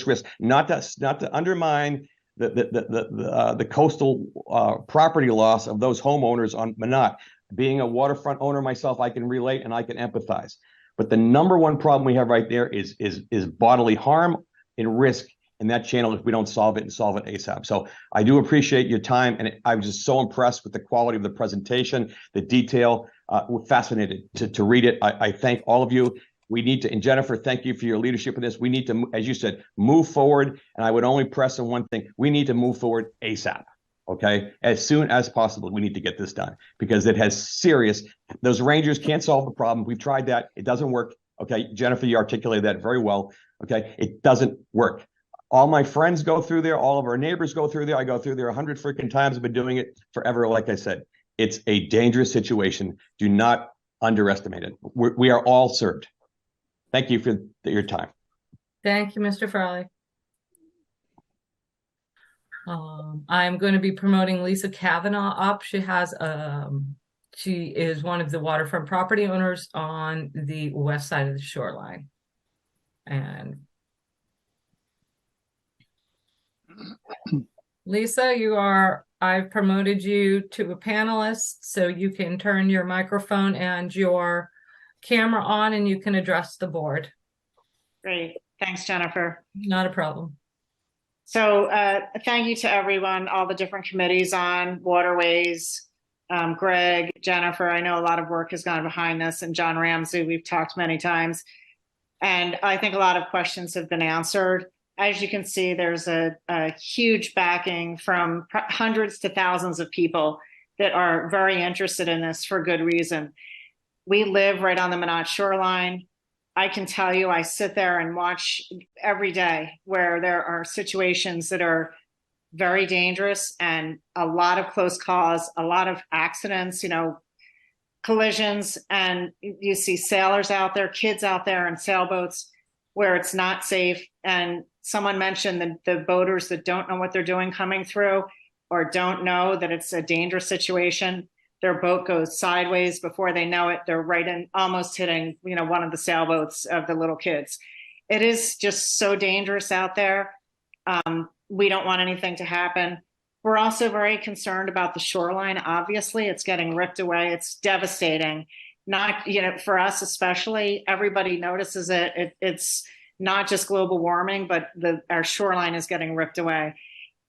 risk, not to undermine the coastal property loss of those homeowners on Minot. Being a waterfront owner myself, I can relate and I can empathize. But the number one problem we have right there is bodily harm and risk in that channel if we don't solve it ASAP. So I do appreciate your time, and I was just so impressed with the quality of the presentation, the detail. We're fascinated to read it. I thank all of you. We need to, and Jennifer, thank you for your leadership in this. We need to, as you said, move forward. And I would only press on one thing. We need to move forward ASAP, okay? As soon as possible, we need to get this done, because it has those rangers can't solve the problem. We've tried that. It doesn't work, okay? Jennifer, you articulated that very well, okay? It doesn't work. All my friends go through there. All of our neighbors go through there. I go through there 100 freaking times. I've been doing it forever. Like I said, it's a dangerous situation. Do not underestimate it. We are all served. Thank you for your time. Thank you, Mr. Frawley. I'm going to be promoting Lisa Kavanaugh up. She is one of the waterfront property owners on the west side of the shoreline. And Lisa, I've promoted you to a panelist, so you can turn your microphone and your camera on and you can address the board. Great. Thanks, Jennifer. Not a problem. So thank you to everyone, all the different committees on waterways, Greg, Jennifer. I know a lot of work has gone behind this, and John Ramsey, we've talked many times. And I think a lot of questions have been answered. as you can see, there's a huge backing from hundreds to thousands of people that are very interested in this for good reason. We live right on the Minot shoreline. I can tell you, I sit there and watch every day where there are situations that are very dangerous and a lot of close calls, a lot of accidents, collisions, and you see sailors out there, kids out there in sailboats where it's not safe. And someone mentioned the boaters that don't know what they're doing coming through or don't know that it's a dangerous situation. Their boat goes sideways before they know it. They're right in, almost hitting, one of the sailboats of the little kids. It is just so dangerous out there. We don't want anything to happen. We're also very concerned about the shoreline. Obviously, it's getting ripped away. It's devastating. Not, for us especially, everybody notices it. It's not just global warming, but our shoreline is getting ripped away.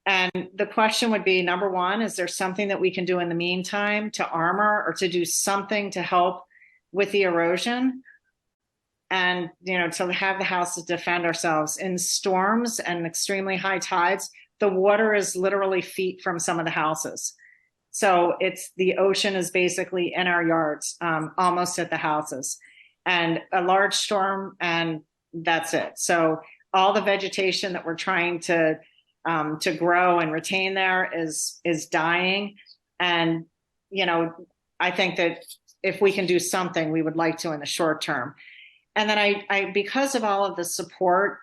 And the question would be, number one, is there something that we can do in the meantime to armor or to do something to help with the erosion? And, to have the house to defend ourselves in storms and extremely high tides. The water is literally feet from some of the houses. So the ocean is basically in our yards, almost at the houses, and a large storm, and that's it. So all the vegetation that we're trying to grow and retain there is dying. And, I think that if we can do something, we would like to in the short term. And then I because of all of the support,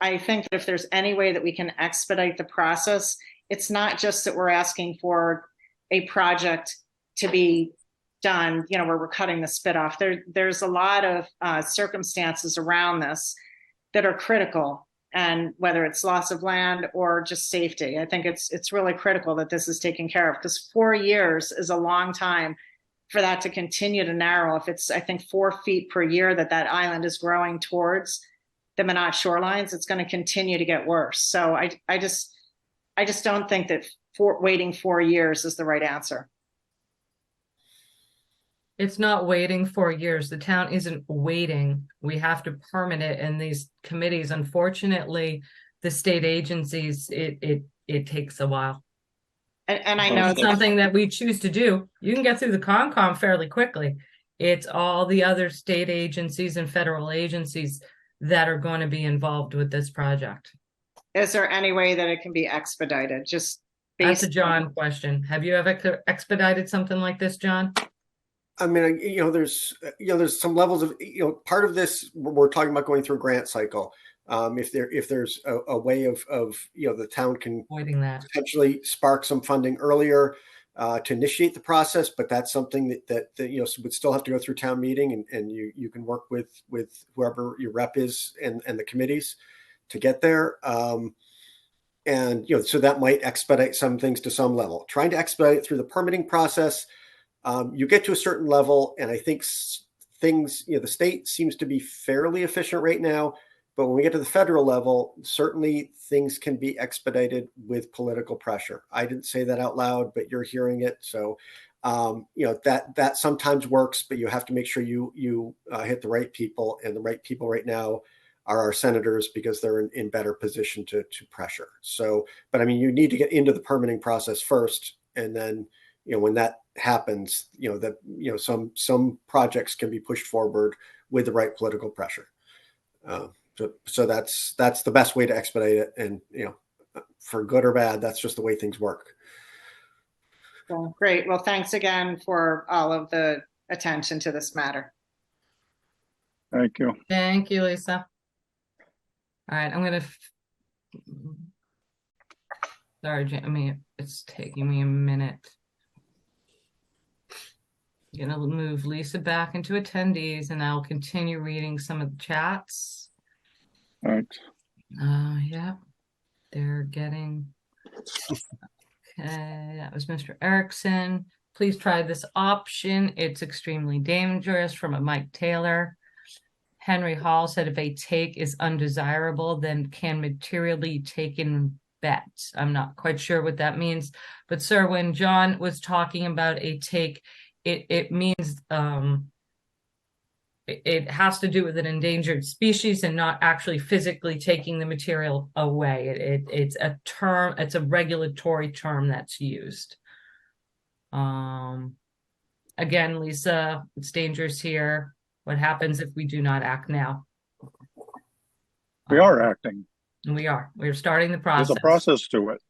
I think that if there's any way that we can expedite the process, it's not just that we're asking for a project to be done, where we're cutting the spit off. There's a lot of circumstances around this that are critical, and whether it's loss of land or just safety, I think it's really critical that this is taken care of, because 4 years is a long time for that to continue to narrow. If it's, I think, 4 feet per year that island is growing towards the Minot shorelines, it's going to continue to get worse. So I just don't think that waiting 4 years is the right answer. It's not waiting 4 years. The town isn't waiting. We have to permit it, and these committees, unfortunately, the state agencies, it takes a while. And I know it's something that we choose to do. You can get through the Concom fairly quickly. It's all the other state agencies and federal agencies that are going to be involved with this project. Is there any way that it can be expedited? That's a John question. Have you ever expedited something like this, John? I mean, there's some levels of, part of this, we're talking about going through a grant cycle. If there's a way of the town can potentially spark some funding earlier to initiate the process, but that's something that would still have to go through town meeting, and you can work with whoever your rep is and the committees to get there. And so that might expedite some things to some level. Trying to expedite it through the permitting process, you get to a certain level, and I think things, the state seems to be fairly efficient right now. But when we get to the federal level, certainly things can be expedited with political pressure. I didn't say that out loud, but you're hearing it. So, that sometimes works, but you have to make sure you hit the right people, and the right people right now are our senators, because they're in better position to pressure. So, but I mean, you need to get into the permitting process first, and then when that happens, some projects can be pushed forward with the right political pressure. So that's the best way to expedite it, and for good or bad, that's just the way things work. Well, great. Well, thanks again for all of the attention to this matter. Thank you. Thank you, Lisa. All right, I'm gonna. Sorry, Jamie, it's taking me a minute. I'm gonna move Lisa back into attendees, and I'll continue reading some of the chats. All right. Yeah, they're getting. Okay, that was Mr. Erickson. Please try this option. It's extremely dangerous, from a Mike Taylor. Henry Hall said if a take is undesirable, then can materially taken bet. I'm not quite sure what that means. But sir, when John was talking about a take, it means it has to do with an endangered species and not actually physically taking the material away. It's a term, it's a regulatory term that's used. Again, Lisa, it's dangerous here. What happens if we do not act now? We are acting. We are. We're starting the There's process. a process to it.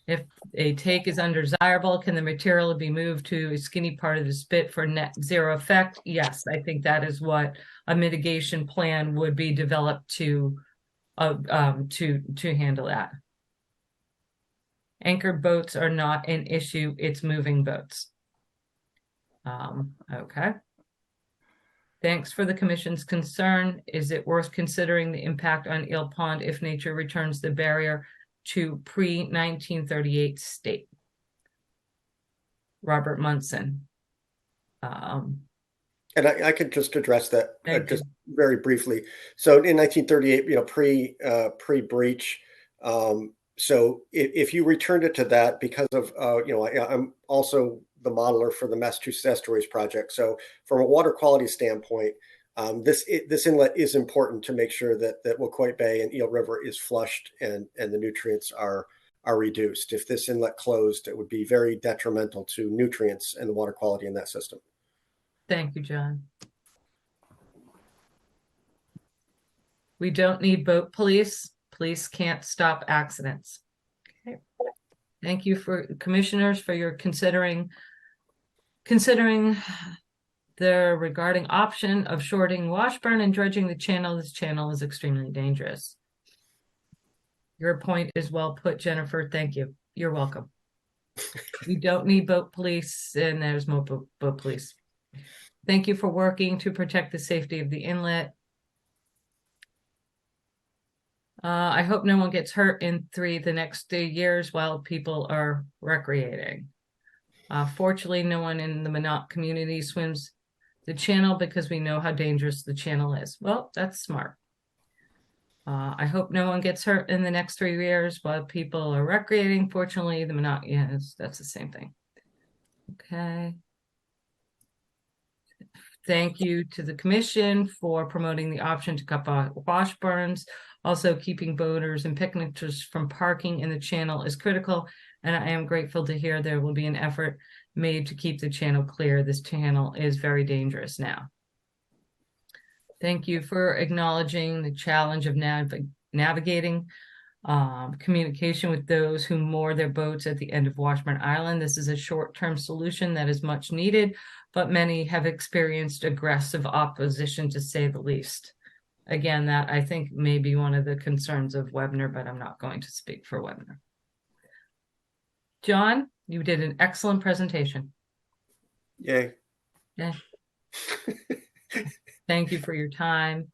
If a take is undesirable, can the material be moved to a skinny part of the spit for net zero effect? Yes, I think that is what a mitigation plan would be developed to handle that. Anchored boats are not an issue, it's moving boats. Okay. Thanks for the commission's concern. Is it worth considering the impact on Eel Pond if nature returns the barrier to pre-1938 state? Robert Munson. And I could just address that just very briefly. So in 1938, pre-breach, so if you returned it to that because of, I'm also the modeler for the Massachusetts Estuaries Project. So from a water quality standpoint, this inlet is important to make sure that Wacoit Bay and Eel River is flushed and the nutrients are reduced. If this inlet closed, it would be very detrimental to nutrients and the water quality in that system. Thank you, John. We don't need boat police. Police can't stop accidents. Okay. Thank you for commissioners for your considering the regarding option of shorting Washburn and dredging the channel. This channel is extremely dangerous. Your point is well put, Jennifer. Thank you. You're welcome. We don't need boat police, and there's no boat police. Thank you for working to protect the safety of the inlet. I hope no one gets hurt in the next 3 years while people are recreating. Fortunately, no one in the Minot community swims the channel because we know how dangerous the channel is. Well, that's smart. I hope no one gets hurt in the next 3 years while people are recreating. Fortunately, the Minot, yes, that's the same thing. Okay. Thank you to the commission for promoting the option to cut Washburns. Also, keeping boaters and picnickers from parking in the channel is critical, and I am grateful to hear there will be an effort made to keep the channel clear. This channel is very dangerous now. Thank you for acknowledging the challenge of navigating communication with those who moor their boats at the end of Washburn Island. This is a short-term solution that is much needed, but many have experienced aggressive opposition, to say the least. Again, that I think may be one of the concerns of Webner, but I'm not going to speak for Webner. John, you did an excellent presentation. Yay. Yeah. Thank you for your time.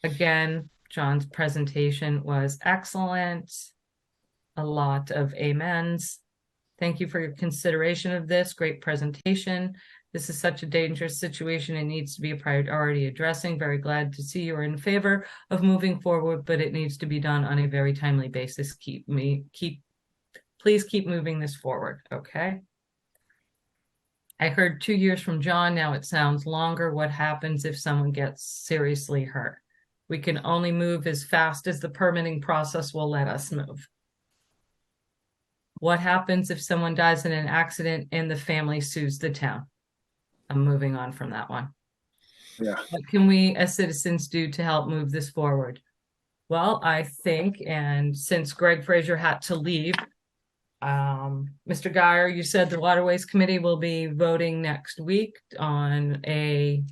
Again, John's presentation was excellent. A lot of amens. Thank you for your consideration of this. Great presentation. This is such a dangerous situation. It needs to be a priority addressing. Very glad to see you're in favor of moving forward, but it needs to be done on a very timely basis. Please keep moving this forward. Okay. I heard 2 years from John. Now it sounds longer. What happens if someone gets seriously hurt? We can only move as fast as the permitting process will let us move. What happens if someone dies in an accident and the family sues the town? I'm moving on from that one. Yeah. What can we as citizens do to help move this forward? Well, I think, and since Greg Fraser had to leave, Mr. Geyer, you said the Waterways Committee will be voting next week on a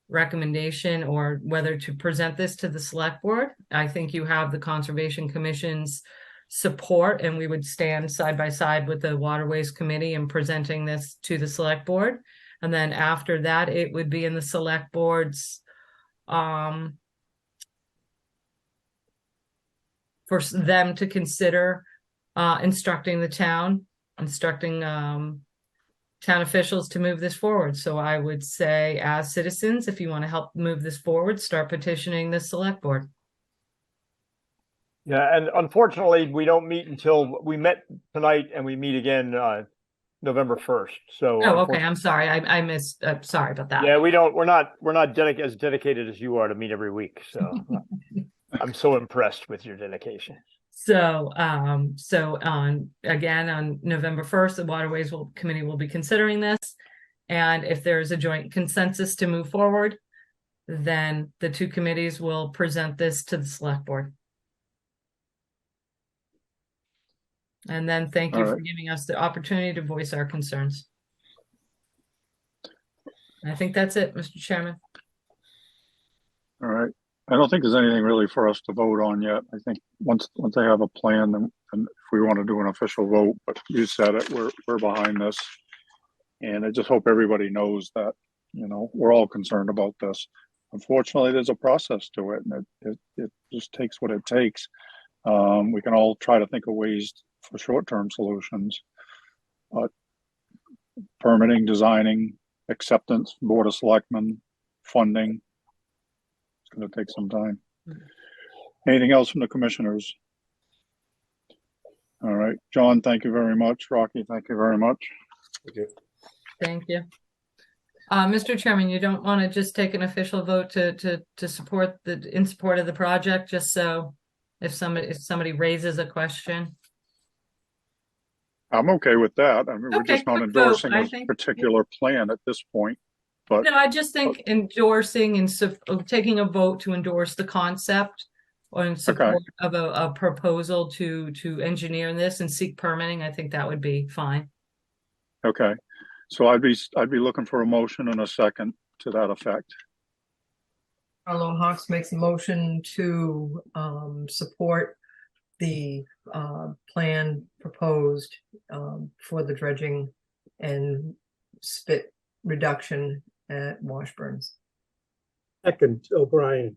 recommendation or whether to present this to the select board. I think you have the Conservation Commission's support, and we would stand side by side with the Waterways Committee in presenting this to the select board. And then after that, it would be in the select board's for them to consider instructing town officials to move this forward. So I would say, as citizens, if you want to help move this forward, start petitioning the select board. Yeah, and unfortunately, we don't meet until we met tonight, and we meet again November 1st. So Oh, okay, I'm sorry, I missed, sorry about that. yeah, we're not as dedicated as you are to meet every week. So I'm so impressed with your dedication. So again, on November 1st, the Committee will be considering this. And if there is a joint consensus to move forward, then the two committees will present this to the select board. And then thank you for giving us the opportunity to voice our concerns. I think that's it, Mr. Chairman. All right. I don't think there's anything really for us to vote on yet. I think once they have a plan, then if we want to do an official vote, but you said it, we're behind this. And I just hope everybody knows that, you know, we're all concerned about this. Unfortunately, there's a process to it, and it just takes what it takes. We can all try to think of ways for short-term solutions, but permitting, designing, acceptance, Board of Selectmen, funding, it's going to take some time. Anything else from the commissioners? All right, John, thank you very much. Rocky, thank you very much. Thank you. Thank you. Mr. Chairman, you don't want to just take an official vote to support in support of the project, just so if somebody raises a question? I'm okay with that. I mean, we're Okay, just not quick endorsing vote, I a think. particular plan at this point, but No, I just think endorsing and taking a vote to endorse the concept or in support of a proposal to engineer this and seek permitting, I think that would be fine. okay. So I'd be looking for a motion and a second to that effect. Arlo Hawks makes a motion to support the plan proposed for the dredging and spit reduction at Washburns. Second, O'Brien.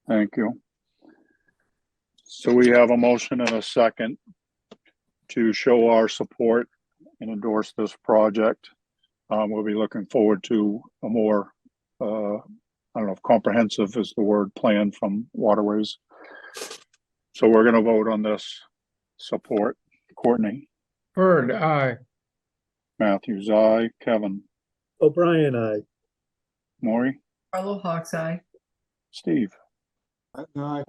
Thank you. So we have a motion and a second to show our support and endorse this project. We'll be looking forward to a more, I don't know if comprehensive is the word, plan from Waterways. So we're going to vote on this support. Courtney? Bird, aye. Matthews, aye. Kevin? O'Brien, aye. Maury? Arlo Hawks, aye. Steve? Aye.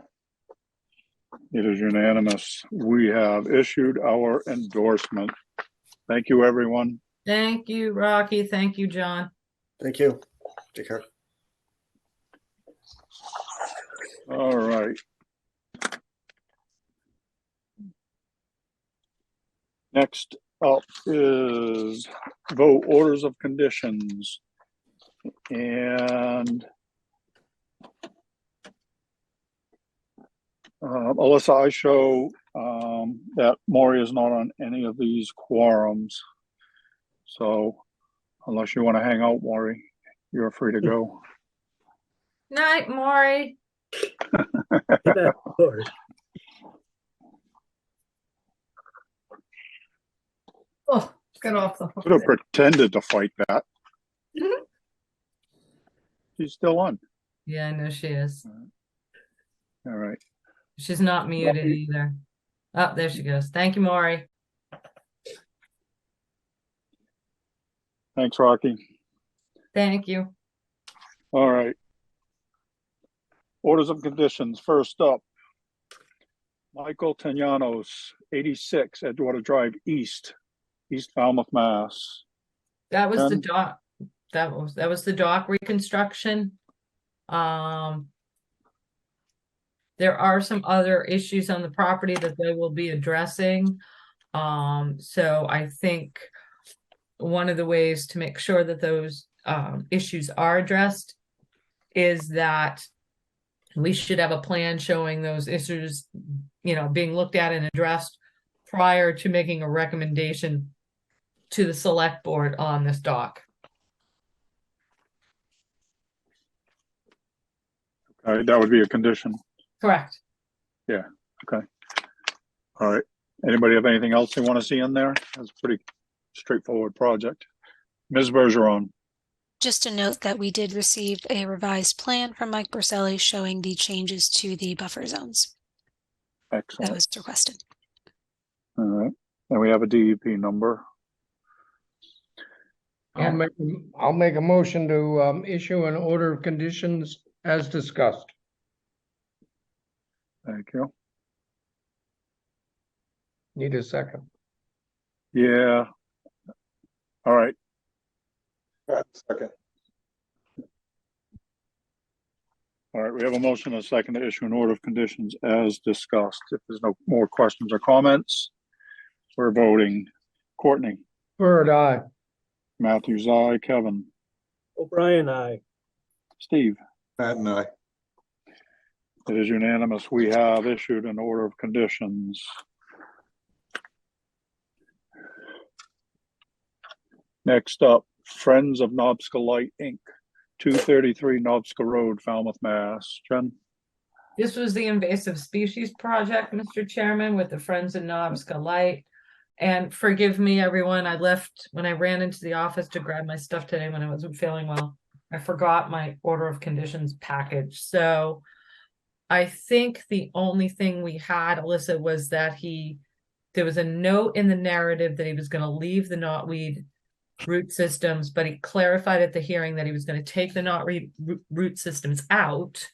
It is unanimous. We have issued our endorsement. Thank you, everyone. Thank you, Rocky. Thank you, John. Thank you. Take care. All right. Next up is vote orders of conditions. And Alyssa, I show that Maury is not on any of these quorums. So unless you want to hang out, Maury, you're free to go. Night, Maury. Oh, get off the hook. Could have pretended to fight that. She's still on. Yeah, I know she is. All right. She's not muted either. Oh, there she goes. Thank you, Maury. Thanks, Rocky. Thank you. All right. Orders of conditions. First up, Michael Tenanos, 86 Edgewater Drive East, East Falmouth, Mass. That was the Ken? dock. That was the dock reconstruction. There are some other issues on the property that they will be addressing. So I think one of the ways to make sure that those issues are addressed is that we should have a plan showing those issues, being looked at and addressed prior to making a recommendation to the select board on this dock. That would be a condition. Correct. Yeah. Okay. All right. Anybody have anything else they want to see in there? That's a pretty straightforward project. Ms. Bergeron. Just a note that we did receive a revised plan from Mike Borselli showing the changes to the buffer zones. Excellent. That was requested. All right. And we have a DEP number. I'll make a motion to issue an order of conditions as discussed. Thank you. Need a second. Yeah. All right. Second. All right, we have a motion and a second to issue an order of conditions as discussed. If there's no more questions or comments, we're voting. Courtney, Bird, aye. Matthews, aye. Kevin, O'Brien, aye. Steve. Pat and I. It is unanimous. We have issued an order of conditions. Next up, Friends of Knobska Light, Inc., 233 Knobska Road, Falmouth, Mass. Jen? This was the invasive species project, Mr. Chairman, with the Friends of Knobska Light. And forgive me, everyone, I left when I ran into the office to grab my stuff today when I wasn't feeling well. I forgot my order of conditions package. So I think the only thing we had, Alyssa, was that there was a note in the narrative that he was going to leave the knotweed root systems, but he clarified at the hearing that he was going to take the knotweed root systems out,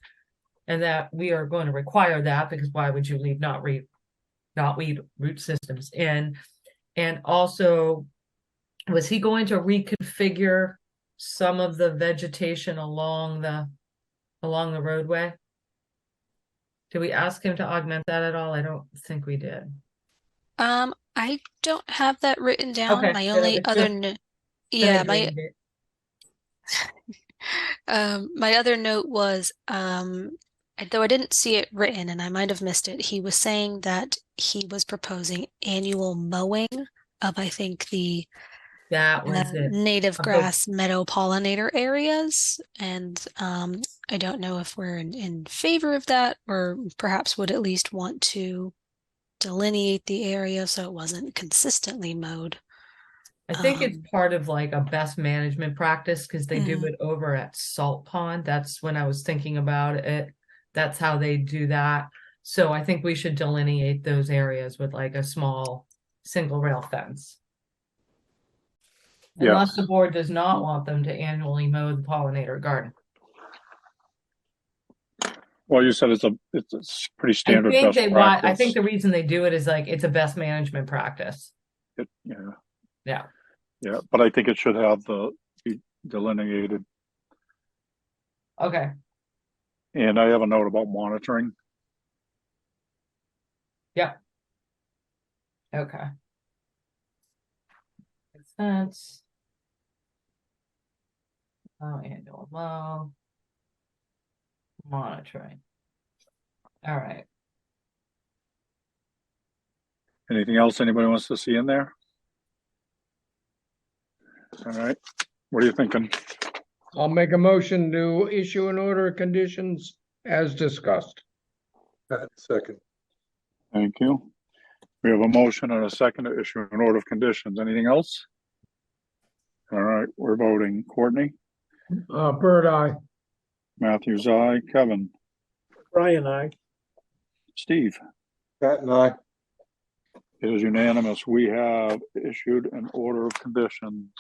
and that we are going to require that, because why would you leave knotweed root systems in? And also, was he going to reconfigure some of the vegetation along the roadway? Did we ask him to augment that at all? I don't think we did. I don't have that written down. Okay, My then only it's other just note, yeah, my read it. my other note was, though I didn't see it written and I might have missed it, he was saying that he was proposing annual mowing of, I think, the That was it. native grass meadow pollinator areas. And I don't know if we're in favor of that, or perhaps would at least want to delineate the area so it wasn't consistently mowed. I think it's part of like a best management practice, because they do it over at Salt Pond. That's when I was thinking about it. That's how they do that. So I think we should delineate those areas with like a small single rail fence. Yeah. Unless the board does not want them to annually mow the pollinator garden. Well, you said it's pretty standard best practice. I think the reason they do it is like it's a best management practice. Yeah, but I think it should be delineated. Okay. And I have a note about monitoring. Yep. Okay. Makes sense. Annual mow. Monitoring. All right. Anything else anybody wants to see in there? All right. What are you thinking? I'll make a motion to issue an order of conditions as discussed. Second. Thank you. We have a motion and a second to issue an order of conditions. Anything else? All right, we're voting. Courtney? Bird, aye. Matthews, aye. Kevin? O'Brien, aye. Steve? Pat and I. It is unanimous. We have issued an order of conditions.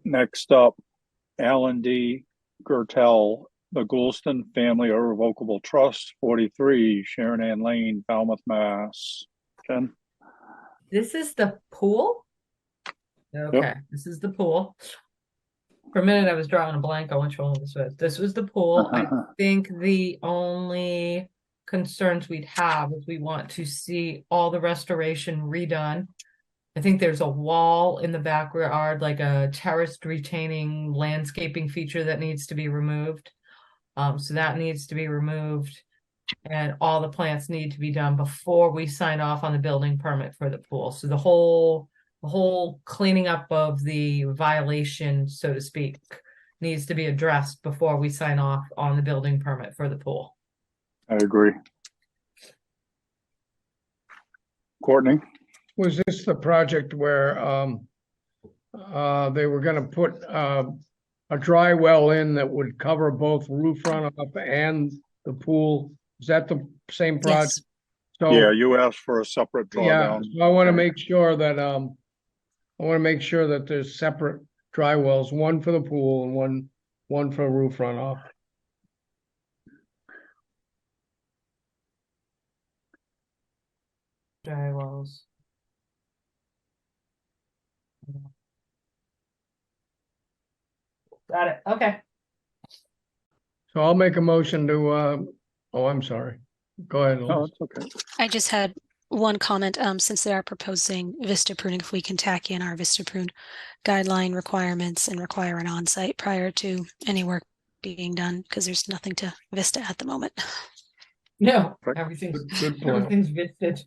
Next up, Alan D. Gertel, the Goulston Family Irrevocable Trust, 43 Sharon Ann Lane, Falmouth, Mass. Jen? This is the pool? Okay, This is the pool. For a minute, I was drawing a blank on which one this was. This was the pool. I think the only concerns we'd have is we want to see all the restoration redone. I think there's a wall in the backyard, like a terraced retaining landscaping feature that needs to be removed. So that needs to be removed, and all the plants need to be done before we sign off on the building permit for the pool. So the whole cleaning up of the violation, so to speak, needs to be addressed before we sign off on the building permit for the pool. I agree. Courtney? Was this the project where they were going to put a dry well in that would cover both roof runoff and the pool? Is that the same project? Yes. So, Yeah, you asked for a separate drawdown. So I want to make sure that I want to make sure that there's separate dry wells, one for the pool and one for roof runoff. Dry wells. Got it. Okay. So I'll make a motion to, oh, I'm sorry. Go ahead. No, Liz. it's okay. I just had one comment, since they are proposing Vista pruning, if we can tack in our Vista prune guideline requirements and require an on-site prior to any work being done, because there's nothing to Vista at the moment. No, Right. everything's Good point. everything's listed.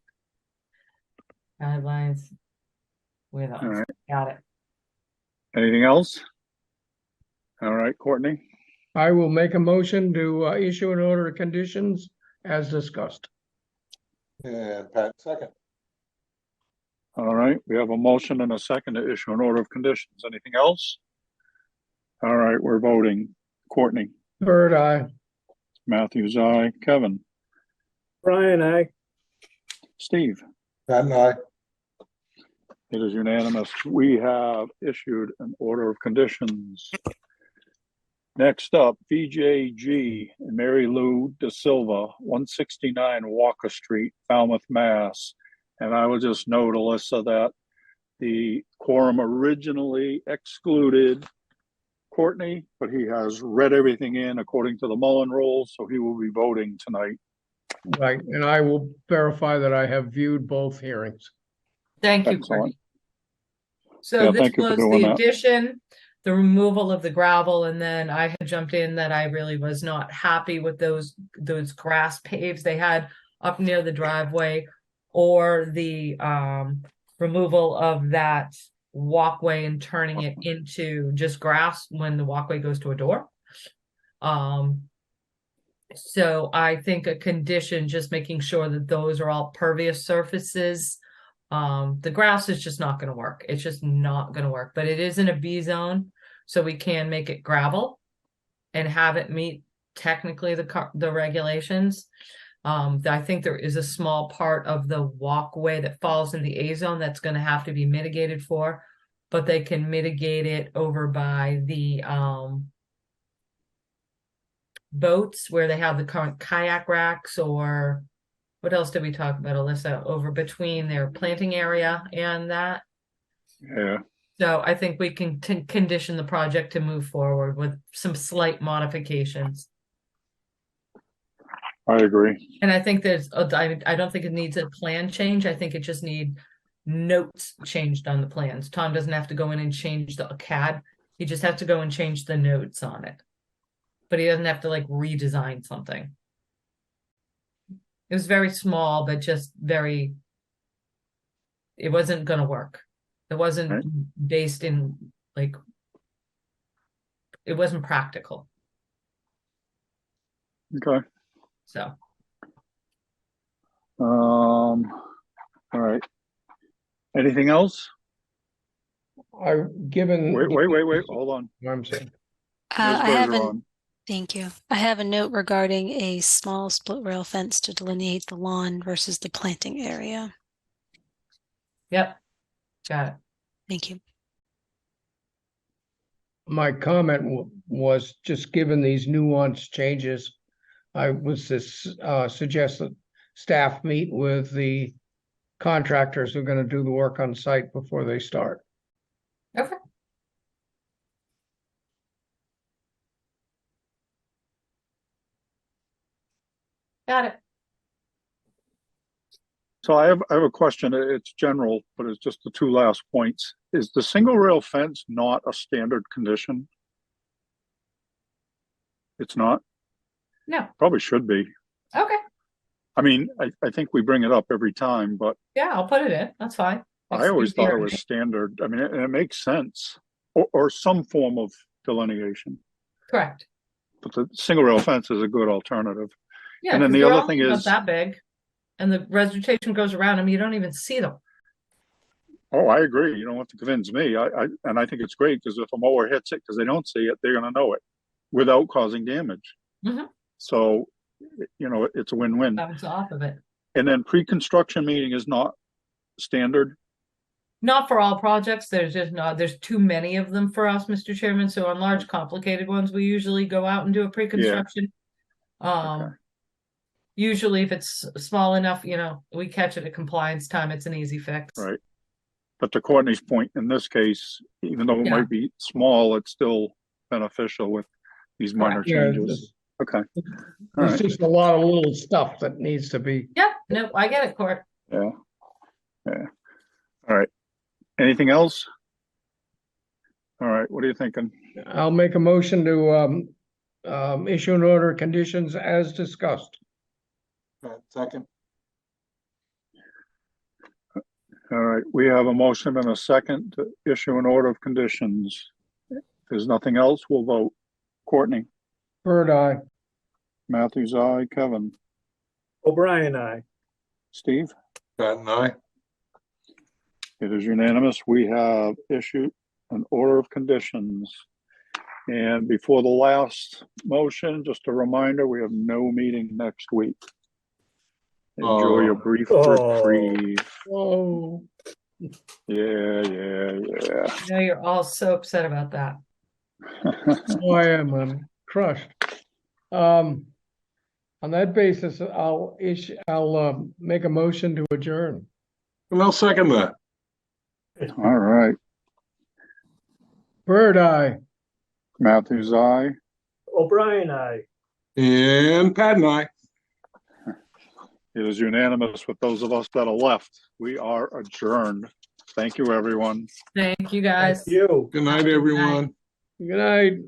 Guidelines. With us. All right. Got it. Anything else? All right, Courtney. I will make a motion to issue an order of conditions as discussed. And Pat, second. All right, we have a motion and a second to issue an order of conditions. Anything else? All right, we're voting. Courtney, Bird, aye. Matthews, aye. Kevin, Brian, I. Steve. Pat and I. It is unanimous. We have issued an order of conditions. Next up, VJG and Mary Lou De Silva, 169 Walker Street, Falmouth, Mass. And I will just note, Alyssa, that the quorum originally excluded Courtney, but he has read everything in according to the Mullen rules, so he will be voting tonight. Right, and I will verify that I have viewed both hearings. Thank you, Excellent. Courtney. So Yeah, this thank you for was doing the that. addition, the removal of the gravel, and then I had jumped in that I really was not happy with those grass paves they had up near the driveway, or the removal of that walkway and turning it into just grass when the walkway goes to a door. So I think a condition, just making sure that those are all pervious surfaces. The grass is just not going to work. It's just not going to work, but it is in a B zone, so we can make it gravel and have it meet technically the regulations. I think there is a small part of the walkway that falls in the A zone that's going to have to be mitigated for, but they can mitigate it over by the boats where they have the current kayak racks, or what else did we talk about, Alyssa, over between their planting area and that? Yeah. So I think we can condition the project to move forward with some slight modifications. I agree. And I think I don't think it needs a plan change. I think it just needs notes changed on the plans. Tom doesn't have to go in and change the CAD. He just has to go and change the notes on it. But he doesn't have to like redesign something. It was very small, but just very, it wasn't going to work. It wasn't Right. based in like, it wasn't practical. Okay. So, All right. Anything else? I've given. Wait. Hold on. I'm saying. Ms. I have Bergeron. thank you. I have a note regarding a small split rail fence to delineate the lawn versus the planting area. yep, got it. Thank you. My comment was just given these nuanced changes, I was suggest that staff meet with the contractors who are going to do the work on site before they start. Okay. Got it. So I have a question. It's general, but it's just the two last points. Is the single rail fence not a standard condition? It's not? No. Probably should be. Okay. I mean, I think we bring it up every time, but Yeah, I'll put it in. That's fine. I always thought it was standard. I mean, it makes sense. Or some form of delineation. Correct. But the single rail fence is a good alternative. Yeah, And then 'cause the they're other all thing not is, that big, and the vegetation goes around them. You don't even see them. oh, I agree. You don't have to convince me. And I think it's great because if a mower hits it because they don't see it, they're going to know it without causing damage. Mhm. So, you know, it's a win-win. Bounce off of it. And then pre-construction meeting is not standard. Not for all projects. There's just not, there's too many of them for us, Mr. Chairman. So on large complicated ones, we usually go out and do a pre-construction. Usually if it's small enough, we catch it at compliance time, it's an easy fix. Right. But to Courtney's point, in this case, even though it might be small, it's still beneficial with these minor changes. Okay. There's just a lot of little stuff that needs to be. Yeah, no, I get it, Court. Yeah. All right. Anything else? All right. What are you thinking? I'll make a motion to issue an order of conditions as discussed. Second. All right. We have a motion and a second to issue an order of conditions. If there's nothing else, we'll vote. Courtney. Bird eye. Matthews, aye. Kevin. O'Brien, aye. Steve. Patton, aye. It is unanimous. We have issued an order of conditions. And before the last motion, just a reminder, we have no meeting next week. Enjoy your brief reprieve. Oh. Yeah. I know you're all so upset about that. Oh, I am. I'm crushed. On that basis, I'll make a motion to adjourn. And I'll second that. All right. Bird eye. Matthews, aye. O'Brien, aye. And Patton, aye. It is unanimous with those of us that are left. We are adjourned. Thank you, everyone. Thank you, guys. You. Good night, everyone. Good night.